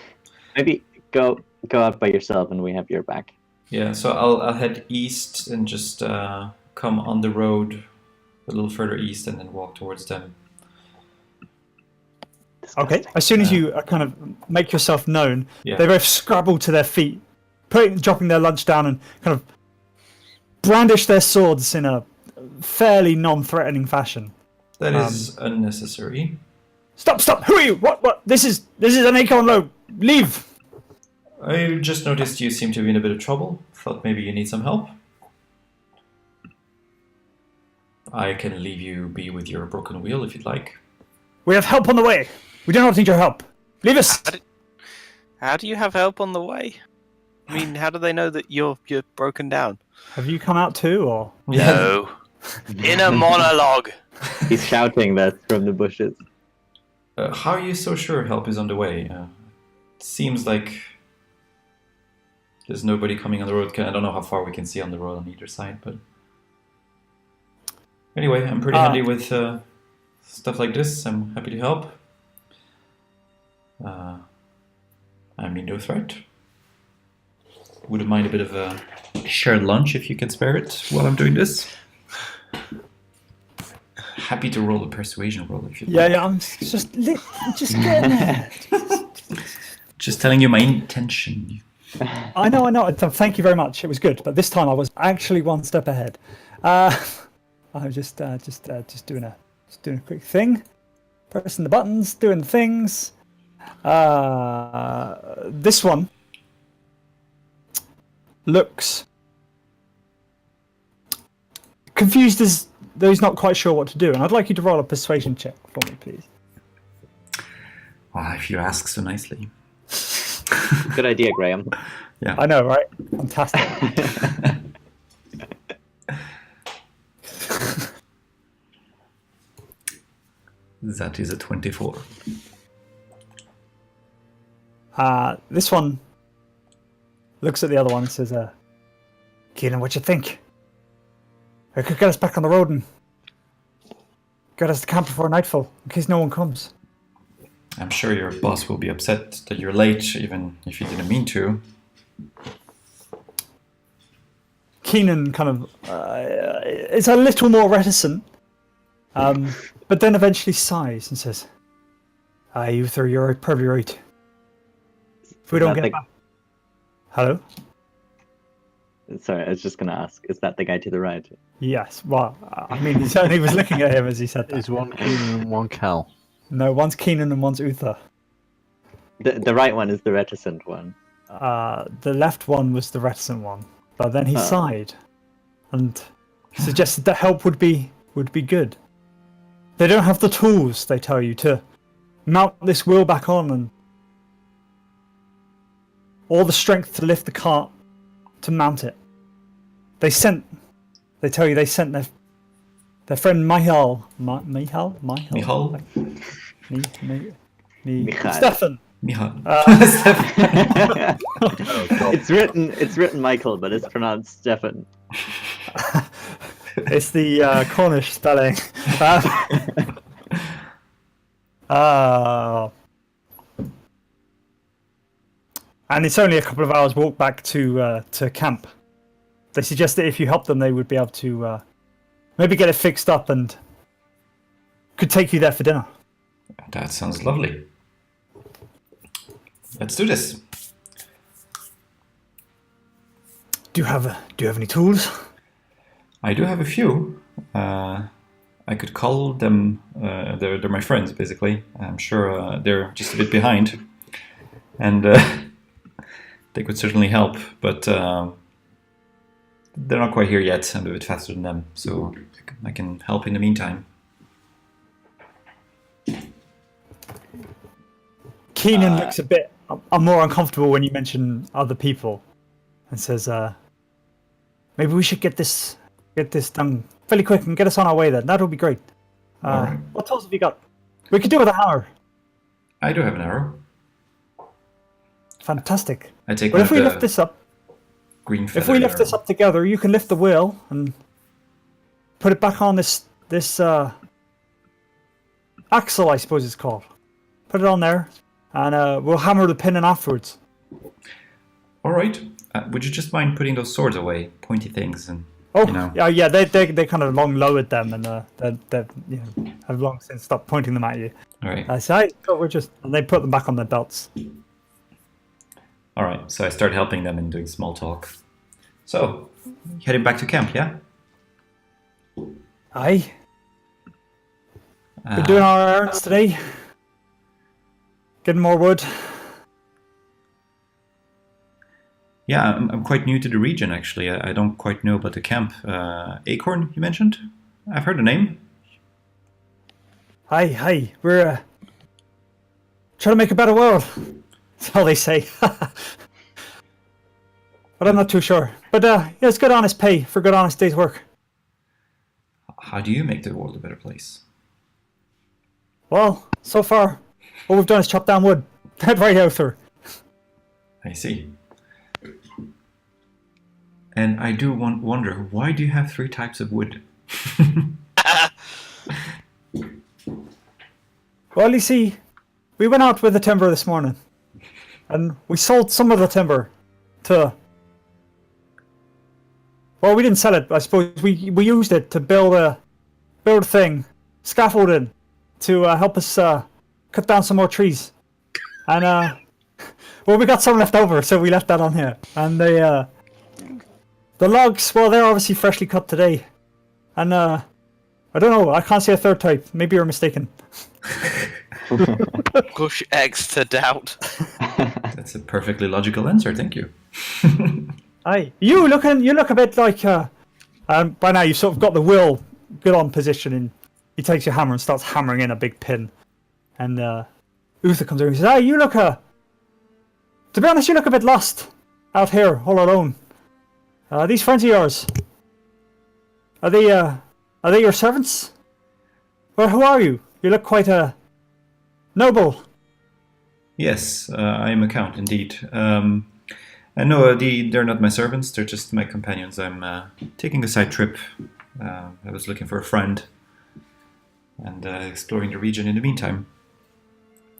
Speaker 1: Maybe go out by yourself, and we have your back.
Speaker 5: Yeah, so I'll head east and just come on the road a little further east and then walk towards them.
Speaker 2: Okay. As soon as you kind of make yourself known,
Speaker 5: Yeah.
Speaker 2: they both scrabble to their feet, dropping their lunch down and kind of brandish their swords in a fairly non-threatening fashion.
Speaker 5: That is unnecessary.
Speaker 2: Stop! Who are you? What? This is an Acorn load. Leave!
Speaker 5: I just noticed you seem to be in a bit of trouble. Thought maybe you need some help. I can leave you be with your broken wheel if you'd like.
Speaker 2: We have help on the way. We do not need your help. Leave us.
Speaker 8: How do you have help on the way? I mean, how do they know that you're broken down?
Speaker 2: Have you come out too, or?
Speaker 8: No. Inner monologue.
Speaker 1: He's shouting that from the bushes.
Speaker 5: How are you so sure help is on the way? It seems like there's nobody coming on the road. I don't know how far we can see on the road on either side, but anyway, I'm pretty handy with stuff like this. I'm happy to help. I mean no threat. Wouldn't mind a bit of a shared lunch if you can spare it while I'm doing this. Happy to roll a persuasion roll if you like.
Speaker 2: Yeah, I'm just getting there.
Speaker 5: Just telling you my intention.
Speaker 2: I know. Thank you very much. It was good, but this time I was actually one step ahead. I was just doing a quick thing, pressing the buttons, doing things. This one looks confused as though he's not quite sure what to do, and I'd like you to roll a persuasion check for me, please.
Speaker 5: Well, if you ask so nicely.
Speaker 1: Good idea, Graham.
Speaker 5: Yeah.
Speaker 2: I know, right? Fantastic.
Speaker 5: That is a 24.
Speaker 2: This one looks at the other one and says, Keenan, what you think? I could get us back on the road and get us to camp before nightfall, in case no one comes.
Speaker 5: I'm sure your boss will be upset that you're late, even if you didn't mean to.
Speaker 2: Keenan kind of is a little more reticent, but then eventually sighs and says, Uther, you're probably right. If we don't get back... Hello?
Speaker 1: Sorry, I was just going to ask, is that the guy to the right?
Speaker 2: Yes, well, I mean, he certainly was looking at him as he said that.
Speaker 3: Is one Keenan and one Cal?
Speaker 2: No, one's Keenan and one's Uther.
Speaker 1: The right one is the reticent one.
Speaker 2: The left one was the reticent one, but then he sighed and suggested that help would be good. They don't have the tools, they tell you, to mount this wheel back on, and or the strength to lift the cart to mount it. They tell you they sent their friend Michal.
Speaker 5: Michal?
Speaker 2: Stefan.
Speaker 5: Michal.
Speaker 1: It's written Michael, but it's pronounced Stefan.
Speaker 2: It's the Cornish spelling. And it's only a couple of hours walk back to camp. They suggest that if you help them, they would be able to maybe get it fixed up and could take you there for dinner.
Speaker 5: That sounds lovely. Let's do this.
Speaker 2: Do you have any tools?
Speaker 5: I do have a few. I could call them. They're my friends, basically. I'm sure they're just a bit behind, and they could certainly help. But they're not quite here yet. I'm a bit faster than them, so I can help in the meantime.
Speaker 2: Keenan looks a bit more uncomfortable when you mention other people, and says, "Maybe we should get this done fairly quick and get us on our way. Then that'll be great.
Speaker 5: Alright.
Speaker 2: What tools have you got? We could do with a hammer.
Speaker 5: I do have an arrow.
Speaker 2: Fantastic.
Speaker 5: I take
Speaker 2: But
Speaker 5: one
Speaker 2: if
Speaker 5: of
Speaker 2: we
Speaker 5: the
Speaker 2: lift this up,
Speaker 5: green
Speaker 2: if we lift this
Speaker 5: arrow.
Speaker 2: up together, you can lift the wheel and put it back on this this axle, I suppose it's called. Put it on there, and we'll hammer the pin in afterwards.
Speaker 5: All right. Would you just mind putting those swords away, pointy things, and
Speaker 2: Oh,
Speaker 5: you know?
Speaker 2: yeah, they kind of long lowered them, and they you know, have long since stopped pointing them at you.
Speaker 5: All right.
Speaker 2: I say, we're just, and they put them back on their belts.
Speaker 5: All right. So I start helping them and doing small talk. So, heading back to camp, yeah?
Speaker 2: Aye. We're doing our errands today. Getting more wood.
Speaker 5: Yeah, I'm quite new to the region, actually. I don't quite know about the camp. Acorn, you mentioned? I've heard the name.
Speaker 2: Aye. We're trying to make a better world. That's all they say. But I'm not too sure. But yeah, it's good honest pay for good honest day's work.
Speaker 5: How do you make the world a better place?
Speaker 2: Well, so far, all we've done is chop down wood. Head right out there.
Speaker 5: I see. And I do wonder, why do you have 3 types of wood?
Speaker 2: Well, you see, we went out with the timber this morning, and we sold some of the timber to. Well, we didn't sell it. I suppose we used it to build a thing, scaffolding, to help us cut down some more trees. And well, we got some left over, so we left that on here. And the logs, well, they're obviously freshly cut today. And I don't know. I can't see a third type. Maybe you're mistaken.
Speaker 4: Push X to doubt.
Speaker 5: That's a perfectly logical answer, thank you.
Speaker 2: Aye, you look a bit like by now you've sort of got the will good on position, and he takes your hammer and starts hammering in a big pin. And Uther comes over and says, "Hey, you look to be honest, you look a bit lost out here all alone. These friends of yours, are they your servants? Well, who are you? You look quite noble."
Speaker 5: Yes, I am a count, indeed. And no, they're not my servants, they're just my companions. I'm taking a side trip. I was looking for a friend and exploring the region in the meantime.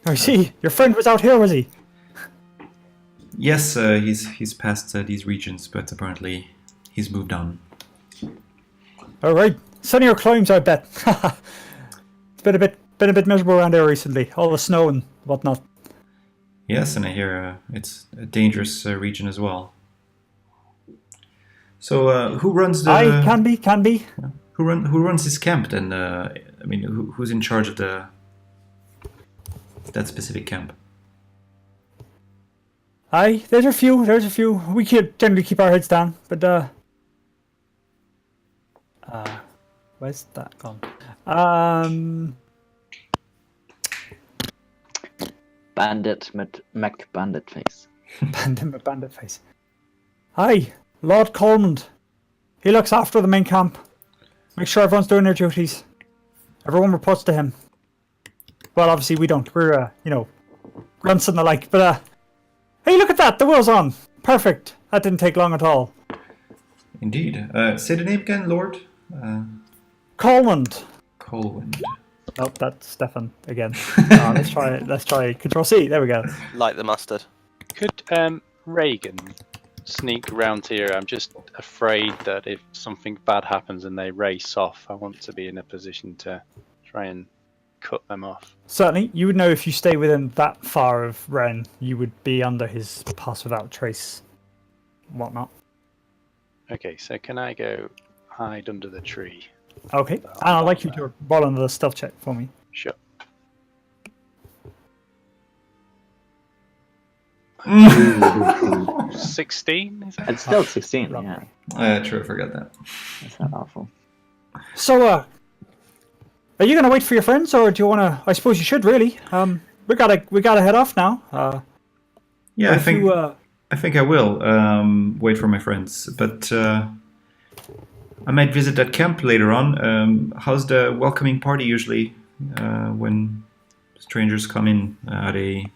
Speaker 2: I see. Your friend was out here, was he?
Speaker 5: Yes, he's passed these regions, but apparently he's moved on.
Speaker 2: All right. Sunnier climbs, I bet. It's been a bit miserable around here recently. All the snow and whatnot.
Speaker 5: Yes, and I hear it's a dangerous region as well. So, who runs the?
Speaker 2: Aye, can be.
Speaker 5: Who runs this camp then? I mean, who's in charge of that specific camp?
Speaker 2: Aye, there's a few. We could generally keep our heads down, but where's that gone?
Speaker 1: Bandit Mac Bandit face.
Speaker 2: Bandit face. Aye, Lord Colmond. He looks after the main camp. Make sure everyone's doing their duties. Everyone reports to him. Well, obviously we don't. We're grunts and the like. But hey, look at that! The wheel's on. Perfect. That didn't take long at all.
Speaker 5: Indeed. Say the name again, Lord.
Speaker 2: Colmond.
Speaker 5: Colwyn.
Speaker 2: Oh, that's Stefan again. Let's try Control C. There we go.
Speaker 8: Like the mustard.
Speaker 7: Could Reagan sneak round here? I'm just afraid that if something bad happens and they race off, I want to be in a position to try and cut them off.
Speaker 2: Certainly, you would know if you stay within that far of Ren, you would be under his pass without trace, whatnot.
Speaker 7: Okay, so can I go hide under the tree?
Speaker 2: Okay, and I'd like you to roll another stealth check for me.
Speaker 7: Sure. 16, is it?
Speaker 1: It's still 16, yeah.
Speaker 5: True, I forgot that.
Speaker 1: That's not awful.
Speaker 2: So, are you gonna wait for your friends, or do you wanna? I suppose you should really. We gotta head off now.
Speaker 5: Yeah, I think I will wait for my friends, but I might visit that camp later on. How's the welcoming party usually when strangers come in? Are they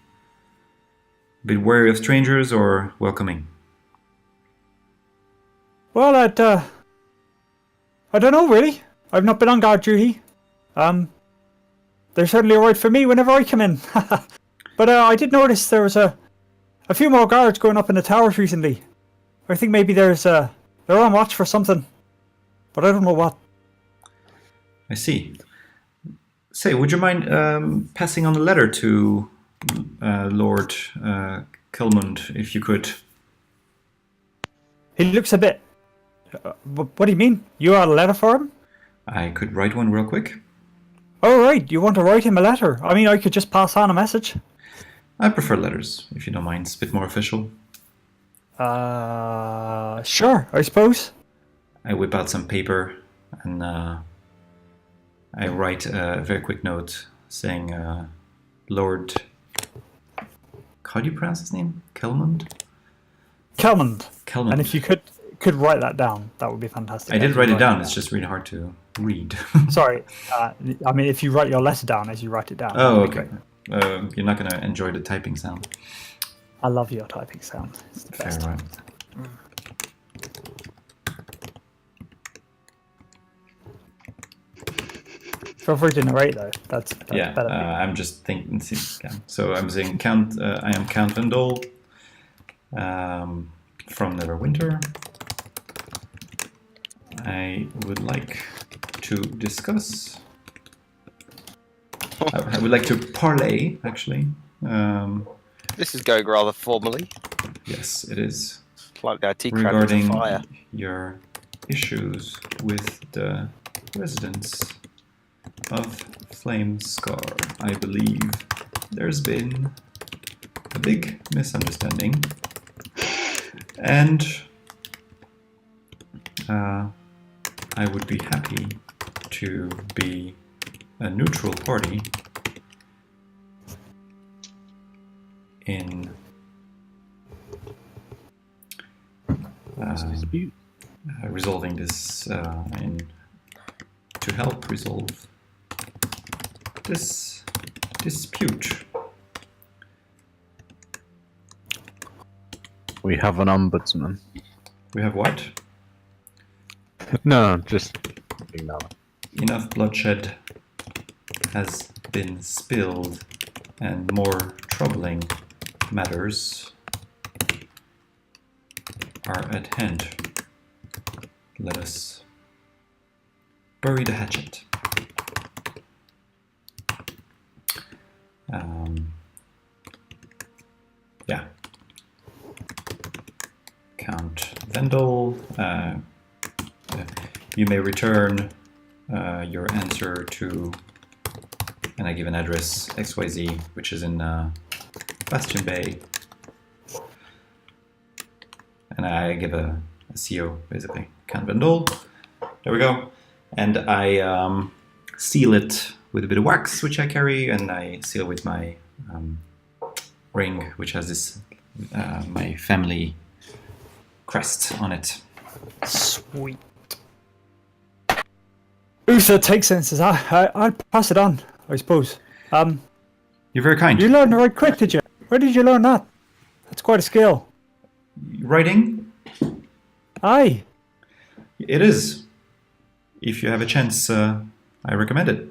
Speaker 5: a bit wary of strangers or welcoming?
Speaker 2: Well, I don't know really. I've not been on guard duty. They're certainly alright for me whenever I come in. But I did notice there was a few more guards going up in the towers recently. I think maybe they're on watch for something, but I don't know what.
Speaker 5: I see. Say, would you mind passing on a letter to Lord Kilmund, if you could?
Speaker 2: He looks a bit. What do you mean? You had a letter for him?
Speaker 5: I could write one real quick.
Speaker 2: Oh, right. You want to write him a letter? I mean, I could just pass on a message.
Speaker 5: I prefer letters, if you don't mind. It's a bit more official.
Speaker 2: Sure, I suppose.
Speaker 5: I whip out some paper and I write a very quick note saying, Lord... How do you pronounce his name? Kilmund?
Speaker 2: Kelmond.
Speaker 5: Kelmund.
Speaker 2: And if you could write that down, that would be fantastic.
Speaker 5: I did write it down. It's just really hard to read.
Speaker 2: Sorry. I mean, if you write your letter down as you write it down.
Speaker 5: Oh, okay. You're not going to enjoy the typing sound.
Speaker 2: I love your typing sound. It's the best.
Speaker 5: Fair, right.
Speaker 2: Feel free to narrate though. That's
Speaker 5: Yeah,
Speaker 2: better.
Speaker 5: I'm just thinking. So I'm saying, Count. I am Count Vendel from Neverwinter. I would like to discuss. I would like to parlay, actually.
Speaker 8: This is going rather formally.
Speaker 5: Yes, it is.
Speaker 8: Like our tea crowd with a
Speaker 5: Regarding
Speaker 8: fire.
Speaker 5: your issues with the residents of Flamescar, I believe there's been a big misunderstanding, and I would be happy to be a neutral party in resolving this, and to help resolve this dispute.
Speaker 3: We have an ombudsman.
Speaker 5: We have what?
Speaker 3: No, just ignore it.
Speaker 5: Enough bloodshed has been spilled, and more troubling matters are at hand. Let us bury the hatchet. Yeah. Count Vendel, you may return your answer to, and I give an address, XYZ, which is in Bastion Bay. And I give a CO, basically. Count Vendel. There we go. And I seal it with a bit of wax, which I carry, and I seal with my ring, which has this, my family crest on it.
Speaker 2: Sweet. Uther takes it and says, I'll pass it on, I suppose.
Speaker 5: You're very kind.
Speaker 2: You learned to write quick, did you? Where did you learn that? That's quite a skill.
Speaker 5: Writing?
Speaker 2: Aye.
Speaker 5: It is. If you have a chance, I recommend it.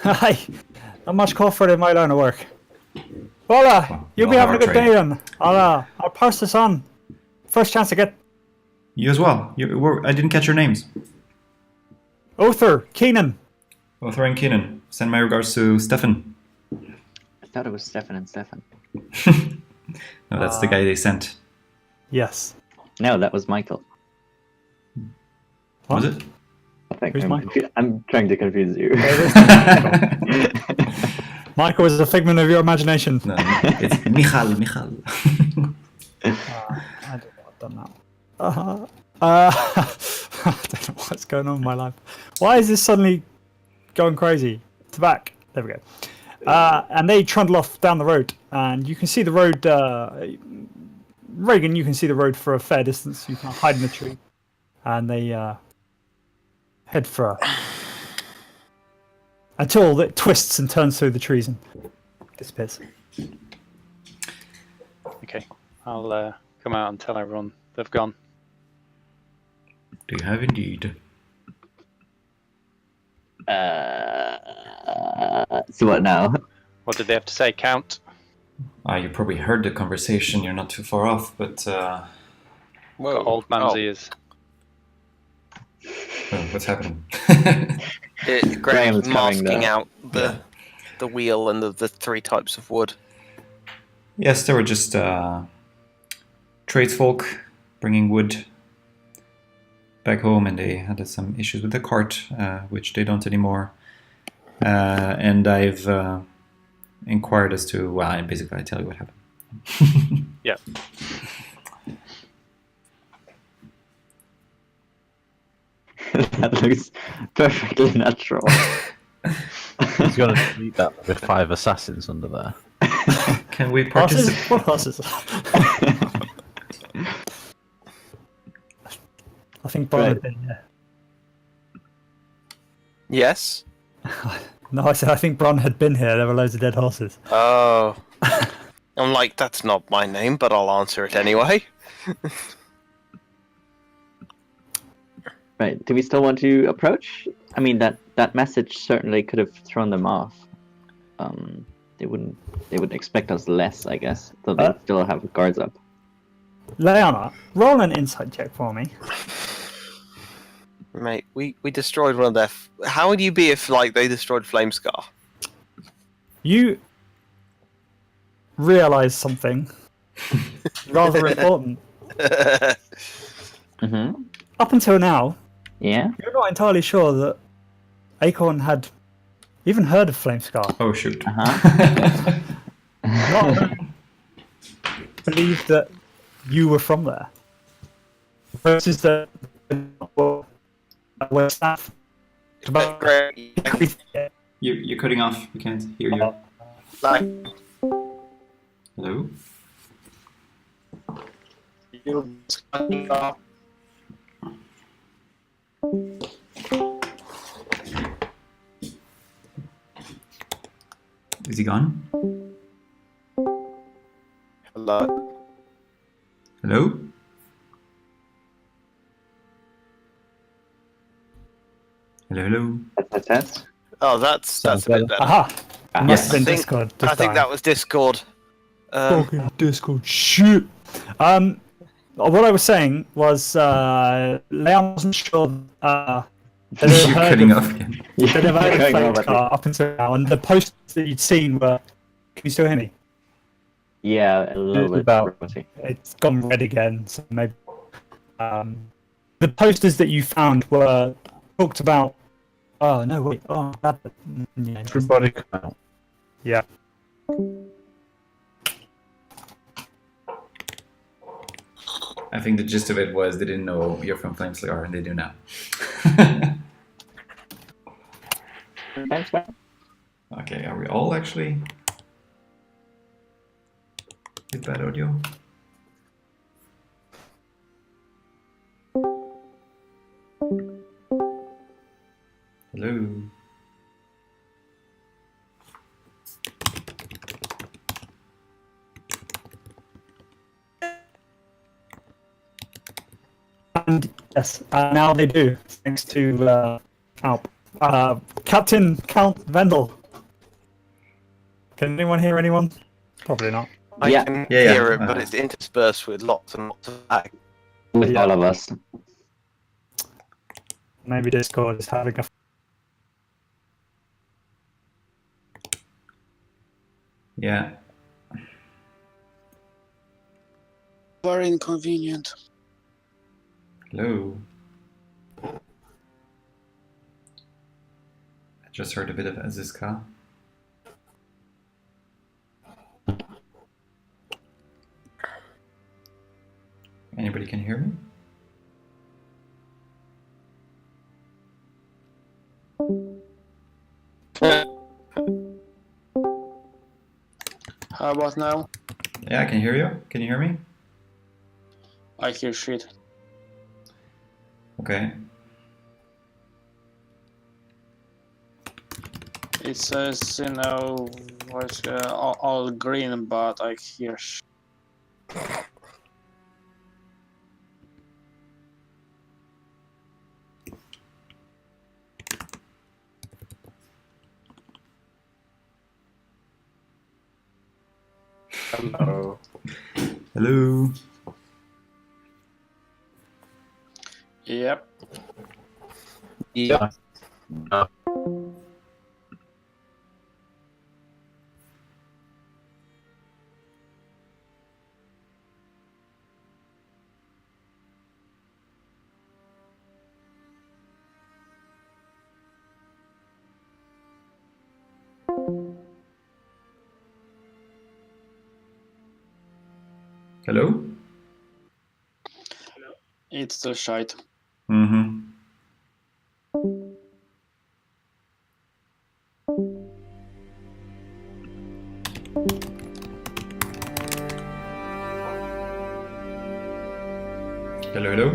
Speaker 2: Aye. Not much call for it in my line of work. Well, you'll be
Speaker 5: we'll
Speaker 2: having a
Speaker 5: have
Speaker 2: good
Speaker 5: our
Speaker 2: day
Speaker 5: trade.
Speaker 2: then. I'll pass this on. First chance I get.
Speaker 5: You as well. I didn't catch your names.
Speaker 2: Uther, Keenan.
Speaker 5: Othar and Keenan. Send my regards to Stefan.
Speaker 1: I thought it was Stefan and Stefan.
Speaker 5: No, that's the guy they sent.
Speaker 2: Yes.
Speaker 1: No, that was Michael.
Speaker 5: Was it?
Speaker 1: I think
Speaker 2: Who's Michael?
Speaker 1: I'm trying to confuse you.
Speaker 2: Michael is a figment of your imagination.
Speaker 5: No, it's Michal.
Speaker 2: I don't know. I've done that. I don't know what's going on in my life. Why is this suddenly going crazy? It's back. There we go. And they trundle off down the road, and you can see the road. Reagan, you can see the road for a fair distance. You can hide in the tree, and they head for until it twists and turns through the trees and disappears.
Speaker 7: Okay, I'll come out and tell everyone they've gone.
Speaker 5: Do you have indeed?
Speaker 1: So what now?
Speaker 7: What did they have to say, Count?
Speaker 5: You probably heard the conversation. You're not too far off, but
Speaker 7: Got old man's ears.
Speaker 5: oh, what's happening?
Speaker 1: Graham's
Speaker 8: Graham's
Speaker 1: coming
Speaker 8: masking
Speaker 1: now.
Speaker 8: out the wheel and the 3 types of wood.
Speaker 5: Yes, they were just tradesfolk bringing wood back home, and they had some issues with the cart, which they don't anymore. And I've inquired as to, well, basically I tell you what happened.
Speaker 7: Yeah.
Speaker 1: That looks perfectly natural.
Speaker 3: He's going to meet that with 5 assassins under there.
Speaker 5: Can we
Speaker 2: Horses?
Speaker 5: participate?
Speaker 2: What horses? I think Bron had been here.
Speaker 8: Yes?
Speaker 2: No, I said I think Bron had been here. There were loads of dead horses.
Speaker 8: Oh. I'm like, that's not my name, but I'll answer it anyway.
Speaker 1: Right. Do we still want to approach? I mean, that message certainly could have thrown them off. They would expect us less, I guess. Though they still have guards up.
Speaker 2: Leanna, roll an insight check for me.
Speaker 8: Mate, we destroyed one of their... How would you be if, like, they destroyed Flamescar?
Speaker 2: You realise something rather important.
Speaker 1: Mm-hmm.
Speaker 2: Up until now,
Speaker 1: Yeah.
Speaker 2: you're not entirely sure that Acorn had even heard of Flamescar.
Speaker 5: Oh, shoot.
Speaker 1: Uh-huh.
Speaker 2: Not believed that you were from there. Versus the where staff about
Speaker 8: Great.
Speaker 5: You're cutting off. We can't hear you.
Speaker 8: Like,
Speaker 5: Hello? Is he gone?
Speaker 8: hello?
Speaker 5: Hello? Hello, hello.
Speaker 1: Test.
Speaker 8: Oh, that's a bit better.
Speaker 2: aha! It must have been
Speaker 8: I think-
Speaker 2: Discord.
Speaker 8: I
Speaker 2: this
Speaker 8: think
Speaker 2: time.
Speaker 8: that was Discord.
Speaker 2: Fucking Discord shit. What I was saying was, Leon wasn't sure. That they'd
Speaker 5: You're
Speaker 2: heard
Speaker 5: cutting
Speaker 2: of-
Speaker 5: off again.
Speaker 2: they'd have heard of
Speaker 1: Going on, I
Speaker 2: Flamescar up until now, and the posts that you'd seen were. Can you still hear me?
Speaker 1: Yeah, a little bit.
Speaker 3: About-
Speaker 1: rosy.
Speaker 2: It's gone red again, so maybe. The posters that you found were talked about. Oh no! Wait. Oh, that. Yeah.
Speaker 3: Everybody come out.
Speaker 2: Yeah.
Speaker 5: I think the gist of it was they didn't know you're from Flameslayer, and they do now.
Speaker 1: Thanks, man.
Speaker 5: Okay, are we all actually with bad audio? Hello?
Speaker 2: And yes, now they do, thanks to Alp. Captain Count Vendel. Can anyone hear anyone? Probably not.
Speaker 8: I
Speaker 1: Yeah.
Speaker 8: can
Speaker 5: Yeah.
Speaker 8: hear it, but it's interspersed with lots and lots of lag.
Speaker 1: With
Speaker 2: Yeah.
Speaker 1: all of us.
Speaker 2: Maybe Discord is having a.
Speaker 5: Yeah.
Speaker 6: Very inconvenient.
Speaker 5: Hello? I just heard a bit of Aziska. Anybody can hear me?
Speaker 6: How about now?
Speaker 5: Yeah, I can hear you. Can you hear me?
Speaker 6: I hear shit.
Speaker 5: Okay.
Speaker 6: It says, what's all green, but I hear
Speaker 7: Hello.
Speaker 5: Hello.
Speaker 6: Yep.
Speaker 8: Yeah.
Speaker 5: Hello?
Speaker 6: It's still shite.
Speaker 5: Mm-hmm. Hello, hello?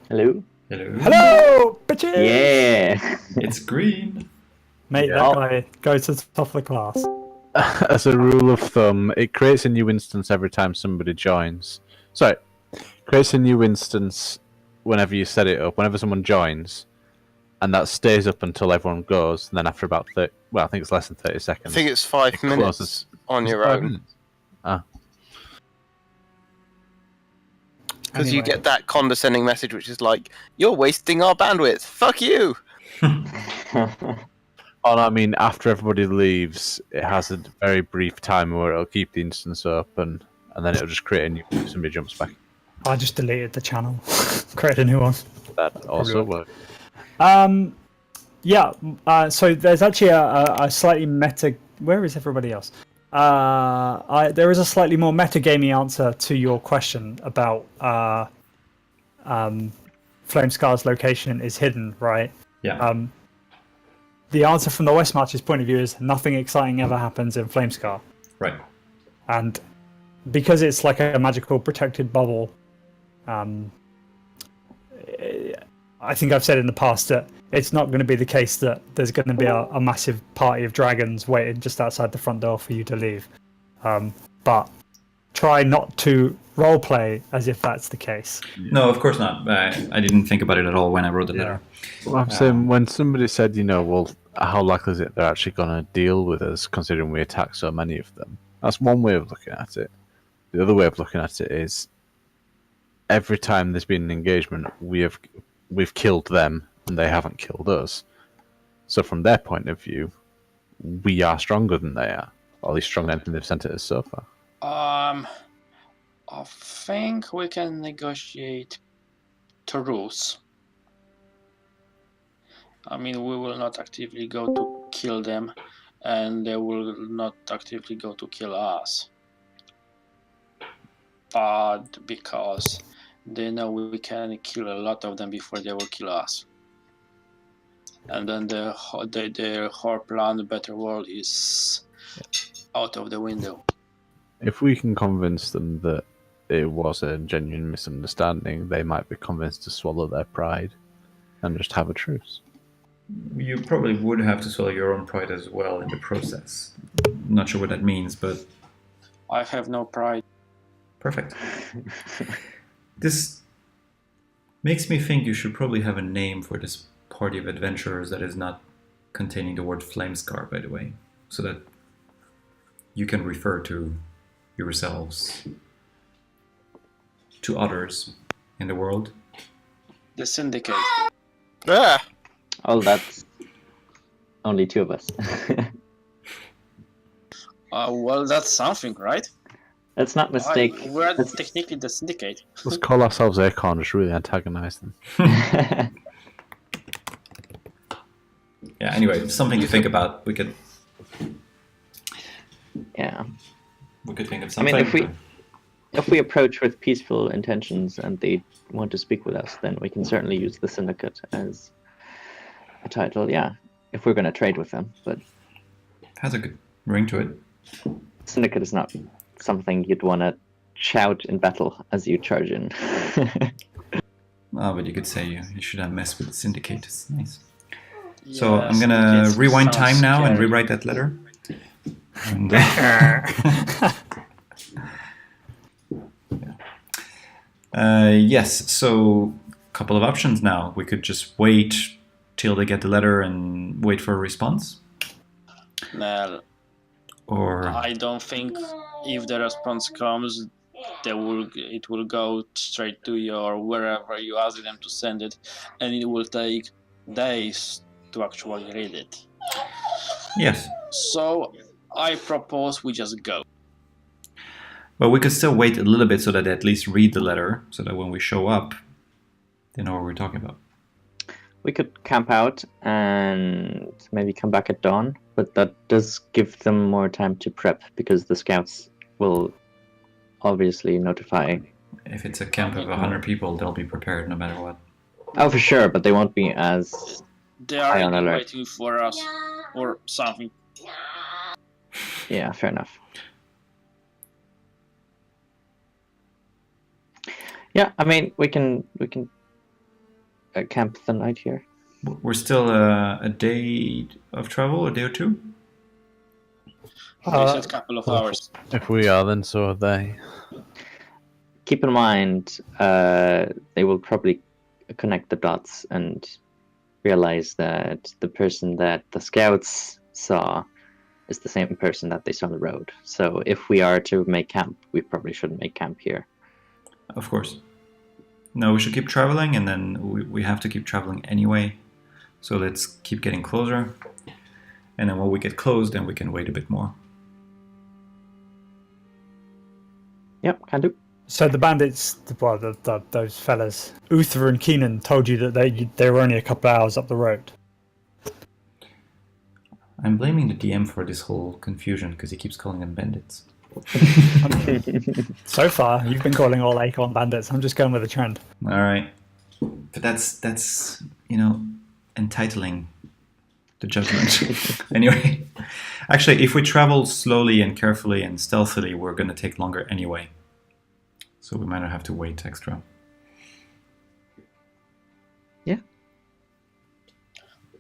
Speaker 1: Hello?
Speaker 5: Hello?
Speaker 2: Hello, bitches!
Speaker 1: Yeah!
Speaker 5: It's green.
Speaker 2: Mate,
Speaker 3: Yeah.
Speaker 2: that guy goes to the top of the class.
Speaker 3: As a rule of thumb, it creates a new instance every time somebody joins. Sorry, creates a new instance whenever you set it up, whenever someone joins, and that stays up until everyone goes. And then after about 30, well, I think it's less than 30
Speaker 8: I
Speaker 3: seconds.
Speaker 8: think it's 5
Speaker 3: it
Speaker 8: minutes
Speaker 3: closes.
Speaker 8: on
Speaker 3: Is it
Speaker 8: your
Speaker 3: 5
Speaker 8: own.
Speaker 3: minutes? Ah,
Speaker 8: Because you
Speaker 2: Anyway.
Speaker 8: get that condescending message which is like, you're wasting our bandwidth. Fuck you.
Speaker 3: oh, no, I mean, after everybody leaves, it has a very brief time where it'll keep the instance open, and then it'll just create a new. If somebody jumps back.
Speaker 2: I just deleted the channel, created a new one.
Speaker 3: That also works.
Speaker 2: Yeah, so there's actually a slightly meta. Where is everybody else? There is a slightly more metagamey answer to your question about Flamescar's location is hidden, right?
Speaker 5: Yeah.
Speaker 2: The answer from the West March's point of view is nothing exciting ever happens in Flamescar.
Speaker 5: Right.
Speaker 2: And because it's like a magical protected bubble, I think I've said in the past that it's not going to be the case that there's going to be a massive party of dragons waiting just outside the front door for you to leave. But try not to roleplay as if that's the case.
Speaker 5: No, of course not. I didn't think about it at all when I wrote the letter.
Speaker 3: Well, I'm saying when somebody said, well, how likely is it they're actually going to deal with us, considering we attack so many of them? That's one way of looking at it. The other way of looking at it is every time there's been an engagement, we've killed them and they haven't killed us. So from their point of view, we are stronger than they are, or at least stronger than they've sent at us so far.
Speaker 6: I think we can negotiate truce. I mean, we will not actively go to kill them, and they will not actively go to kill us. But because they know we can kill a lot of them before they will kill us. And then their whole plan, the better world, is out of the window.
Speaker 3: If we can convince them that it was a genuine misunderstanding, they might be convinced to swallow their pride and just have a truce.
Speaker 5: You probably would have to swallow your own pride as well in the process. Not sure what that means, but...
Speaker 6: I have no pride.
Speaker 5: Perfect. This makes me think you should probably have a name for this party of adventurers that is not containing the word Flamescar, by the way, so that you can refer to yourselves to others in the world.
Speaker 6: The Syndicate.
Speaker 8: Ah,
Speaker 1: Oh, that's only two of us.
Speaker 6: Well, that's something, right?
Speaker 1: Let's not mistake.
Speaker 6: We're technically the Syndicate.
Speaker 3: Let's call ourselves Acorn, just really antagonize them.
Speaker 5: Yeah, anyway, something to think about. We could
Speaker 1: Yeah.
Speaker 5: think of
Speaker 1: I
Speaker 5: something.
Speaker 1: mean, if we approach with peaceful intentions and they want to speak with us, then we can certainly use the Syndicate as a title. Yeah, if we're going to trade with them, but
Speaker 5: Has a good ring to it.
Speaker 1: Syndicate is not something you'd want to shout in battle as you charge in.
Speaker 5: Oh, but you could say you shouldn't mess with the Syndicate. It's nice. So
Speaker 6: Yeah,
Speaker 5: I'm gonna
Speaker 6: Syndicate
Speaker 5: rewind
Speaker 6: sounds
Speaker 5: time now and
Speaker 6: scary.
Speaker 5: rewrite that letter. And, yes, so a couple of options now. We could just wait till they get the letter and wait for a response.
Speaker 6: Well,
Speaker 5: Or
Speaker 6: I don't think if the response comes, it will go straight to you or wherever you ask them to send it, and it will take days to actually read it.
Speaker 5: yes,
Speaker 6: So I propose we just go.
Speaker 5: but we could still wait a little bit so that they at least read the letter, so that when we show up, they know what we're talking about.
Speaker 1: We could camp out and maybe come back at dawn, but that does give them more time to prep because the scouts will obviously notify.
Speaker 5: If it's a camp of 100 people, they'll be prepared no matter what.
Speaker 1: Oh, for sure, but they won't be as
Speaker 6: They are
Speaker 1: high on alert.
Speaker 6: waiting for us or something.
Speaker 1: Yeah, fair enough. Yeah, I mean, we can camp the night here.
Speaker 5: We're still a day of travel, a day or two?
Speaker 6: They said a couple of hours.
Speaker 3: If we are, then so are they.
Speaker 1: Keep in mind, they will probably connect the dots and realize that the person that the scouts saw is the same person that they saw on the road. So if we are to make camp, we probably shouldn't make camp here.
Speaker 5: Of course. No, we should keep traveling, and then we have to keep traveling anyway. So let's keep getting closer. And then when we get close, then we can wait a bit more.
Speaker 1: Yep, can do.
Speaker 2: So the bandits, well, those fellas, Uther and Keenan, told you that they were only a couple of hours up the road.
Speaker 5: I'm blaming the DM for this whole confusion because he keeps calling them bandits.
Speaker 2: So far, you've been calling all Acorn bandits. I'm just going with the trend.
Speaker 5: All right, but that's entitling the judgment. Anyway, actually, if we travel slowly and carefully and stealthily, we're going to take longer anyway. So we might not have to wait extra.
Speaker 1: Yeah,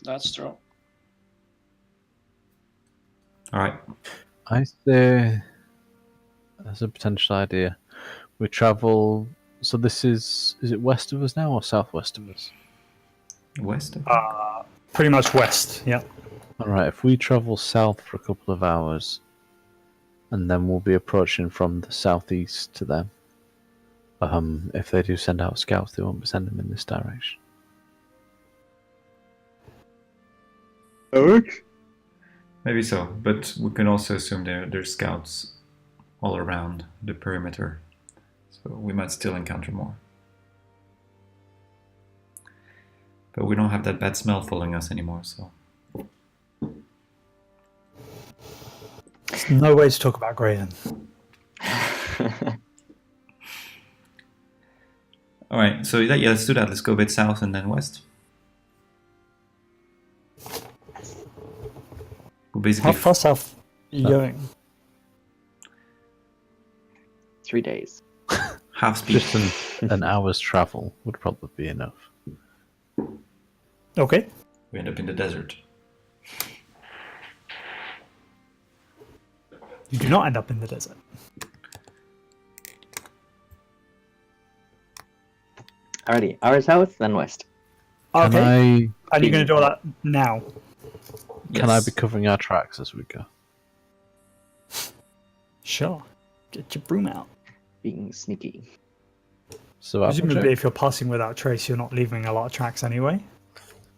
Speaker 6: That's true.
Speaker 5: All right.
Speaker 3: I say, as a potential idea, we travel. So this is it west of us now or southwest of us?
Speaker 5: West.
Speaker 2: Pretty much west, yeah.
Speaker 3: All right. If we travel south for a couple of hours, and then we'll be approaching from the southeast to them. If they do send out scouts, they won't be sending them in this direction.
Speaker 5: Maybe so, but we can also assume there's scouts all around the perimeter, so we might still encounter more. But we don't have that bad smell following us anymore, so.
Speaker 2: There's no way to talk about Graydon.
Speaker 5: All right, so yeah, let's do that. Let's go a bit south and then west. We'll basically
Speaker 2: How far south are you going?
Speaker 1: 3 days.
Speaker 5: half speed.
Speaker 3: Just an hour's travel would probably be enough.
Speaker 2: Okay.
Speaker 5: We end up in the desert.
Speaker 2: You do not end up in the desert.
Speaker 1: Alrighty, hour south, then west.
Speaker 3: Can
Speaker 2: Okay. And you're going to do all that now?
Speaker 3: Can I
Speaker 5: Yes.
Speaker 3: be covering our tracks as we go?
Speaker 2: Sure. Get your broom out.
Speaker 1: Being sneaky.
Speaker 3: So
Speaker 2: Presumably, if you're passing without trace, you're not leaving a lot of tracks anyway.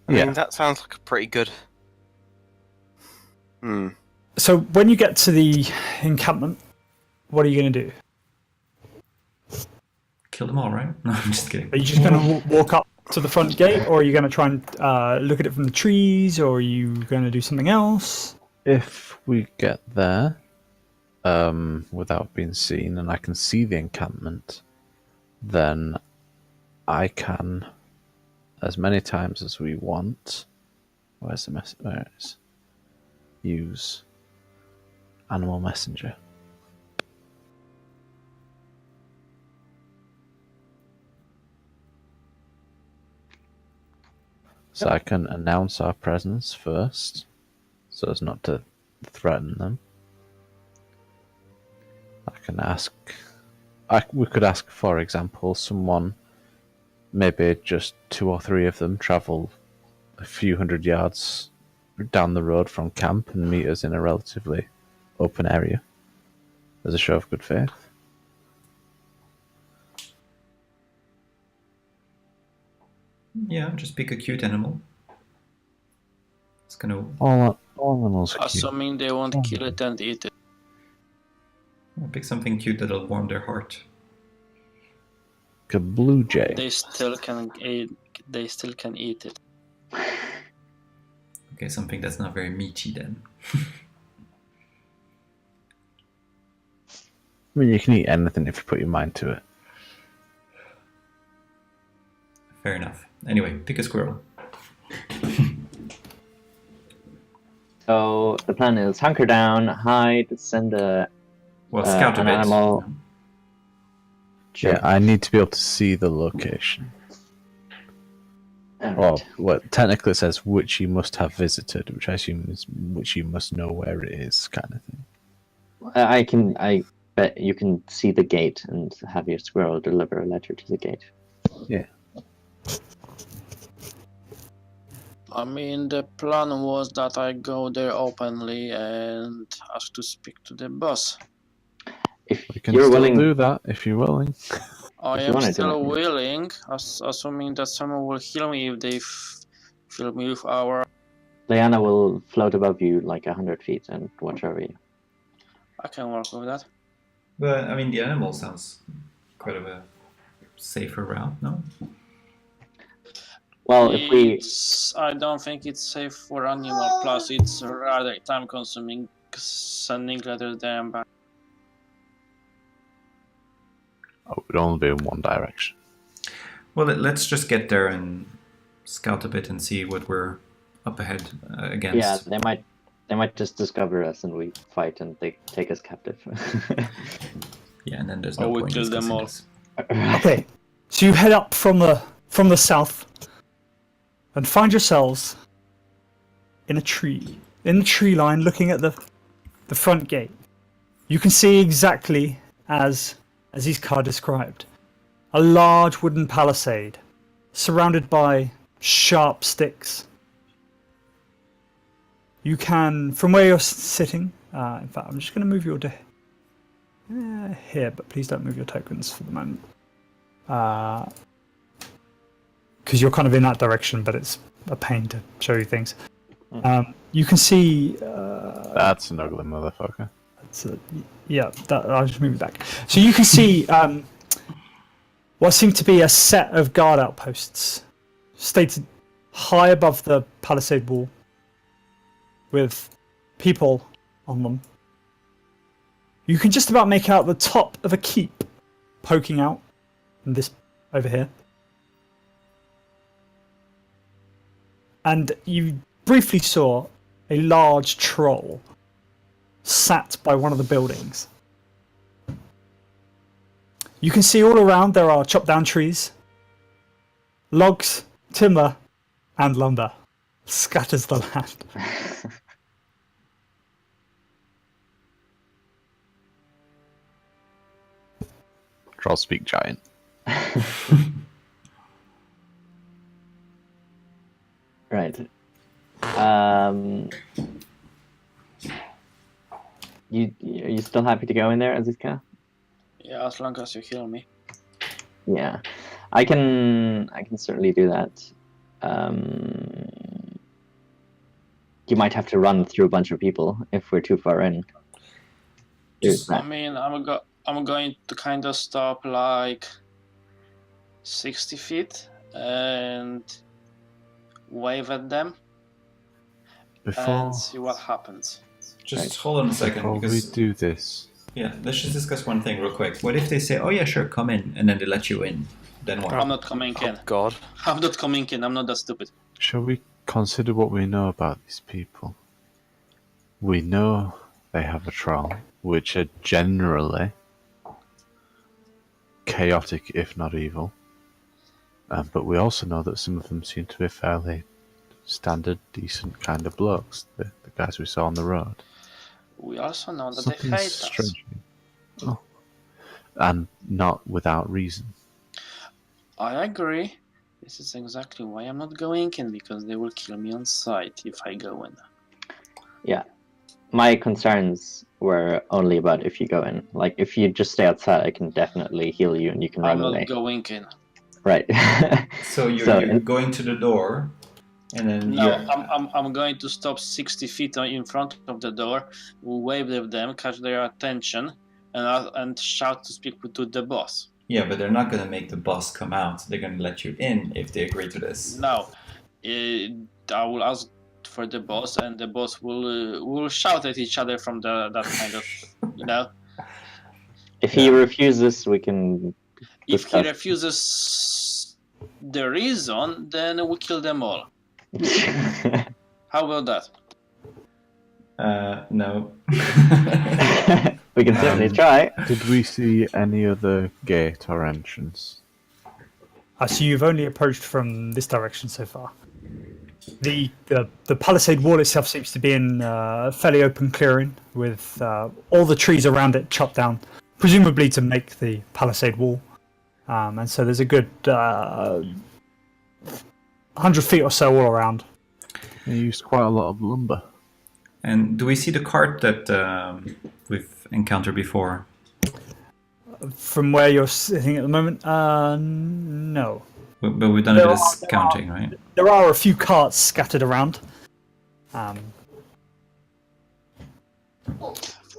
Speaker 8: I
Speaker 3: Yeah.
Speaker 8: mean, that sounds like a pretty good.
Speaker 2: So when you get to the encampment, what are you going to do?
Speaker 5: Kill them all, right? No, I'm just kidding.
Speaker 2: Are you just going to walk up to the front gate, or are you going to try and look at it from the trees, or are you going to do something else?
Speaker 3: if we get there without being seen and I can see the encampment, then I can, as many times as we want, where's the message? Where it is? Use animal messenger. So I can announce our presence first, so as not to threaten them. can ask. We could ask, for example, someone, maybe just 2 or 3 of them, travel a few hundred yards down the road from camp and meet us in a relatively open area as a show of good faith.
Speaker 5: Yeah, just pick a cute animal. It's gonna
Speaker 3: All animals are cute.
Speaker 6: Assuming they won't kill it and eat it.
Speaker 5: pick something cute that'll warm their heart.
Speaker 3: Like a blue jay.
Speaker 6: They still can eat. They still can eat it.
Speaker 5: Okay, something that's not very meaty then.
Speaker 3: I mean, you can eat anything if you put your mind to it.
Speaker 5: Fair enough. Anyway, pick a squirrel.
Speaker 1: So the plan is hunker down, hide, send
Speaker 5: Well, scout a
Speaker 1: an
Speaker 5: bit.
Speaker 1: animal. Sure.
Speaker 3: Yeah, I need to be able to see the location.
Speaker 1: Alright.
Speaker 3: Well, what technically it says which you must have visited, which I assume is which you must know where it is, kind of thing.
Speaker 1: I bet you can see the gate and have your squirrel deliver a letter to the gate.
Speaker 3: Yeah.
Speaker 6: I mean, the plan was that I go there openly and ask to speak to the boss.
Speaker 1: If
Speaker 3: We can
Speaker 1: you're
Speaker 3: still
Speaker 1: willing,
Speaker 3: do that if you're willing.
Speaker 6: I
Speaker 1: If you
Speaker 6: am
Speaker 1: wanna do
Speaker 6: still
Speaker 1: it.
Speaker 6: willing, assuming that someone will heal me if they fill me with our.
Speaker 1: Leanna will float above you like 100 feet and watch over you.
Speaker 6: I can work with that.
Speaker 5: But, I mean, the animal sounds quite of a safer route, no?
Speaker 1: Well, if we
Speaker 6: I don't think it's safe for animal. Plus, it's rather time-consuming sending letters there and back.
Speaker 3: Oh, it would only be in one direction.
Speaker 5: Well, let's just get there and scout a bit and see what we're up ahead against.
Speaker 1: yeah, they might just discover us and we fight and they take us captive.
Speaker 5: Yeah, and then there's
Speaker 6: Or
Speaker 5: no
Speaker 6: we
Speaker 5: point
Speaker 6: kill them
Speaker 5: discussing
Speaker 6: all.
Speaker 5: this.
Speaker 2: Okay, so you head up from the south and find yourselves in a tree line, looking at the front gate. You can see exactly as Iskar described, a large wooden palisade surrounded by sharp sticks. You can, from where you're sitting, in fact, I'm just going to move your here, but please don't move your tokens for the moment. Because you're kind of in that direction, but it's a pain to show you things. You can see.
Speaker 3: That's an ugly motherfucker.
Speaker 2: I'll just move it back. So you can see what seem to be a set of guard outposts, stated high above the palisade wall, with people on them. You can just about make out the top of a keep poking out, and this over here. And you briefly saw a large troll sat by one of the buildings. You can see all around there are chopped down trees, logs, timber, and lumber. Scatters the land.
Speaker 3: Trolls speak giant.
Speaker 1: Right. Are you still happy to go in there, Azizka?
Speaker 6: Yeah, as long as you heal me.
Speaker 1: Yeah, I can certainly do that. You might have to run through a bunch of people if we're too far in. There's
Speaker 6: I
Speaker 1: that.
Speaker 6: mean, I'm going to kind of stop like 60 feet and wave at them
Speaker 3: Before
Speaker 6: and see what happens.
Speaker 5: Just hold on a second,
Speaker 3: we
Speaker 5: because
Speaker 3: do this,
Speaker 5: yeah, let's just discuss one thing real quick. What if they say, "Oh yeah, sure, come in," and then they let you in? Then what?
Speaker 6: I'm not coming in.
Speaker 8: God.
Speaker 6: I'm not coming in. I'm not that stupid.
Speaker 3: shall we consider what we know about these people? We know they have a troll, which are generally chaotic, if not evil. But we also know that some of them seem to be fairly standard, decent kind of blokes. The guys we saw on the road.
Speaker 6: We also know that
Speaker 3: Something
Speaker 6: they hate
Speaker 3: strange.
Speaker 6: us.
Speaker 3: and not without reason.
Speaker 6: I agree. This is exactly why I'm not going in, because they will kill me on sight if I go in.
Speaker 1: Yeah. My concerns were only about if you go in. Like, if you just stay outside, I can definitely heal you and you can run
Speaker 6: I'm not
Speaker 1: away.
Speaker 6: going in.
Speaker 1: Right.
Speaker 5: So you're,
Speaker 1: So,
Speaker 5: you're going to the door, and then
Speaker 6: No,
Speaker 5: you're.
Speaker 6: I'm going to stop 60 feet in front of the door, wave at them, catch their attention, and shout to speak to the boss.
Speaker 5: Yeah, but they're not going to make the boss come out. They're going to let you in if they agree to this.
Speaker 6: Now, I will ask for the boss, and the boss will shout at each other from that kind of, you know.
Speaker 1: if he
Speaker 5: Yeah.
Speaker 1: refuses, we can
Speaker 6: If he
Speaker 1: discuss.
Speaker 6: refuses the reason, then we kill them all. How about that?
Speaker 5: No.
Speaker 1: We can certainly
Speaker 3: Um,
Speaker 1: try.
Speaker 3: Did we see any other gate or entrance?
Speaker 2: So you've only approached from this direction so far. The palisade wall itself seems to be in a fairly open clearing with all the trees around it chopped down, presumably to make the palisade wall. And so there's a good 100 feet or so all around.
Speaker 3: They used quite a lot of lumber.
Speaker 5: And do we see the cart that we've encountered before?
Speaker 2: From where you're sitting at the moment, no.
Speaker 5: But we've done a bit of scouting, right?
Speaker 2: There are a few carts scattered around.
Speaker 6: Or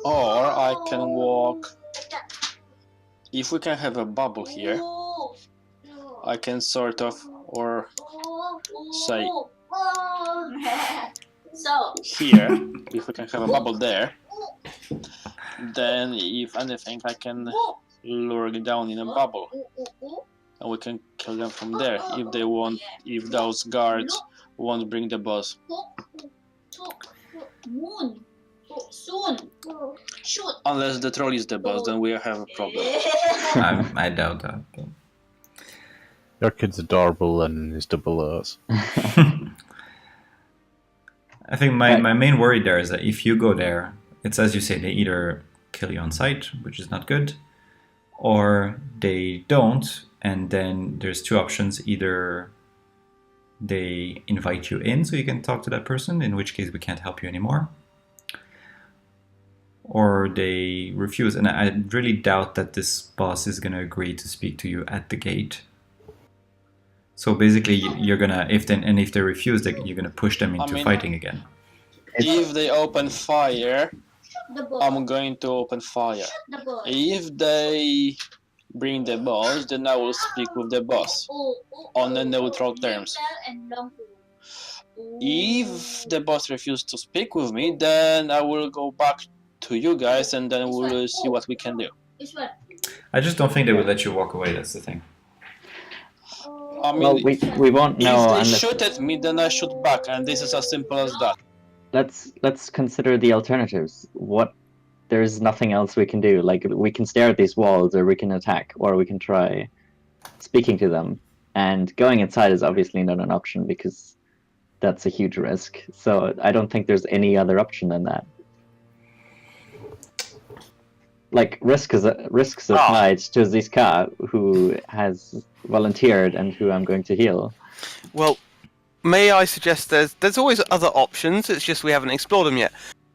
Speaker 6: I can walk. If we can have a bubble here, I can sort of, or say here, if we can have a bubble there, then if anything I can lure it down in a bubble, and we can kill them from there if they want, if those guards won't bring the boss. Unless the troll is the boss, then we have a problem.
Speaker 5: I doubt that. But...
Speaker 3: Your kid's adorable and his double O's.
Speaker 5: I think my main worry there is that if you go there, it's as you say, they either kill you on sight, which is not good, or they don't, and then there's two options. Either they invite you in so you can talk to that person, in which case we can't help you anymore, or they refuse. And I really doubt that this boss is going to agree to speak to you at the gate. So basically, you're gonna if they refuse, you're gonna push them into fighting again.
Speaker 6: If they open fire, I'm going to open fire. If they bring the boss, then I will speak with the boss on the neutral terms. If the boss refuses to speak with me, then I will go back to you guys, and then we'll see what we can do.
Speaker 5: I just don't think they would let you walk away. That's the thing.
Speaker 6: I mean,
Speaker 1: Well, we won't know
Speaker 6: if they
Speaker 1: unless...
Speaker 6: shoot at me, then I shoot back, and this is as simple as that.
Speaker 1: Let's consider the alternatives. There's nothing else we can do. Like, we can stare at these walls, or we can attack, or we can try speaking to them. And going inside is obviously not an option because that's a huge risk. So I don't think there's any other option than that. Like, risks applied to Zizka, who has volunteered and who I'm going to heal.
Speaker 8: Well, may I suggest there's always other options, it's just we haven't explored them yet.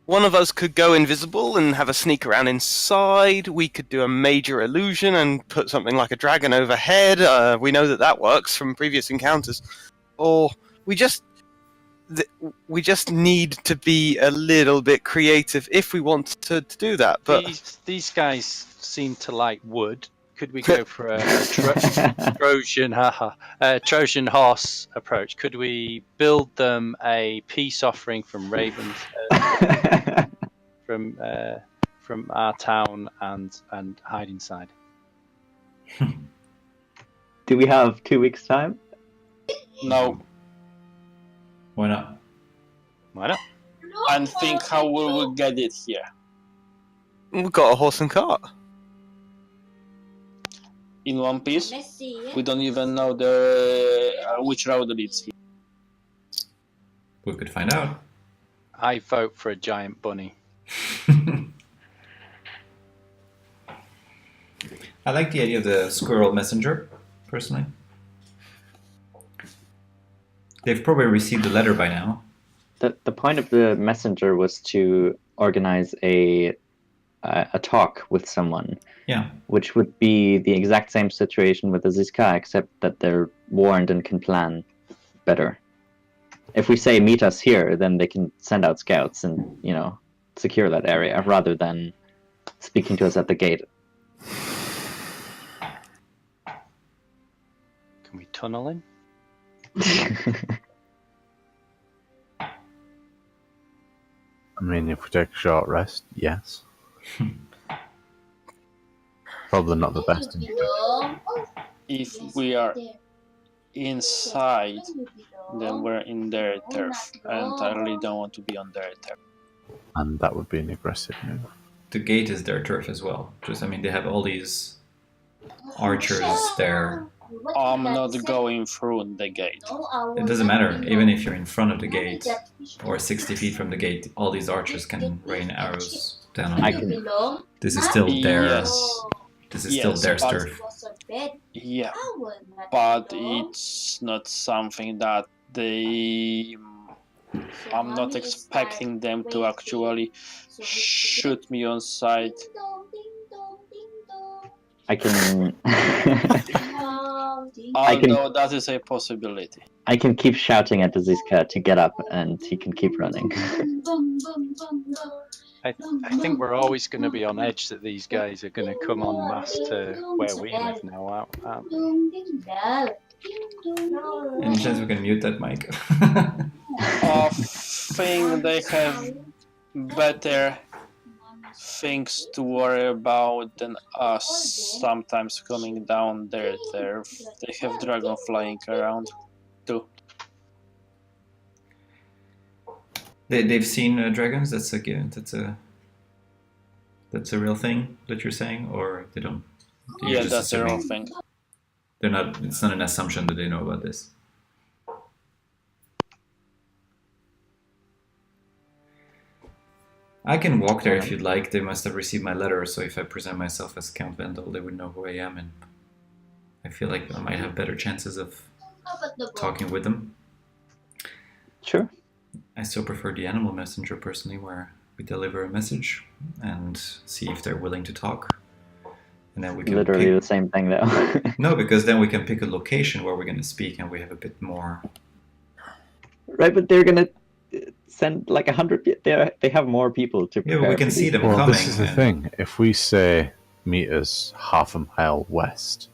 Speaker 8: One of us could go invisible and have a sneak around inside. We could do a major illusion and put something like a dragon overhead. We know that works from previous encounters. Or we just need to be a little bit creative if we want to do that. But
Speaker 7: these guys seem to like wood. Could we go for a Trojan horse approach? Could we build them a peace offering from ravens from our town and hide inside?
Speaker 1: Do we have 2 weeks' time?
Speaker 6: No.
Speaker 5: Why not?
Speaker 7: Why not?
Speaker 6: And think how we will get it here.
Speaker 8: we've got a horse and cart.
Speaker 6: In one piece, we don't even know the which road leads here.
Speaker 5: We could find out.
Speaker 7: I vote for a giant bunny.
Speaker 5: I like the idea of the squirrel messenger, personally. They've probably received the letter by now.
Speaker 1: The point of the messenger was to organize a talk with someone,
Speaker 5: Yeah.
Speaker 1: which would be the exact same situation with the Ziska, except that they're warned and can plan better. If we say meet us here, then they can send out scouts and, you know, secure that area rather than speaking to us at the gate.
Speaker 7: Can we tunnel in?
Speaker 3: I mean, if we take a short rest, yes. Probably not the best thing to do.
Speaker 6: If we are inside, then we're in their turf, and I really don't want to be on their turf.
Speaker 3: And that would be an aggressive move.
Speaker 5: The gate is their turf as well. Just, I mean, they have all these archers there.
Speaker 6: I'm not going through the gate.
Speaker 5: It doesn't matter. Even if you're in front of the gate or 60 feet from the gate, all these archers can rain arrows down on you. This is still their.
Speaker 6: Yes.
Speaker 5: This is still their turf.
Speaker 6: Yeah, but it's not something that they. I'm not expecting them to actually shoot me on sight.
Speaker 1: I can
Speaker 6: Although that is a possibility.
Speaker 1: I can keep shouting at the Ziska to get up, and he can keep running.
Speaker 7: I think we're always going to be on edge that these guys are going to come en masse to where we live now.
Speaker 5: Any chance we can mute that mic?
Speaker 6: I think they have better things to worry about than us sometimes coming down their turf. They have dragon flying around too.
Speaker 5: They've seen dragons. That's a real thing that you're saying, or they don't. You're
Speaker 6: Yeah,
Speaker 5: just
Speaker 6: that's a real
Speaker 5: assuming.
Speaker 6: thing.
Speaker 5: They're not. It's not an assumption that they know about this. I can walk there if you'd like. They must have received my letter, so if I present myself as Count Vendel, they would know who I am, and I feel like I might have better chances of talking with them.
Speaker 1: Sure.
Speaker 5: I still prefer the animal messenger personally, where we deliver a message and see if they're willing to talk, and then we can
Speaker 1: Literally the same thing, though.
Speaker 5: No, because then we can pick a location where we're going to speak, and we have a bit more.
Speaker 1: Right, but they're gonna send like 100. They have more people to prepare.
Speaker 5: Yeah, but we can
Speaker 1: for
Speaker 5: see
Speaker 1: these.
Speaker 5: them
Speaker 3: Well,
Speaker 5: coming.
Speaker 3: this is the
Speaker 5: and-
Speaker 3: thing. If we say meet us half a mile west,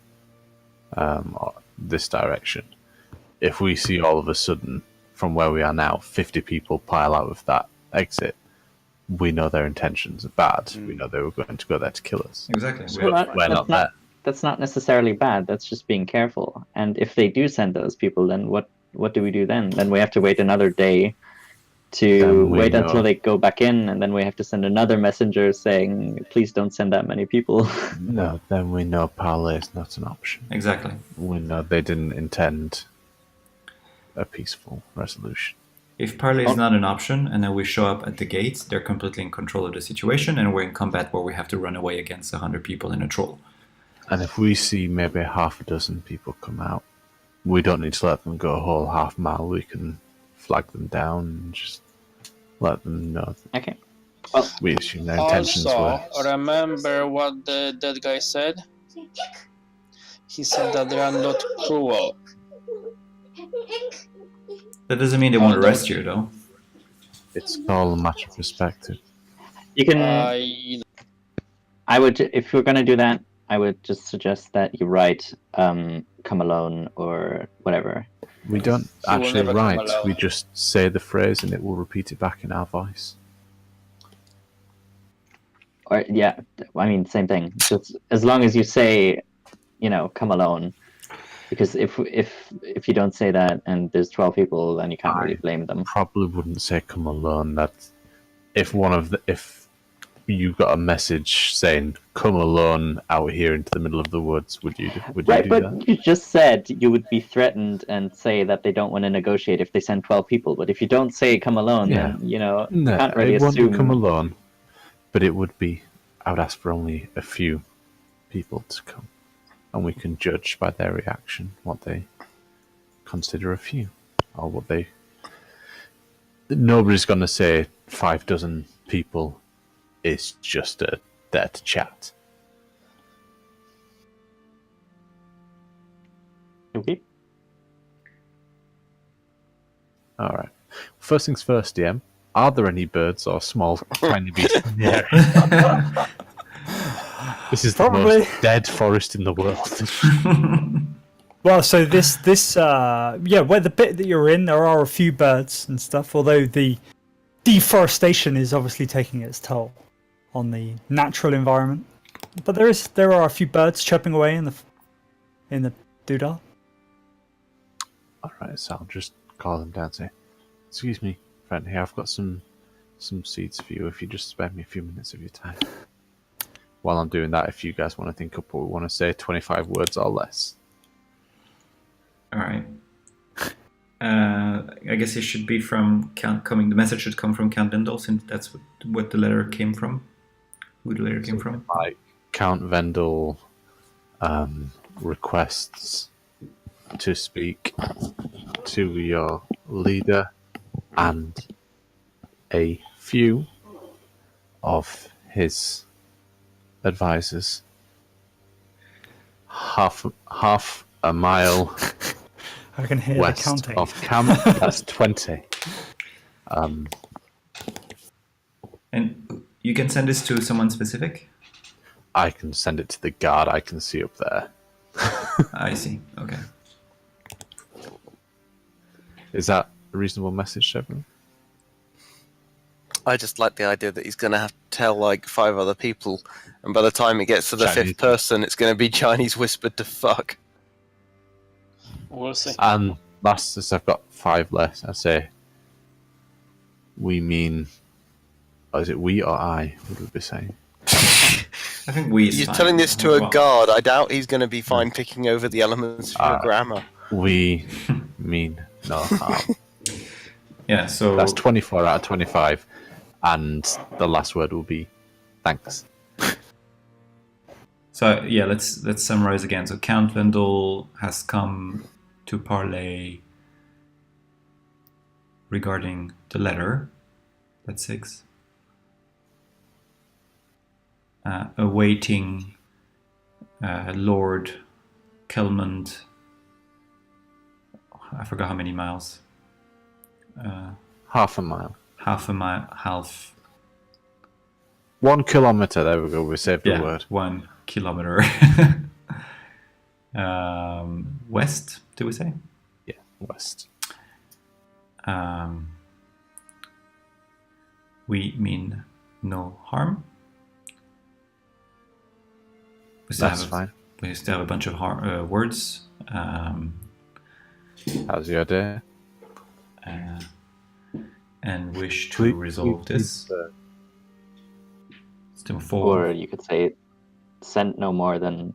Speaker 3: or this direction, if we see all of a sudden from where we are now 50 people pile out of that exit, we know their intentions are bad. We know they were going to go there to kill us.
Speaker 5: Exactly.
Speaker 1: Well, that-
Speaker 3: We're not there.
Speaker 1: That's not necessarily bad. That's just being careful. And if they do send those people, then what do we do then? Then we have to wait another day to
Speaker 3: Then we
Speaker 1: wait
Speaker 3: know.
Speaker 1: until they go back in, and then we have to send another messenger saying, please don't send that many people.
Speaker 3: No, then we know parley is not an option.
Speaker 5: Exactly.
Speaker 3: We know they didn't intend a peaceful resolution.
Speaker 5: If parley is not an option, and then we show up at the gates, they're completely in control of the situation, and we're in combat where we have to run away against 100 people in a troll.
Speaker 3: And if we see maybe half a dozen people come out, we don't need to let them go a whole half mile. We can flag them down and just let them know that
Speaker 1: Okay.
Speaker 3: we assume their intentions
Speaker 6: Also,
Speaker 3: were.
Speaker 6: remember what that guy said? He said that they are not cruel.
Speaker 5: That doesn't mean they won't arrest you, though.
Speaker 3: It's all a matter of perspective.
Speaker 1: You can. I would, if you're gonna do that, I would just suggest that you write "come alone" or whatever.
Speaker 3: We don't
Speaker 6: He will
Speaker 3: actually
Speaker 6: never come
Speaker 3: write.
Speaker 6: alone.
Speaker 3: We just say the phrase and it will repeat it back in our voice.
Speaker 1: Or yeah, I mean, same thing. Just as long as you say, you know, "come alone," because if you don't say that and there's 12 people, then you can't really blame them.
Speaker 3: Probably wouldn't say come alone. That if you got a message saying come alone out here into the middle of the woods, would you
Speaker 1: Right,
Speaker 3: do
Speaker 1: but
Speaker 3: that?
Speaker 1: you just said you would be threatened and say that they don't want to negotiate if they send 12 people. But if you don't say "come alone,"
Speaker 3: Yeah.
Speaker 1: then you know you
Speaker 3: No,
Speaker 1: can't really
Speaker 3: it wouldn't
Speaker 1: assume.
Speaker 3: come alone, but it would be. I would ask for only a few people to come, and we can judge by their reaction what they consider a few, or what they. Nobody's going to say 6 people is just there to chat.
Speaker 1: Okay.
Speaker 3: All right. First things first, DM. Are there any birds or small tiny beasts in the area? This is
Speaker 2: Probably.
Speaker 3: the most dead forest in the world.
Speaker 2: Well, so where the bit that you're in, there are a few birds and stuff. Although the deforestation is obviously taking its toll on the natural environment, but there are a few birds chirping away in the doodah.
Speaker 3: All right, so I'll just call them down and say, "Excuse me, friend. Here, I've got some seeds for you. If you just spare me a few minutes of your time." While I'm doing that, if you guys want to think up what we want to say, 25 words or less.
Speaker 5: All right. I guess it should be from the message should come from Count Vendel, since that's what the letter came from. Who the letter came from?
Speaker 3: Like Count Vendel requests to speak to your leader and a few of his advisors. Half a mile
Speaker 2: I can hear the
Speaker 3: west
Speaker 2: counting.
Speaker 3: of camp. That's 20.
Speaker 5: And you can send this to someone specific?
Speaker 3: I can send it to the guard I can see up there.
Speaker 5: I see. Okay.
Speaker 3: Is that a reasonable message, Shepard?
Speaker 8: I just like the idea that he's going to have to tell like 5 other people, and by the time it gets to the
Speaker 3: Chinese.
Speaker 8: 5th person, it's going to be Chinese whispered to fuck.
Speaker 6: We'll see.
Speaker 3: And last, since I've got 5 left, I say, we mean, or is it we or I? What would we be saying?
Speaker 5: I think we.
Speaker 8: You're telling this to a guard. I doubt he's going to be fine picking over the elements of your grammar.
Speaker 3: We mean no harm.
Speaker 5: Yeah. So
Speaker 3: That's 24 out of 25, and the last word will be thanks.
Speaker 5: So yeah, let's summarize again. So Count Vendel has come to parley regarding the letter. That's 6. Awaiting Lord Kelmond. I forgot how many miles.
Speaker 3: Half a mile.
Speaker 5: Half a mile. Half.
Speaker 3: 1 kilometer. There we go. We saved the
Speaker 5: Yeah,
Speaker 3: word.
Speaker 5: 1 kilometer. West, do we say?
Speaker 3: Yeah, west.
Speaker 5: We mean no harm. We still
Speaker 3: That's
Speaker 5: have
Speaker 3: fine.
Speaker 5: We still have a bunch of words.
Speaker 3: How's your day?
Speaker 5: And wish to resolve this. Still 4.
Speaker 1: Or you could say send no more than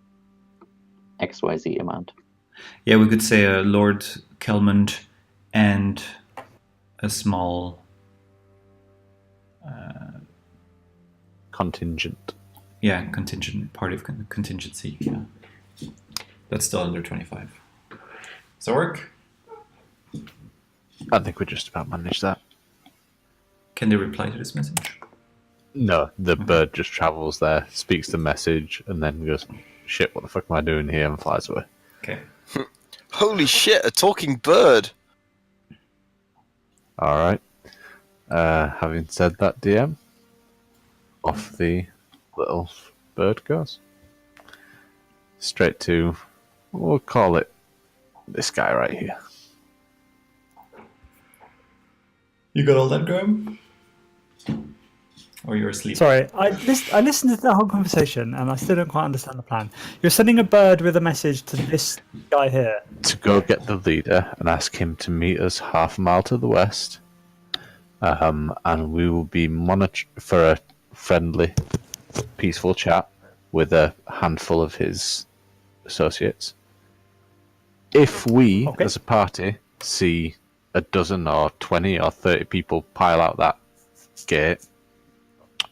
Speaker 1: XYZ amount.
Speaker 5: Yeah, we could say Lord Kelmond and a small
Speaker 3: Contingent.
Speaker 5: contingent part of contingency. Yeah, that's still under 25. Does that work?
Speaker 3: I think we just about managed that.
Speaker 5: Can they reply to this message?
Speaker 3: No, the bird just travels there, speaks the message, and then goes, "Shit, what the fuck am I doing here?" and flies away.
Speaker 5: Okay.
Speaker 8: Holy shit, a talking bird!
Speaker 3: All right. Having said that, DM, off the little bird goes. Straight to, we'll call it this guy right here.
Speaker 5: You got all that, Graham? Or you're asleep?
Speaker 2: Sorry, I listened to the whole conversation and I still don't quite understand the plan. You're sending a bird with a message to this guy here.
Speaker 3: To go get the leader and ask him to meet us half a mile to the west. And we will be monitored for a friendly, peaceful chat with a handful of his associates. If we,
Speaker 2: Okay.
Speaker 3: as a party, see a dozen or 20 or 30 people pile out that gate,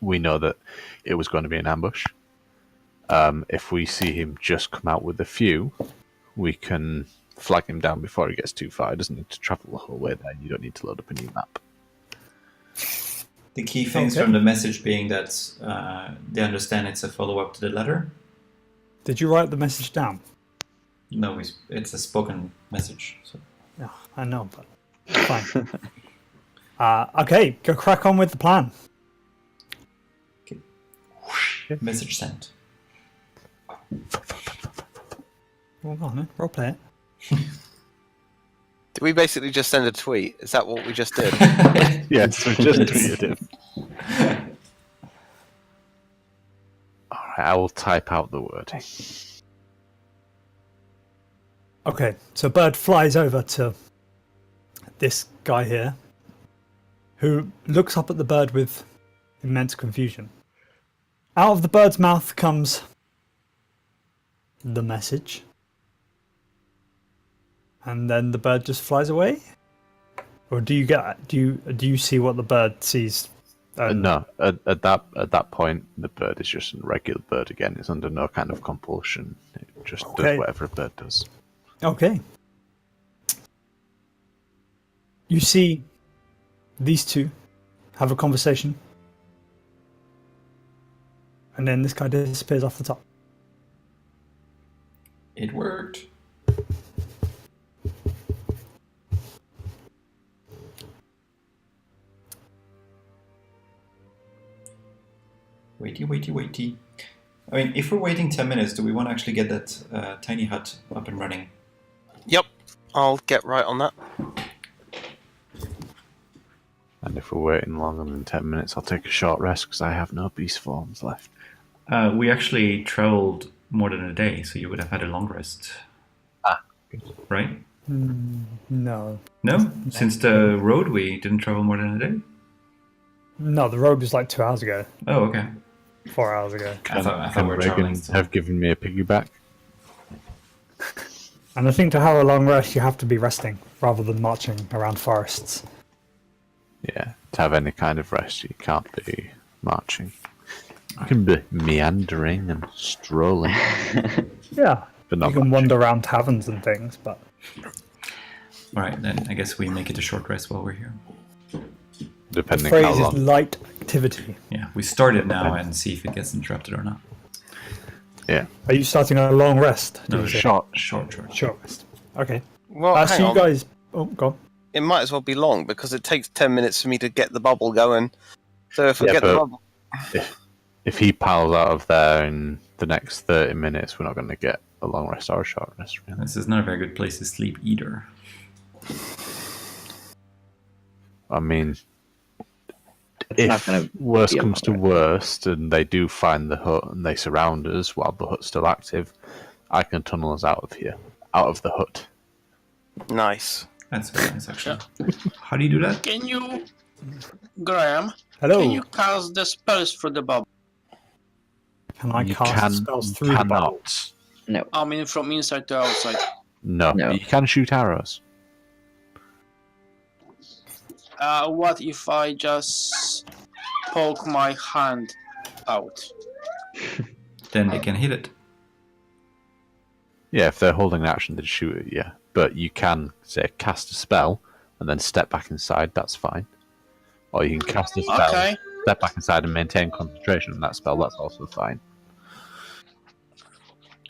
Speaker 3: we know that it was going to be an ambush. If we see him just come out with a few, we can flag him down before he gets too far. He doesn't need to travel the whole way there. You don't need to load up a new map.
Speaker 5: The key things
Speaker 2: Okay.
Speaker 5: from the message being that they understand it's a follow-up to the letter.
Speaker 2: Did you write the message down?
Speaker 5: No, it's a spoken message. So.
Speaker 2: Yeah, I know, but fine. Okay, go crack on with the plan.
Speaker 5: Message sent.
Speaker 2: Well, go on then, roleplay it.
Speaker 8: Did we basically just send a tweet? Is that what we just did?
Speaker 3: Yes, we just tweeted him. Alright, I will type out the wording.
Speaker 2: Okay, so Bird flies over to this guy here, who looks up at the bird with immense confusion. Out of the bird's mouth comes the message, and then the bird just flies away. Or do you see what the bird sees?
Speaker 3: No, at that point, the bird is just a regular bird again. It's under no kind of compulsion. It just
Speaker 2: Okay.
Speaker 3: does whatever a bird does.
Speaker 2: Okay. You see these two have a conversation, and then this guy disappears off the top.
Speaker 5: It worked. Waity. I mean, if we're waiting 10 minutes, do we want to actually get that tiny hut up and running?
Speaker 8: Yep, I'll get right on that.
Speaker 3: And if we're waiting longer than 10 minutes, I'll take a short rest because I have no beast forms left.
Speaker 5: We actually traveled more than a day, so you would have had a long rest. Right?
Speaker 2: No.
Speaker 5: No? Since the road, we didn't travel more than a day?
Speaker 2: No, the road was like 2 hours ago,
Speaker 5: Oh, okay.
Speaker 2: 4 hours ago.
Speaker 5: I thought
Speaker 3: Can
Speaker 5: we were traveling
Speaker 3: Reagan
Speaker 5: still.
Speaker 3: have given me a piggyback?
Speaker 2: And I think to have a long rest, you have to be resting rather than marching around forests.
Speaker 3: Yeah, to have any kind of rest, you can't be marching. You can be meandering and strolling,
Speaker 2: Yeah.
Speaker 3: but
Speaker 2: You
Speaker 3: not
Speaker 2: can
Speaker 3: marching.
Speaker 2: wander around taverns and things, but
Speaker 5: Alright, then I guess we make it a short rest while we're here.
Speaker 2: the
Speaker 3: Depending
Speaker 2: phrase
Speaker 3: how
Speaker 2: is
Speaker 3: long.
Speaker 2: light activity.
Speaker 5: Yeah, we start it now and see if it gets interrupted or not.
Speaker 3: Yeah,
Speaker 2: Are you starting a long rest? did
Speaker 5: No,
Speaker 2: you say?
Speaker 3: short.
Speaker 2: Short rest. Okay.
Speaker 8: Well,
Speaker 2: So
Speaker 8: hang
Speaker 2: you
Speaker 8: on.
Speaker 2: guys. Oh, go on.
Speaker 8: It might as well be long because it takes 10 minutes for me to get the bubble going. So if I
Speaker 3: Yeah,
Speaker 8: get the
Speaker 3: but-
Speaker 8: bubble...
Speaker 3: If he piles out of there in the next 30 minutes, we're not going to get a long rest or a short rest. Really.
Speaker 5: This is not a very good place to sleep either.
Speaker 3: I mean,
Speaker 1: It's not
Speaker 3: if
Speaker 1: gonna
Speaker 3: worst
Speaker 1: be a
Speaker 3: comes to
Speaker 1: long rest.
Speaker 3: worst and they do find the hut and they surround us while the hut's still active, I can tunnel us out of here, out of the hut.
Speaker 8: Nice.
Speaker 5: That's very nice, actually. How do you do that?
Speaker 6: Can you, Graham?
Speaker 2: Hello.
Speaker 6: Can you cast the spells through the bubble?
Speaker 2: Can I
Speaker 3: you
Speaker 2: cast spells through the bubble?
Speaker 3: cannot.
Speaker 1: No.
Speaker 6: I mean, from inside to outside.
Speaker 3: No,
Speaker 1: No.
Speaker 3: you can shoot arrows.
Speaker 6: What if I just poke my hand out?
Speaker 5: Then they can hit it.
Speaker 3: Yeah, if they're holding an action, they'd shoot it, yeah. But you can, say, cast a spell and then step back inside, that's fine. Or you can cast a spell,
Speaker 6: Okay.
Speaker 3: step back inside and maintain concentration on that spell, that's also fine.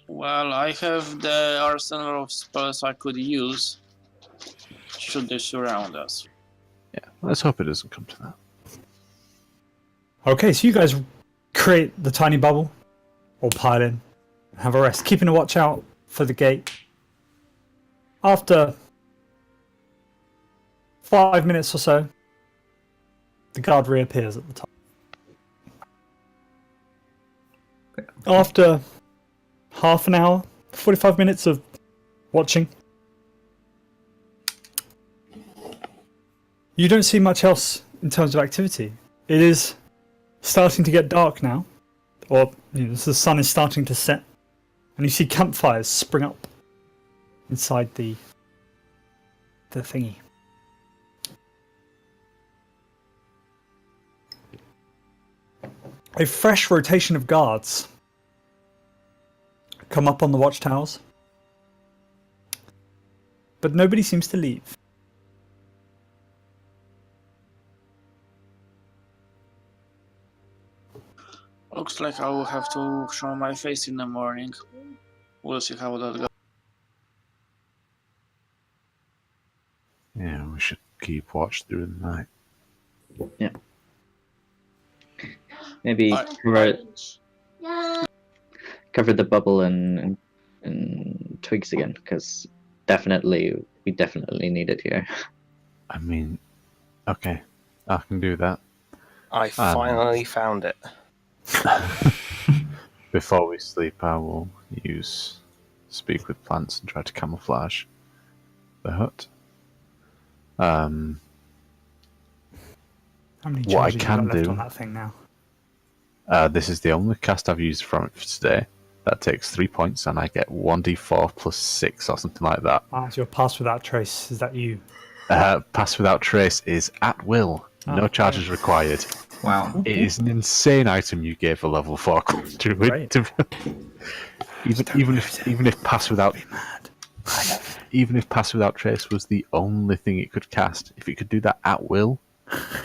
Speaker 6: Well, I have the arsenal of spells I could use should they surround us.
Speaker 3: Yeah, let's hope it doesn't come to that.
Speaker 2: Okay, so you guys create the tiny bubble, or pile in, have a rest, keeping a watch out for the gate. After 5 minutes or so, the guard reappears at the top. After half an hour, 45 minutes of watching, you don't see much else in terms of activity. It is starting to get dark now, or the sun is starting to set, and you see campfires spring up inside the thingy. A fresh rotation of guards come up on the watchtowers. But nobody seems to leave.
Speaker 6: Looks like I will have to show my face in the morning. We'll see how that goes.
Speaker 3: Yeah, we should keep watch through the night.
Speaker 1: Maybe cover the bubble in twigs again, because we definitely need it here.
Speaker 3: I mean, okay, I can do that.
Speaker 8: I finally found it.
Speaker 3: Before we sleep, I will speak with plants and try to camouflage the hut.
Speaker 2: How many
Speaker 3: What I
Speaker 2: charges
Speaker 3: can
Speaker 2: you got left
Speaker 3: do-
Speaker 2: on that thing now?
Speaker 3: This is the only cast I've used from it for today. That takes 3 points, and I get 1d4 plus 6 or something like that.
Speaker 2: It's your pass without trace. Is that you?
Speaker 3: Pass without trace is at will. No charges required.
Speaker 5: Wow.
Speaker 3: It is an insane item you gave a level 4 druid. Even if pass without trace was the only thing it could cast, if it could do that at will,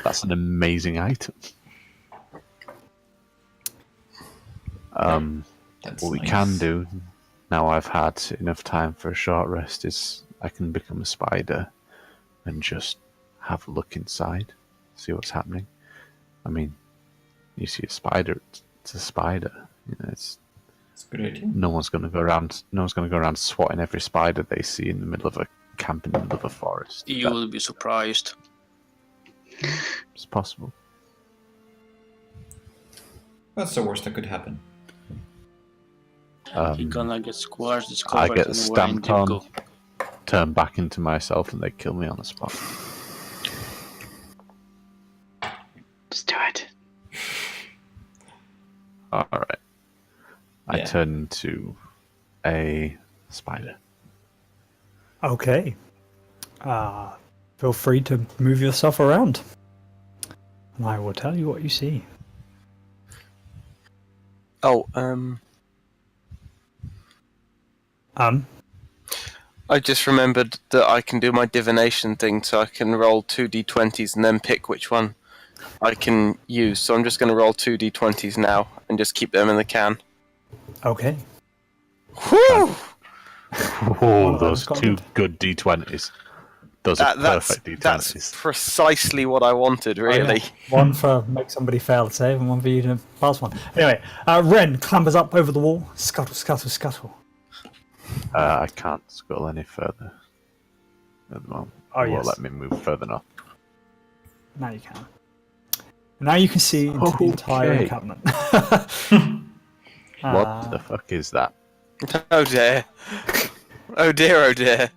Speaker 3: that's an amazing item.
Speaker 5: That's
Speaker 3: What we
Speaker 5: nice.
Speaker 3: can do, now I've had enough time for a short rest, is I can become a spider and just have a look inside, see what's happening. I mean, you see a spider, it's a spider. You know,
Speaker 5: That's a good idea.
Speaker 3: no one's going to go around swatting every spider they see in the middle of a camp in the middle of a forest.
Speaker 6: You will be surprised.
Speaker 3: It's possible.
Speaker 5: That's the worst that could happen.
Speaker 6: You're gonna get squashed,
Speaker 3: I
Speaker 6: discovered,
Speaker 3: get
Speaker 6: and
Speaker 3: stamped on, turn back into myself, and they kill me on the spot.
Speaker 1: Just do it.
Speaker 3: Alright. I
Speaker 5: Yeah.
Speaker 3: turn into a spider.
Speaker 2: Okay. Feel free to move yourself around. And I will tell you what you see.
Speaker 8: Oh, I just remembered that I can do my divination thing, so I can roll 2d20s and then pick which one I can use. So I'm just going to roll 2d20s now and just keep them in the can.
Speaker 2: Okay.
Speaker 8: Whew!
Speaker 3: Oh,
Speaker 2: those
Speaker 3: those
Speaker 2: got
Speaker 3: two
Speaker 2: good.
Speaker 3: good D20s. Those are perfect D20s.
Speaker 8: That's precisely what I wanted, really.
Speaker 2: One for make somebody fail a save and one for you to pass one. Anyway, Ren clambers up over the wall. Scuttle, scuttle, scuttle.
Speaker 3: I can't scroll any further at the moment.
Speaker 2: Oh,
Speaker 3: It won't
Speaker 2: yes.
Speaker 3: let me move further north.
Speaker 2: Now you can. And now you can see into the entire
Speaker 3: Okay.
Speaker 2: encampment.
Speaker 3: What the fuck is that?
Speaker 8: Oh dear. Oh dear, oh dear.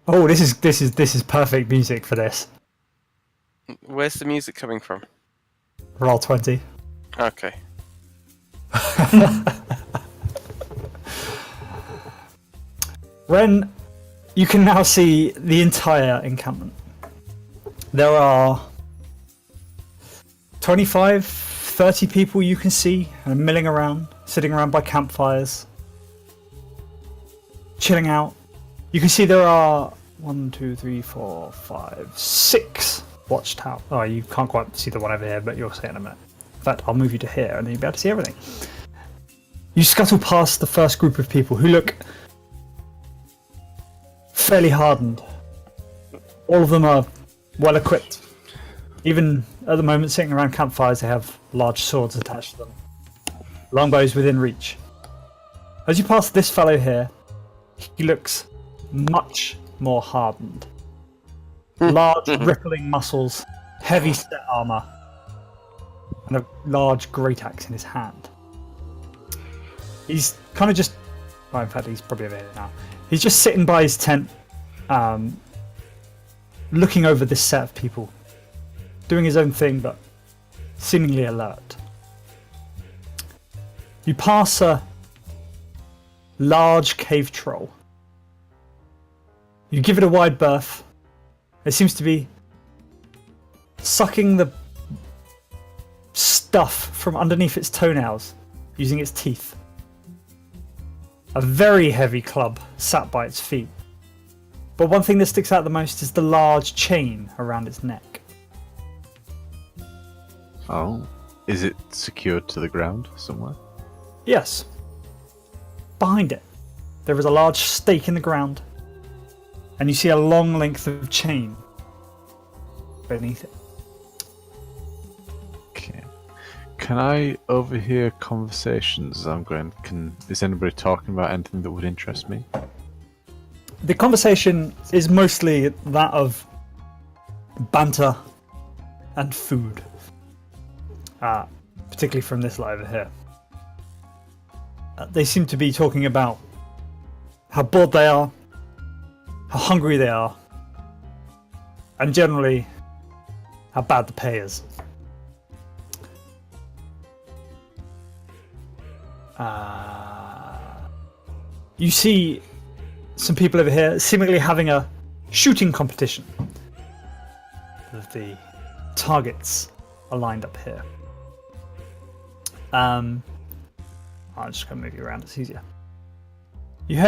Speaker 2: Oh, this is perfect music for this.
Speaker 8: Where's the music coming from?
Speaker 2: Roll20.
Speaker 8: Okay.
Speaker 2: Ren, you can now see the entire encampment. There are 25, 30 people you can see milling around, sitting around by campfires, chilling out. You can see there are 1, 2, 3, 4, 5, 6 watchtowers. Oh, you can't quite see the one over here, but you'll see it in a minute. In fact, I'll move you to here and then you'll be able to see everything. You scuttle past the first group of people who look fairly hardened. All of them are well equipped. Even at the moment, sitting around campfires, they have large swords attached to them. Longbows within reach. As you pass this fellow here, he looks much more hardened. Large, rippling muscles, heavy set armor, and a large great axe in his hand. He's kind of just. Well, in fact, he's probably over here now. He's just sitting by his tent, looking over this set of people, doing his own thing, but seemingly alert. You pass a large cave troll. You give it a wide berth. It seems to be sucking the stuff from underneath its toenails, using its teeth a very heavy club sat by its feet. But one thing that sticks out the most is the large chain around its neck.
Speaker 3: Oh, is it secured to the ground somewhere?
Speaker 2: Yes. Behind it, there is a large stake in the ground, and you see a long length of chain beneath it.
Speaker 3: Okay. Can I overhear conversations as I'm going? Is anybody talking about anything that would interest me?
Speaker 2: The conversation is mostly that of banter and food. Particularly from this lot over here. They seem to be talking about how bored they are, how hungry they are, and generally how bad the pay is. You see some people over here seemingly having a shooting competition. The targets are lined up here. I'm just going to move you around, it's easier. You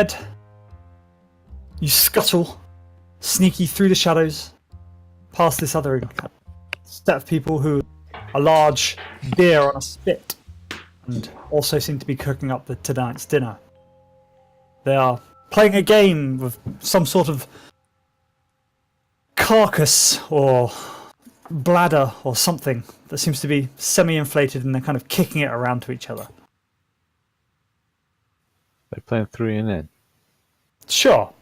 Speaker 2: scuttle, sneaky through the shadows, past this other set of people who are large beer on a spit, and also seem to be cooking up tonight's dinner. They are playing a game with some sort of carcass or bladder or something that seems to be semi-inflated, and they're kind of kicking it around to each other.
Speaker 3: They're playing 3 and in.
Speaker 2: Sure.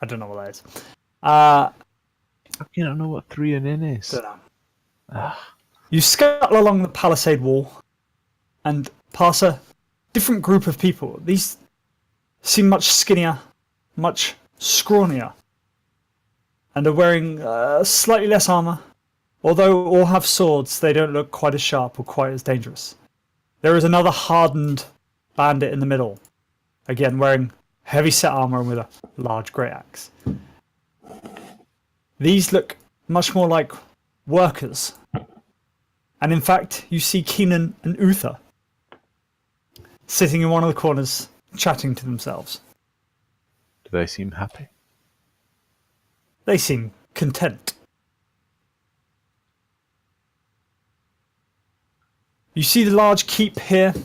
Speaker 2: I don't know what that is.
Speaker 3: You don't know what 3 and in is.
Speaker 2: Don't know. You scuttle along the palisade wall and pass a different group of people. These seem much skinnier, much scrawnier, and are wearing slightly less armor. Although all have swords, they don't look quite as sharp or quite as dangerous. There is another hardened bandit in the middle, again wearing heavy set armor and with a large great axe. These look much more like workers. And in fact, you see Keenan and Uther sitting in one of the corners, chatting to themselves.
Speaker 3: Do they seem happy?
Speaker 2: They seem content. You see the large keep here,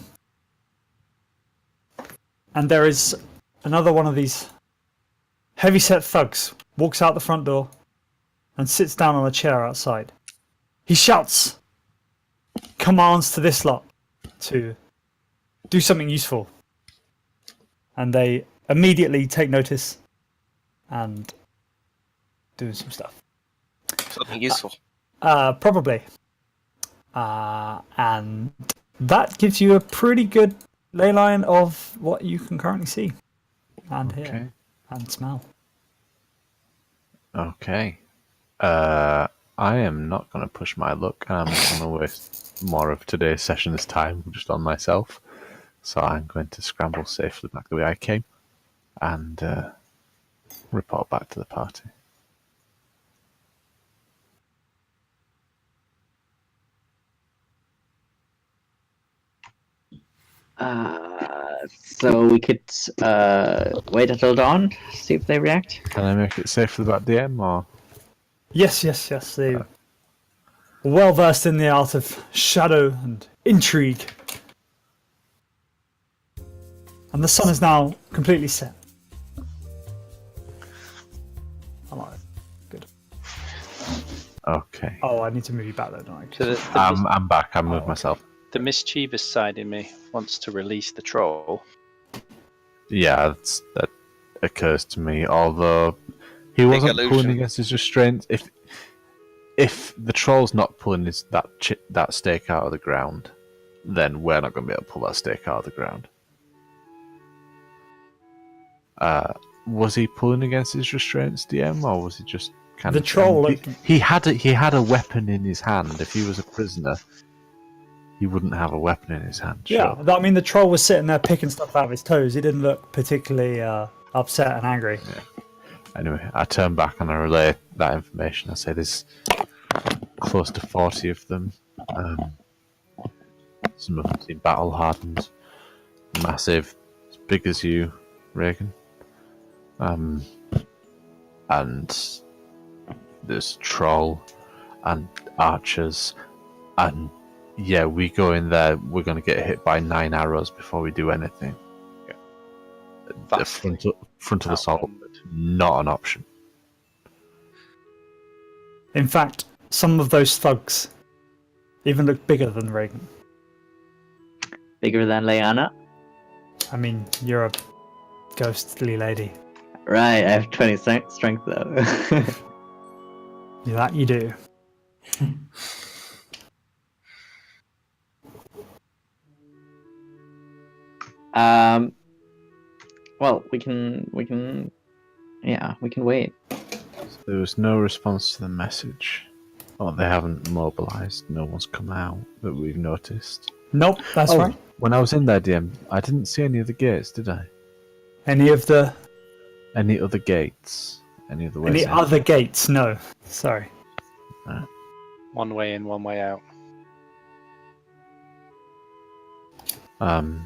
Speaker 2: and there is another one of these heavy-set thugs walks out the front door and sits down on a chair outside. He shouts commands to this lot to do something useful, and they immediately take notice and do some stuff.
Speaker 4: Something useful.
Speaker 2: Probably. And that gives you a pretty good ley line of what you can currently see and hear and smell.
Speaker 3: Okay. I am not going to push my luck. I'm going to waste more of today's session's time just on myself. So I'm going to scramble safely back the way I came and report back to the party.
Speaker 1: So we could wait until dawn, see if they react.
Speaker 3: Can I make it safely back DM or?
Speaker 2: Yes. They are well versed in the art of shadow and intrigue. And the sun is now completely set. I like it. Good.
Speaker 3: Okay.
Speaker 2: Oh, I need to move you back though, don't I?
Speaker 7: So
Speaker 3: I'm back. I moved myself.
Speaker 7: the mischievous side in me wants to release the troll.
Speaker 3: Yeah, that occurs to me. Although he wasn't
Speaker 4: illusion.
Speaker 3: pulling against his restraint. If the troll's not pulling that stake out of the ground, then we're not going to be able to pull that stake out of the ground. Was he pulling against his restraints, DM, or was he just kind
Speaker 2: The
Speaker 3: of
Speaker 2: troll,
Speaker 3: He had a weapon in his hand. If he was a prisoner, he wouldn't have a weapon in his hand.
Speaker 2: Yeah,
Speaker 3: Sure.
Speaker 2: I mean, the troll was sitting there picking stuff out of his toes. He didn't look particularly upset and angry.
Speaker 3: Yeah. Anyway, I turn back and I relay that information. I say there's close to 40 of them. Some of them seem battle hardened, massive, big as you, Reagan. And there's troll and archers, and yeah, we go in there, we're going to get hit by 9 arrows before we do anything. The frontal assault,
Speaker 7: outnumbered.
Speaker 3: not an option.
Speaker 2: In fact, some of those thugs even look bigger than Reagan.
Speaker 1: Bigger than Leanna?
Speaker 2: I mean, you're a ghostly lady.
Speaker 1: Right, I have 20 strength though.
Speaker 2: Yeah, that you do.
Speaker 1: Well, we can wait.
Speaker 3: There was no response to the message. Oh, they haven't mobilized. No one's come out that we've noticed.
Speaker 2: Nope, that's right.
Speaker 3: When I was in there, DM, I didn't see any of the gates, did I?
Speaker 2: Any of the
Speaker 3: Any other gates? Any other ways
Speaker 2: any
Speaker 3: in?
Speaker 2: other gates? No. Sorry.
Speaker 7: One way in, one way out.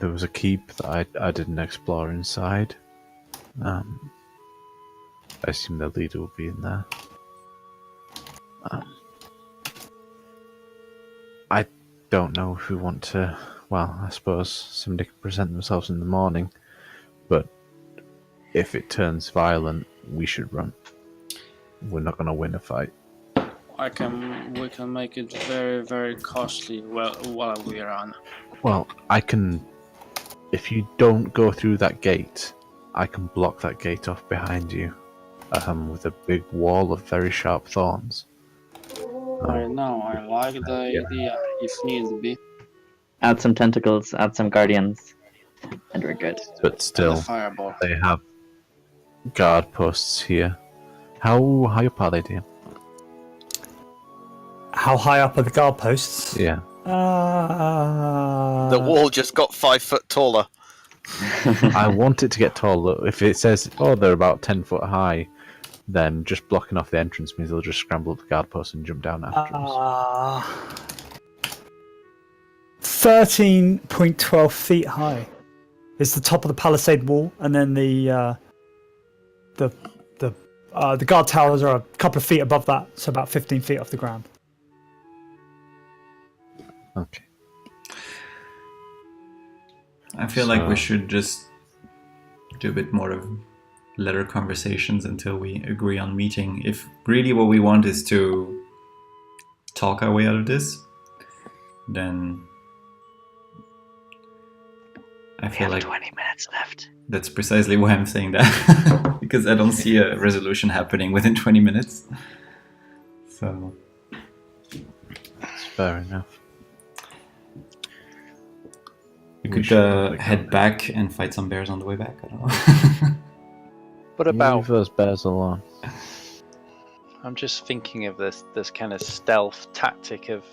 Speaker 3: There was a keep that I didn't explore inside. I assume the leader will be in there. I don't know if we want to. Well, I suppose somebody can present themselves in the morning, but if it turns violent, we should run. We're not going to win a fight.
Speaker 6: We can make it very, very costly while we run.
Speaker 3: Well, I can. If you don't go through that gate, I can block that gate off behind you, with a big wall of very sharp thorns.
Speaker 6: I know, I like the idea, if need be.
Speaker 1: Add some tentacles, add some guardians, and we're good.
Speaker 3: But
Speaker 6: And
Speaker 3: still,
Speaker 6: the fireball.
Speaker 3: they have guard posts here. How high up are they, dear?
Speaker 2: How high up are the guard posts?
Speaker 3: Yeah.
Speaker 8: The wall just got 5 foot taller.
Speaker 3: I want it to get taller. If it says, oh, they're about 10 foot high, then just blocking off the entrance means they'll just scramble up the guard post and jump down after us.
Speaker 2: 13.12 feet high is the top of the palisade wall, and then the guard towers are a couple of feet above that, so about 15 feet off the ground.
Speaker 3: Okay.
Speaker 5: I feel like we should just do a bit more of letter conversations until we agree on meeting. If really what we want is to talk our way out of this, then I feel like
Speaker 1: 20 minutes left.
Speaker 5: that's precisely why I'm saying that. Because I don't see a resolution happening within 20 minutes. So
Speaker 3: That's fair enough.
Speaker 5: you
Speaker 3: We
Speaker 5: could
Speaker 3: should probably go
Speaker 5: head
Speaker 3: there.
Speaker 5: back and fight some bears on the way back. I don't know.
Speaker 7: What
Speaker 3: Leave
Speaker 7: about?
Speaker 3: those bears alone.
Speaker 7: I'm just thinking of this kind of stealth tactic of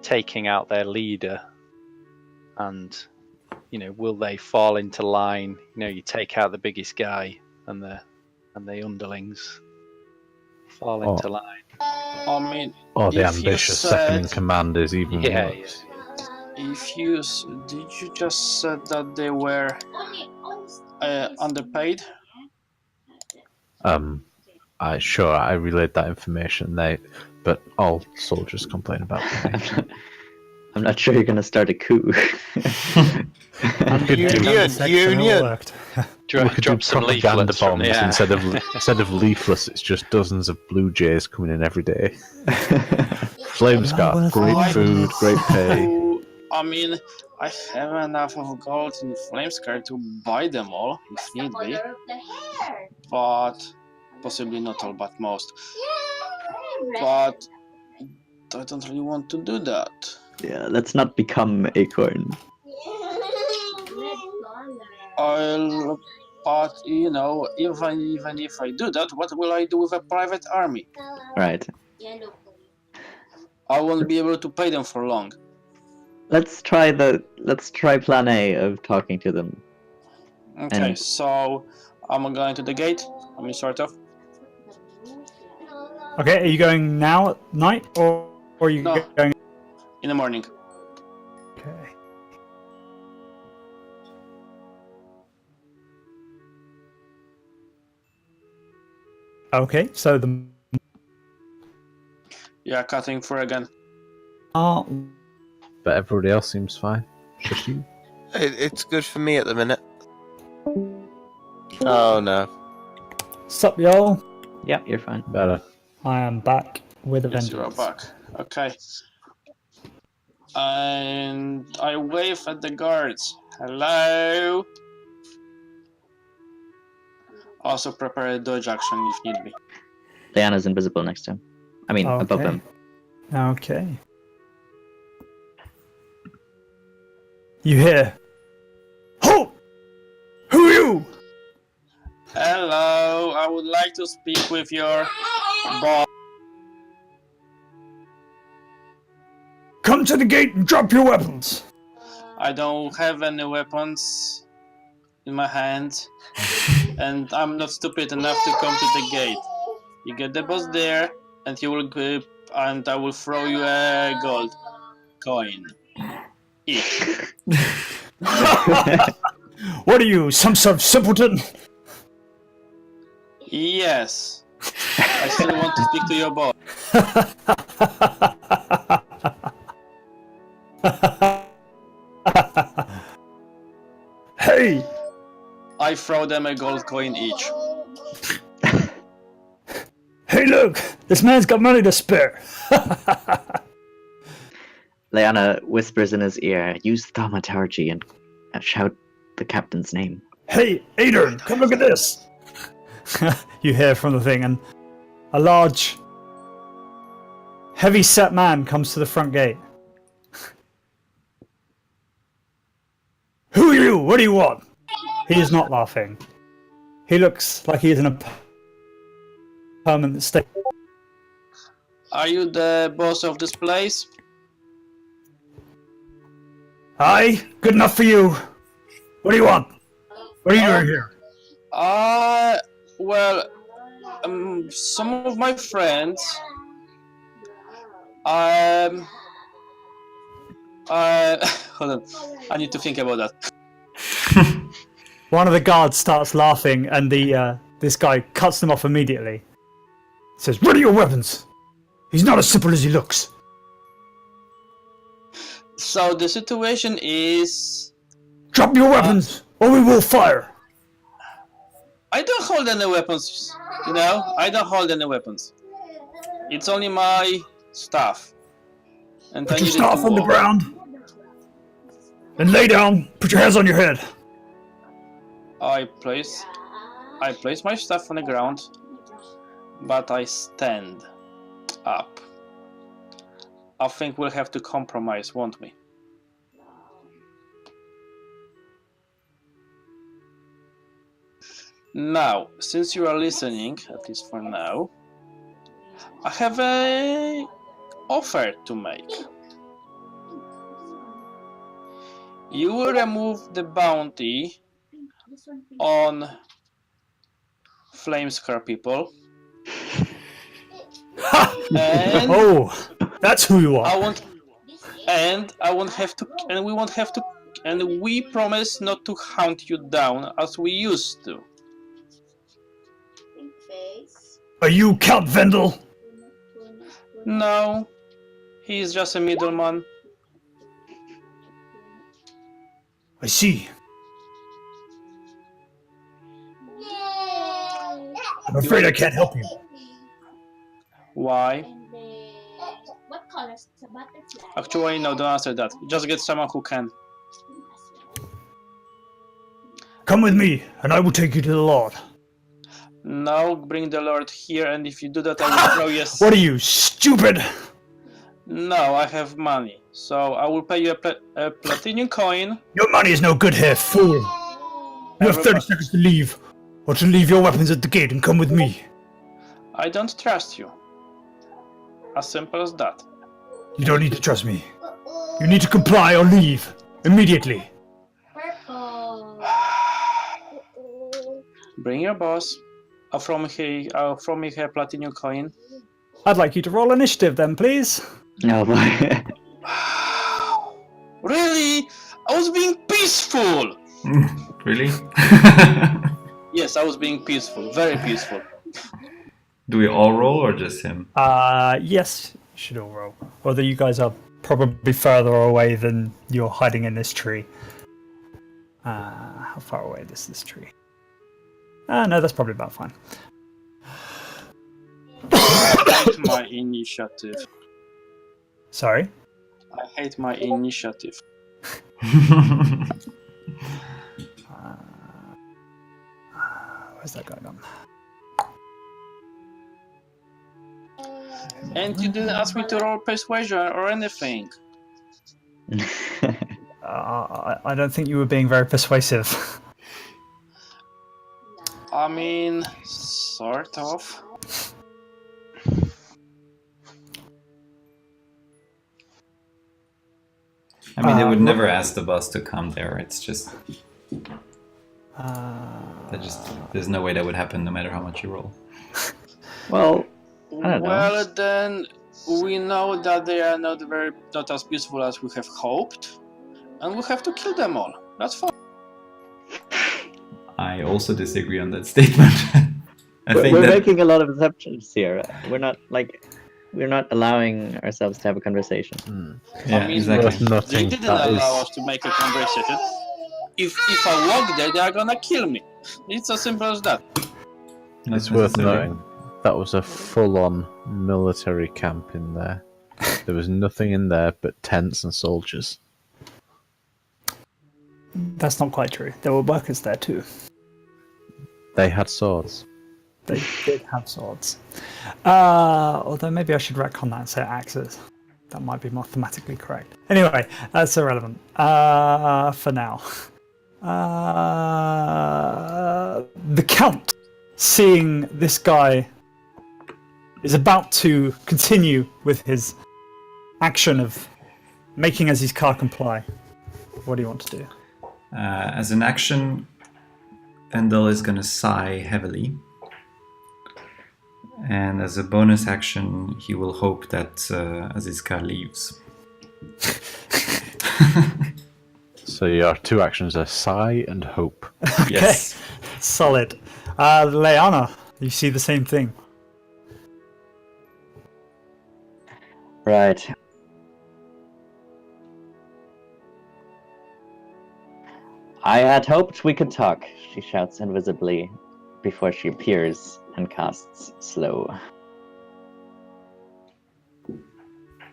Speaker 7: taking out their leader, and will they fall into line? You take out the biggest guy, and the underlings fall into line.
Speaker 6: I mean,
Speaker 3: Oh, the
Speaker 6: if you
Speaker 3: ambitious second in
Speaker 6: said-
Speaker 3: command is even
Speaker 7: Yeah,
Speaker 3: worse.
Speaker 6: If you did you just said that they were underpaid?
Speaker 3: I relayed that information. But all soldiers complain about the
Speaker 1: I'm not sure you're gonna start a coup.
Speaker 8: Union.
Speaker 2: Worked.
Speaker 3: We could do
Speaker 7: Drop some
Speaker 3: propaganda
Speaker 7: leaflets from
Speaker 3: bombs
Speaker 7: the air.
Speaker 3: instead of leaflets. It's just dozens of blue jays coming in every day. Flames got great food, great pay.
Speaker 6: So, I mean, I have enough of gold in Flamescar to buy them all, if need be. But possibly not all, but most. But I don't really want to do that.
Speaker 1: Yeah, let's not become Acorn.
Speaker 6: But even if I do that, what will I do with a private army?
Speaker 1: Right.
Speaker 6: I won't be able to pay them for long.
Speaker 1: Let's try plan A of talking to them.
Speaker 6: Okay,
Speaker 1: And-
Speaker 6: so I'm going to the gate. I mean, sort of.
Speaker 2: Okay, are you going now at night, or are you
Speaker 6: No.
Speaker 2: going?
Speaker 6: In the morning.
Speaker 2: Okay. Okay, so the
Speaker 6: Yeah, cutting through again.
Speaker 2: are
Speaker 3: But everybody else seems fine. Just you.
Speaker 8: It's good for me at the minute. Oh no.
Speaker 2: sup, y'all.
Speaker 1: Yeah, you're fine.
Speaker 3: Better.
Speaker 2: I am back with a
Speaker 6: Yes, you are
Speaker 2: vengeance.
Speaker 6: back. Okay. And I wave at the guards. Hello. Also prepare a dodge action if need be.
Speaker 1: Diana's invisible next to him. I mean, above
Speaker 2: Okay.
Speaker 1: him.
Speaker 2: Okay. You hear? Halt! Who are you?
Speaker 6: Hello, I would like to speak with your boss.
Speaker 2: Come to the gate and drop your weapons.
Speaker 6: I don't have any weapons in my hand, and I'm not stupid enough to come to the gate. You get the boss there, and he will and I will throw you a gold coin. Each.
Speaker 2: What are you, some sort of simpleton?
Speaker 6: Yes. I still want to speak to your boss.
Speaker 2: Hey!
Speaker 6: I throw them a gold coin each.
Speaker 2: Hey, look! This man's got money to spare.
Speaker 1: Leanna whispers in his ear, use thaumaturgy and shout the captain's name.
Speaker 2: Hey, Acorn, come look at this! You hear from the thing, and a large, heavy-set man comes to the front gate. Who are you? What do you want? He is not laughing. He looks like he is in a permanent state.
Speaker 6: Are you the boss of this place?
Speaker 2: Aye, good enough for you. What do you want? What are you doing here?
Speaker 6: Well, some of my friends, hold on, I need to think about that.
Speaker 2: One of the guards starts laughing, and this guy cuts them off immediately. Says, "Ready your weapons. He's not as simple as he looks."
Speaker 6: So the situation is,
Speaker 2: Drop your weapons, or we will fire.
Speaker 6: I don't hold any weapons, you know? I don't hold any weapons. It's only my staff. And
Speaker 2: Put
Speaker 6: I
Speaker 2: your
Speaker 6: need it
Speaker 2: staff
Speaker 6: to
Speaker 2: on the
Speaker 6: walk.
Speaker 2: ground. And lay down. Put your hands on your head.
Speaker 6: I place my staff on the ground, but I stand up. I think we'll have to compromise, won't we? Now, since you are listening, at least for now, I have a offer to make. You will remove the bounty on Flamescar people. And
Speaker 2: Oh, that's who you
Speaker 6: I
Speaker 2: are.
Speaker 6: won't have to, and we won't have to, and we promise not to hunt you down as we used to.
Speaker 2: Are you Count Vendel?
Speaker 6: No, he is just a middleman.
Speaker 2: I see. I'm afraid I can't help you.
Speaker 6: Why?
Speaker 9: What color is the butterfly?
Speaker 6: Actually, no, don't answer that. Just get someone who can.
Speaker 2: Come with me, and I will take you to the Lord.
Speaker 6: No, bring the Lord here, and if you do that, I will throw you.
Speaker 2: What are you, stupid?
Speaker 6: No, I have money, so I will pay you a platinum coin.
Speaker 2: Your money is no good here, fool. You have 30 seconds to leave, or to leave your weapons at the gate and come with me.
Speaker 6: I don't trust you. As simple as that.
Speaker 2: You don't need to trust me. You need to comply or leave, immediately.
Speaker 9: Purple.
Speaker 6: Bring your boss. I'll throw me her platinum coin.
Speaker 2: I'd like you to roll initiative then, please.
Speaker 1: Oh boy.
Speaker 6: Really? I was being peaceful!
Speaker 5: Really?
Speaker 6: Yes, I was being peaceful. Very peaceful.
Speaker 5: Do we all roll or just him?
Speaker 2: Yes, you should all roll. Although you guys are probably further away than you're hiding in this tree. How far away is this tree? No, that's probably about fine.
Speaker 6: I hate my initiative.
Speaker 2: Sorry?
Speaker 6: I hate my initiative.
Speaker 2: Where's that going on?
Speaker 6: And you didn't ask me to roll persuasion or anything.
Speaker 2: I don't think you were being very persuasive.
Speaker 6: I mean, sort of.
Speaker 5: I mean, they would never ask the boss to come there. It's just there's no way that would happen, no matter how much you roll.
Speaker 1: Well, I don't know.
Speaker 6: Well, then we know that they are not as peaceful as we have hoped, and we have to kill them all. That's fine.
Speaker 5: I also disagree on that statement.
Speaker 1: We're making a lot of assumptions here. We're not allowing ourselves to have a conversation.
Speaker 5: Yeah,
Speaker 6: I mean,
Speaker 5: exactly.
Speaker 6: They didn't allow us to make a conversation. If I walk there, they are gonna kill me. It's as simple as that.
Speaker 5: Not
Speaker 3: It's worth
Speaker 5: necessarily.
Speaker 3: noting that was a full-on military camp in there. There was nothing in there but tents and soldiers.
Speaker 2: That's not quite true. There were workers there too.
Speaker 3: They had swords.
Speaker 2: They did have swords. Although maybe I should retcon that and say axes. That might be mathematically correct. Anyway, that's irrelevant for now. The Count, seeing this guy, is about to continue with his action of making as his car comply. What do you want to do?
Speaker 5: As an action, Vendel is going to sigh heavily. And as a bonus action, he will hope that Azizka leaves.
Speaker 3: So your two actions are sigh and hope.
Speaker 5: Yes.
Speaker 2: Solid. Leanna, you see the same thing.
Speaker 1: Right. I had hoped we could talk, she shouts invisibly before she appears and casts slow.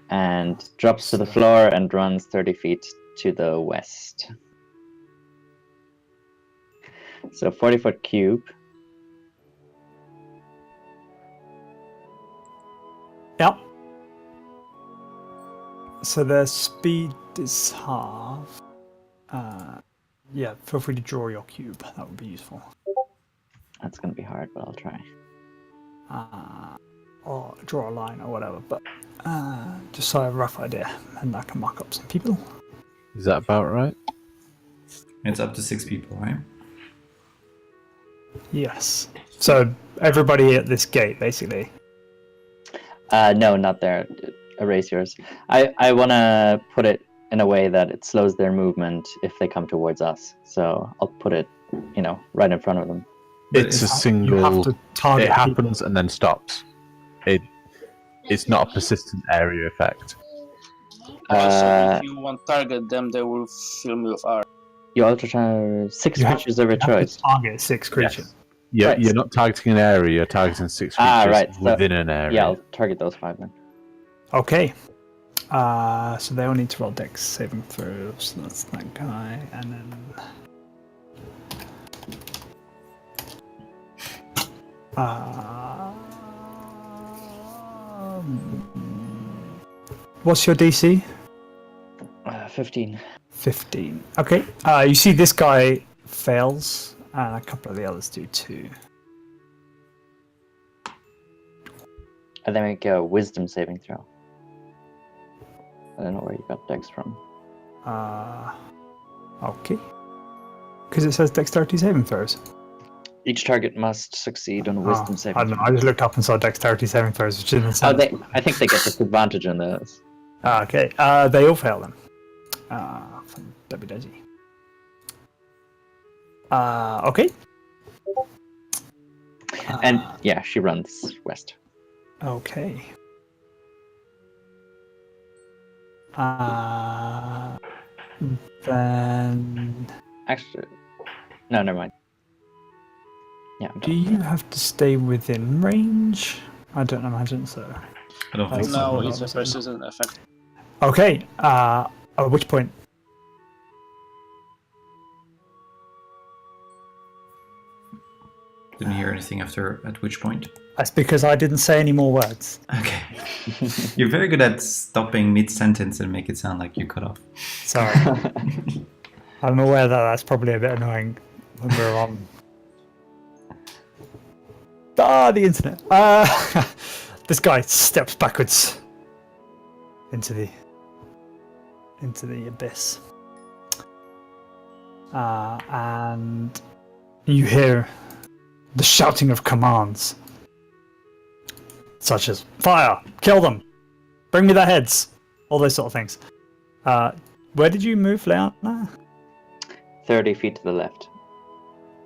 Speaker 1: And drops to the floor and runs 30 feet to the west. So 40-foot cube.
Speaker 2: Yep. So their speed is half. Yeah, feel free to draw your cube. That would be useful.
Speaker 1: That's going to be hard, but I'll try.
Speaker 2: Or draw a line or whatever. But just so I have a rough idea, and I can mark up some people.
Speaker 3: Is that about right?
Speaker 5: It's up to 6 people, right?
Speaker 2: Yes. So everybody at this gate, basically.
Speaker 1: No, not there. Erase yours. I want to put it in a way that it slows their movement if they come towards us. So I'll put it, right in front of them.
Speaker 3: It's a
Speaker 2: You
Speaker 3: single.
Speaker 2: have to target
Speaker 3: It happens and then stops. It's not a persistent area effect.
Speaker 6: Also, if you want to target them, they will fill me with R.
Speaker 1: You also try 6
Speaker 2: You have-
Speaker 1: creatures of your
Speaker 2: You have to
Speaker 1: choice.
Speaker 2: target 6 creatures.
Speaker 3: Yeah,
Speaker 1: Right.
Speaker 3: you're not targeting an area. You're targeting 6 creatures
Speaker 1: Right. So,
Speaker 3: within an area.
Speaker 1: yeah, I'll target those 5 then.
Speaker 2: Okay. So they all need to roll dex saving throws. So that's that guy, and then. What's your DC?
Speaker 1: 15.
Speaker 2: 15. Okay. You see this guy fails, and a couple of the others do too.
Speaker 1: And then make a wisdom saving throw. I don't know where you got dex from.
Speaker 2: Okay. Because it says dexterity saving throws.
Speaker 1: Each target must succeed on a wisdom
Speaker 2: I
Speaker 1: saving
Speaker 2: don't know.
Speaker 1: throw.
Speaker 2: I just looked up and saw dexterity saving throws, which isn't sense.
Speaker 1: I think they get disadvantage on those.
Speaker 2: Okay. They all fail them. From Debbie Daisy.
Speaker 1: And yeah, she runs west.
Speaker 2: Okay. Then
Speaker 1: Actually, no, never mind. Yeah. I'm
Speaker 2: do
Speaker 1: done.
Speaker 2: you have to stay within range? I don't imagine so.
Speaker 5: I don't think
Speaker 2: That's
Speaker 5: so.
Speaker 6: No,
Speaker 2: not
Speaker 6: it's a
Speaker 2: what I was
Speaker 6: persistent effect.
Speaker 2: Okay. At which point?
Speaker 5: Didn't hear anything after at which point.
Speaker 2: That's because I didn't say any more words.
Speaker 5: Okay. You're very good at stopping mid-sentence and make it sound like you cut off.
Speaker 2: Sorry. I'm aware that that's probably a bit annoying when we're on. The internet. This guy steps backwards into the abyss, and you hear the shouting of commands, such as "Fire! Kill them! Bring me their heads!" All those sort of things. Where did you move, Leanna?
Speaker 1: 30 feet to the left.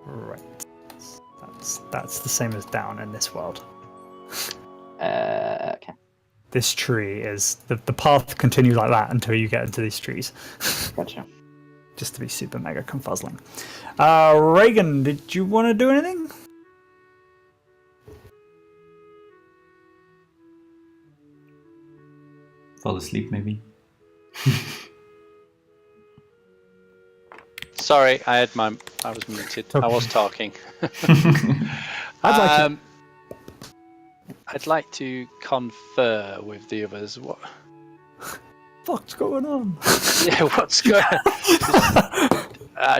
Speaker 2: Right. That's the same as down in this world.
Speaker 1: Okay.
Speaker 2: This tree is the path continues like that until you get into these trees.
Speaker 1: Gotcha.
Speaker 2: Just to be super mega confuzzling. Reagan, did you want to do anything?
Speaker 5: Fall asleep, maybe.
Speaker 7: Sorry, I was muted. I was talking.
Speaker 2: I'd
Speaker 7: I'd like to confer with the others. What?
Speaker 2: What's going on?
Speaker 7: Yeah, what's going on?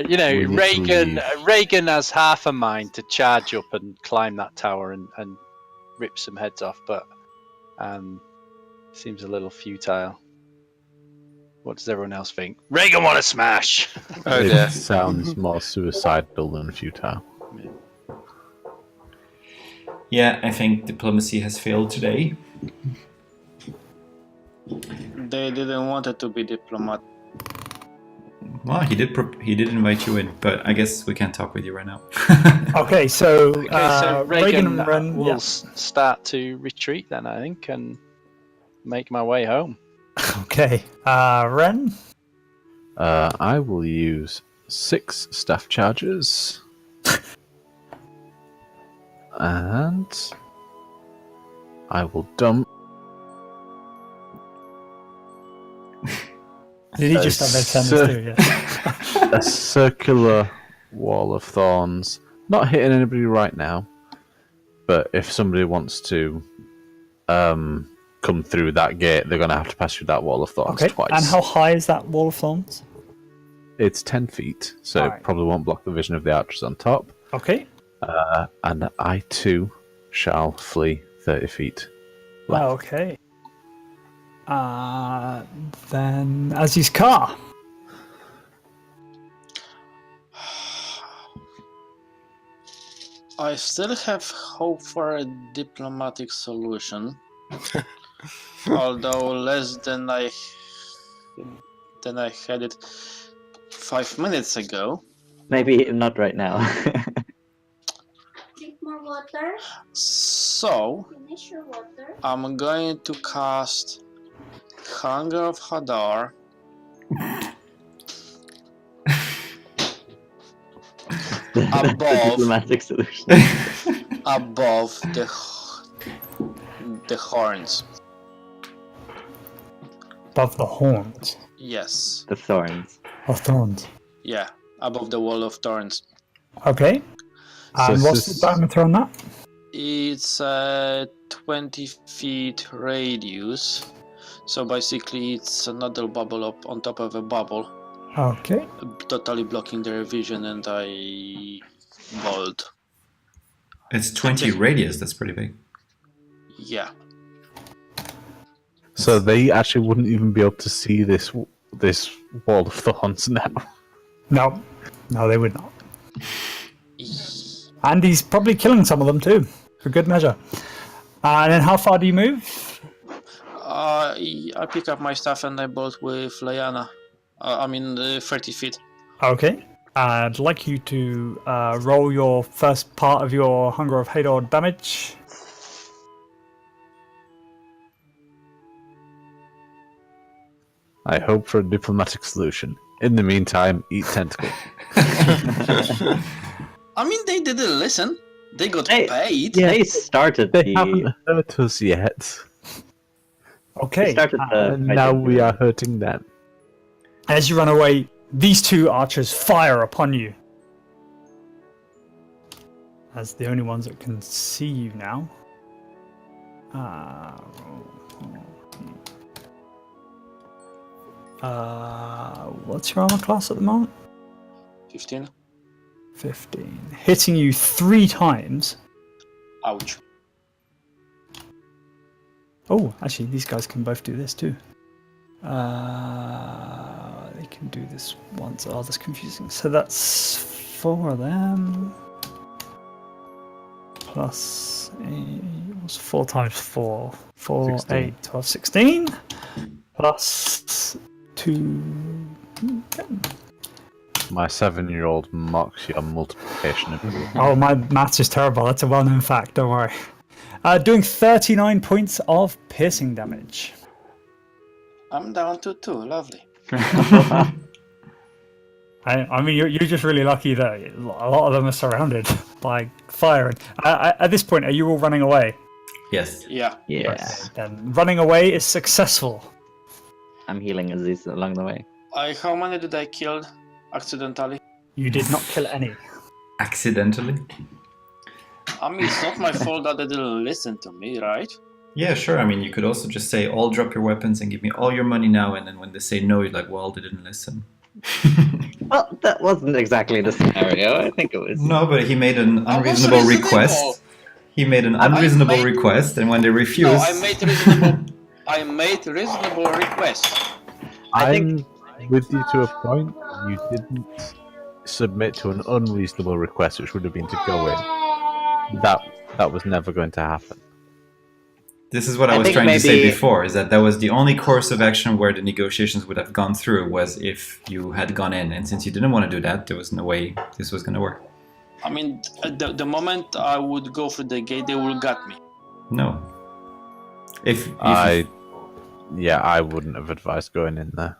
Speaker 3: We need to
Speaker 7: Reagan has half a mind to charge up and climb that tower and rip some heads off, but seems a little futile. What does everyone else think? Reagan want to smash!
Speaker 8: Oh dear.
Speaker 3: It sounds more suicidal than futile.
Speaker 5: Yeah, I think diplomacy has failed today.
Speaker 6: They didn't want it to be diplomat.
Speaker 5: Well, he did invite you in, but I guess we can't talk with you right now.
Speaker 2: Okay, so,
Speaker 7: Okay, so Reagan
Speaker 2: and Ren
Speaker 7: will start to retreat then, I think, and make my way home.
Speaker 2: Okay, Ren.
Speaker 3: I will use 6 staff charges. And I will dump.
Speaker 2: Did he just have their too? Yeah.
Speaker 3: A circular wall of thorns. Not hitting anybody right now, but if somebody wants to come through that gate, they're going to have to pass through that wall of thorns twice.
Speaker 2: And how high is that wall of thorns?
Speaker 3: It's 10 feet, so
Speaker 2: Alright.
Speaker 3: it probably won't block the vision of the archers on top.
Speaker 2: Okay.
Speaker 3: And I too shall flee 30 feet. left.
Speaker 2: Okay. Then Aziz's car.
Speaker 6: I still have hope for a diplomatic solution, although less than I had it 5 minutes ago.
Speaker 1: Maybe not right now.
Speaker 9: Drink more water.
Speaker 6: So
Speaker 9: Finish your water.
Speaker 6: I'm going to cast Hunger of Hadar above
Speaker 1: Diplomatic solution.
Speaker 6: above the horns.
Speaker 2: Above the horns.
Speaker 6: Yes.
Speaker 1: The thorns.
Speaker 2: Of thorns.
Speaker 6: Yeah. Above the wall of thorns.
Speaker 2: Okay.
Speaker 3: So
Speaker 2: And what's
Speaker 3: this-
Speaker 2: the diameter on that?
Speaker 6: It's a 20 feet radius. So basically it's another bubble up on top of a bubble,
Speaker 2: Okay.
Speaker 6: totally blocking their vision, and I bolt.
Speaker 5: It's 20 radius, that's pretty big.
Speaker 6: Yeah.
Speaker 3: So they actually wouldn't even be able to see this wall of thorns now.
Speaker 2: No. No, they would not. And he's probably killing some of them too, for good measure. And then how far do you move?
Speaker 6: I pick up my stuff and I bolt with Leanna. 30 feet.
Speaker 2: Okay. I'd like you to roll your first part of your Hunger of Hador damage.
Speaker 3: I hope for a diplomatic solution. In the meantime, eat tentacle.
Speaker 6: I mean, they didn't listen. They got paid.
Speaker 1: They started
Speaker 3: They
Speaker 1: the.
Speaker 3: haven't hurt us yet.
Speaker 2: Okay.
Speaker 1: started the
Speaker 3: And
Speaker 1: fighting.
Speaker 3: now we are hurting them.
Speaker 2: As you run away, these two archers fire upon you. As the only ones that can see you now. What's your armor class at the moment?
Speaker 6: 15.
Speaker 2: 15. Hitting you 3 times.
Speaker 6: Ouch.
Speaker 2: Oh, actually, these guys can both do this too. They can do this once. Oh, that's confusing. So that's 4 of them. Plus 8. What's 4 times 4? 4,
Speaker 3: 16.
Speaker 2: 8, 12, 16. Plus 2.
Speaker 3: My 7-year-old mocks your multiplication ability.
Speaker 2: Oh, my maths is terrible. That's a well known fact. Don't worry. Doing 39 points of piercing damage.
Speaker 6: I'm down to 2. Lovely.
Speaker 2: I mean, you're just really lucky that a lot of them are surrounded by fire. At this point, are you all running away?
Speaker 5: Yes.
Speaker 6: Yeah.
Speaker 1: Yeah.
Speaker 2: Then running away is successful.
Speaker 1: I'm healing Aziz along the way.
Speaker 6: How many did I kill accidentally?
Speaker 2: You did not kill any.
Speaker 5: Accidentally?
Speaker 6: I mean, it's not my fault that they didn't listen to me, right?
Speaker 5: Yeah, sure. I mean, you could also just say, all drop your weapons and give me all your money now. And then when they say no, you're like, well, they didn't listen.
Speaker 1: Well, that wasn't exactly the scenario. I think it was.
Speaker 5: No, but he made an
Speaker 6: I was
Speaker 5: unreasonable
Speaker 6: reasonable.
Speaker 5: request. He made an unreasonable
Speaker 6: made-
Speaker 5: request, and when they
Speaker 6: No,
Speaker 5: refused...
Speaker 6: I made reasonable. I made reasonable requests.
Speaker 3: I'm with you to a point. You didn't submit to an unreasonable request, which would have been to go in. That was never going to happen.
Speaker 5: This is what I
Speaker 1: I
Speaker 5: was
Speaker 1: think
Speaker 5: trying to say
Speaker 1: maybe-
Speaker 5: before, is that was the only course of action where the negotiations would have gone through, was if you had gone in. And since you didn't want to do that, there was no way this was going to work.
Speaker 6: I mean, the moment I would go through the gate, they would got me.
Speaker 5: No. If
Speaker 3: I wouldn't have advised going in there.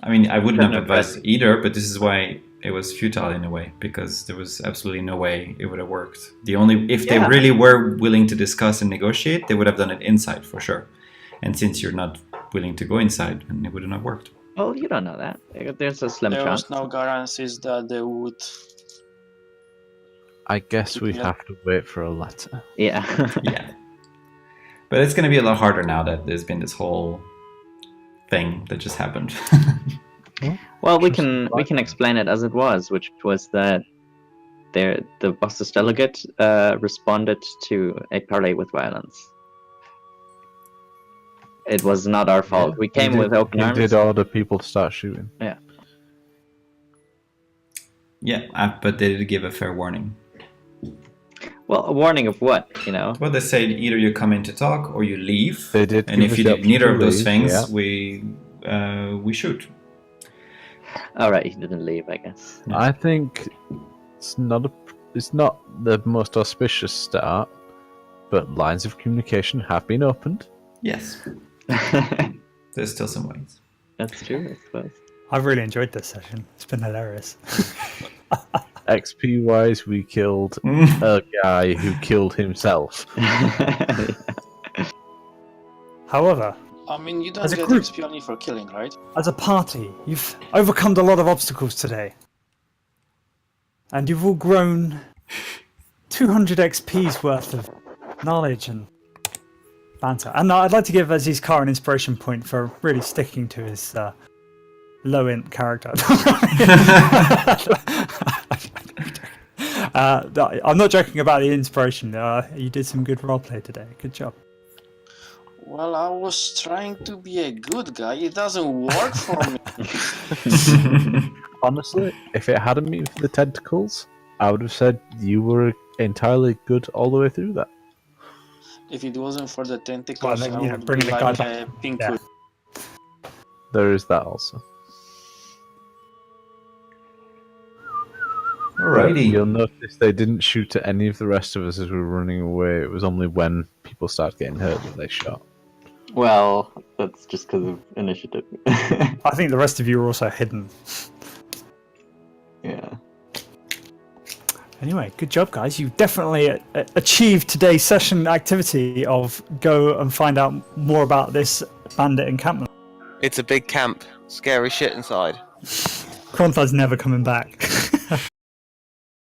Speaker 5: I mean, I wouldn't have
Speaker 1: Couldn't have
Speaker 5: advised either, but this is why it was futile in a way, because there was absolutely no way it would have worked. If they really were willing to discuss and negotiate, they would have done it inside for sure. And since you're not willing to go inside, then it wouldn't have worked.
Speaker 1: Well, you don't know that. There's a slim
Speaker 6: There
Speaker 1: chance.
Speaker 6: was no guarantees that they would.
Speaker 3: I guess we
Speaker 6: Yeah.
Speaker 3: have to wait for a letter.
Speaker 1: Yeah.
Speaker 5: Yeah. But it's going to be a lot harder now that there's been this whole thing that just happened.
Speaker 1: Well, we can explain it as it was, which was that the Boston delegate responded to a parley with violence. It was not our fault. We came with open
Speaker 3: He
Speaker 1: arms.
Speaker 3: did order people to start shooting.
Speaker 5: Yeah, but they did give a fair warning.
Speaker 1: Well, a warning of what, you know?
Speaker 5: Well, they said either you come in to talk or you leave.
Speaker 3: They did
Speaker 5: And
Speaker 3: give
Speaker 5: if
Speaker 3: us
Speaker 5: you
Speaker 3: the
Speaker 5: did
Speaker 3: option
Speaker 5: neither
Speaker 3: to
Speaker 5: of those
Speaker 3: leave,
Speaker 5: things,
Speaker 3: yeah.
Speaker 5: we shoot.
Speaker 1: All right, he didn't leave, I guess.
Speaker 3: I think it's not the most auspicious start, but lines of communication have been opened.
Speaker 5: Yes, there's still some ways.
Speaker 1: That's true, I suppose.
Speaker 2: I've really enjoyed this session. It's been hilarious.
Speaker 3: XP wise, we killed a guy who killed himself.
Speaker 2: However,
Speaker 6: I mean, you don't
Speaker 2: As a
Speaker 6: get
Speaker 2: group-
Speaker 6: XP only for killing, right?
Speaker 2: as a party, you've overcome a lot of obstacles today. And you've all grown 200 XP's worth of knowledge and banter. And I'd like to give Aziz Kar an inspiration point for really sticking to his low-int character. I'm not joking about the inspiration. You did some good roleplay today. Good job.
Speaker 6: Well, I was trying to be a good guy. It doesn't work for me.
Speaker 3: Honestly, if it hadn't been for the tentacles, I would have said you were entirely good all the way through that.
Speaker 6: If it wasn't for the tentacles,
Speaker 2: Well, then,
Speaker 6: I
Speaker 2: you know,
Speaker 6: would
Speaker 2: bringing
Speaker 6: be
Speaker 2: the guy
Speaker 6: like
Speaker 2: back.
Speaker 6: a pink
Speaker 2: Yeah.
Speaker 6: hood.
Speaker 3: There is that also.
Speaker 5: Alrighty.
Speaker 3: You'll notice they didn't shoot at any of the rest of us as we were running away. It was only when people started getting hurt that they shot.
Speaker 1: Well, that's just because of initiative.
Speaker 2: I think the rest of you are also hidden.
Speaker 1: Yeah.
Speaker 2: Anyway, good job, guys. You definitely achieved today's session activity of go and find out more about this bandit encampment.
Speaker 8: It's a big camp. Scary shit inside.
Speaker 2: Kronthad's never coming back.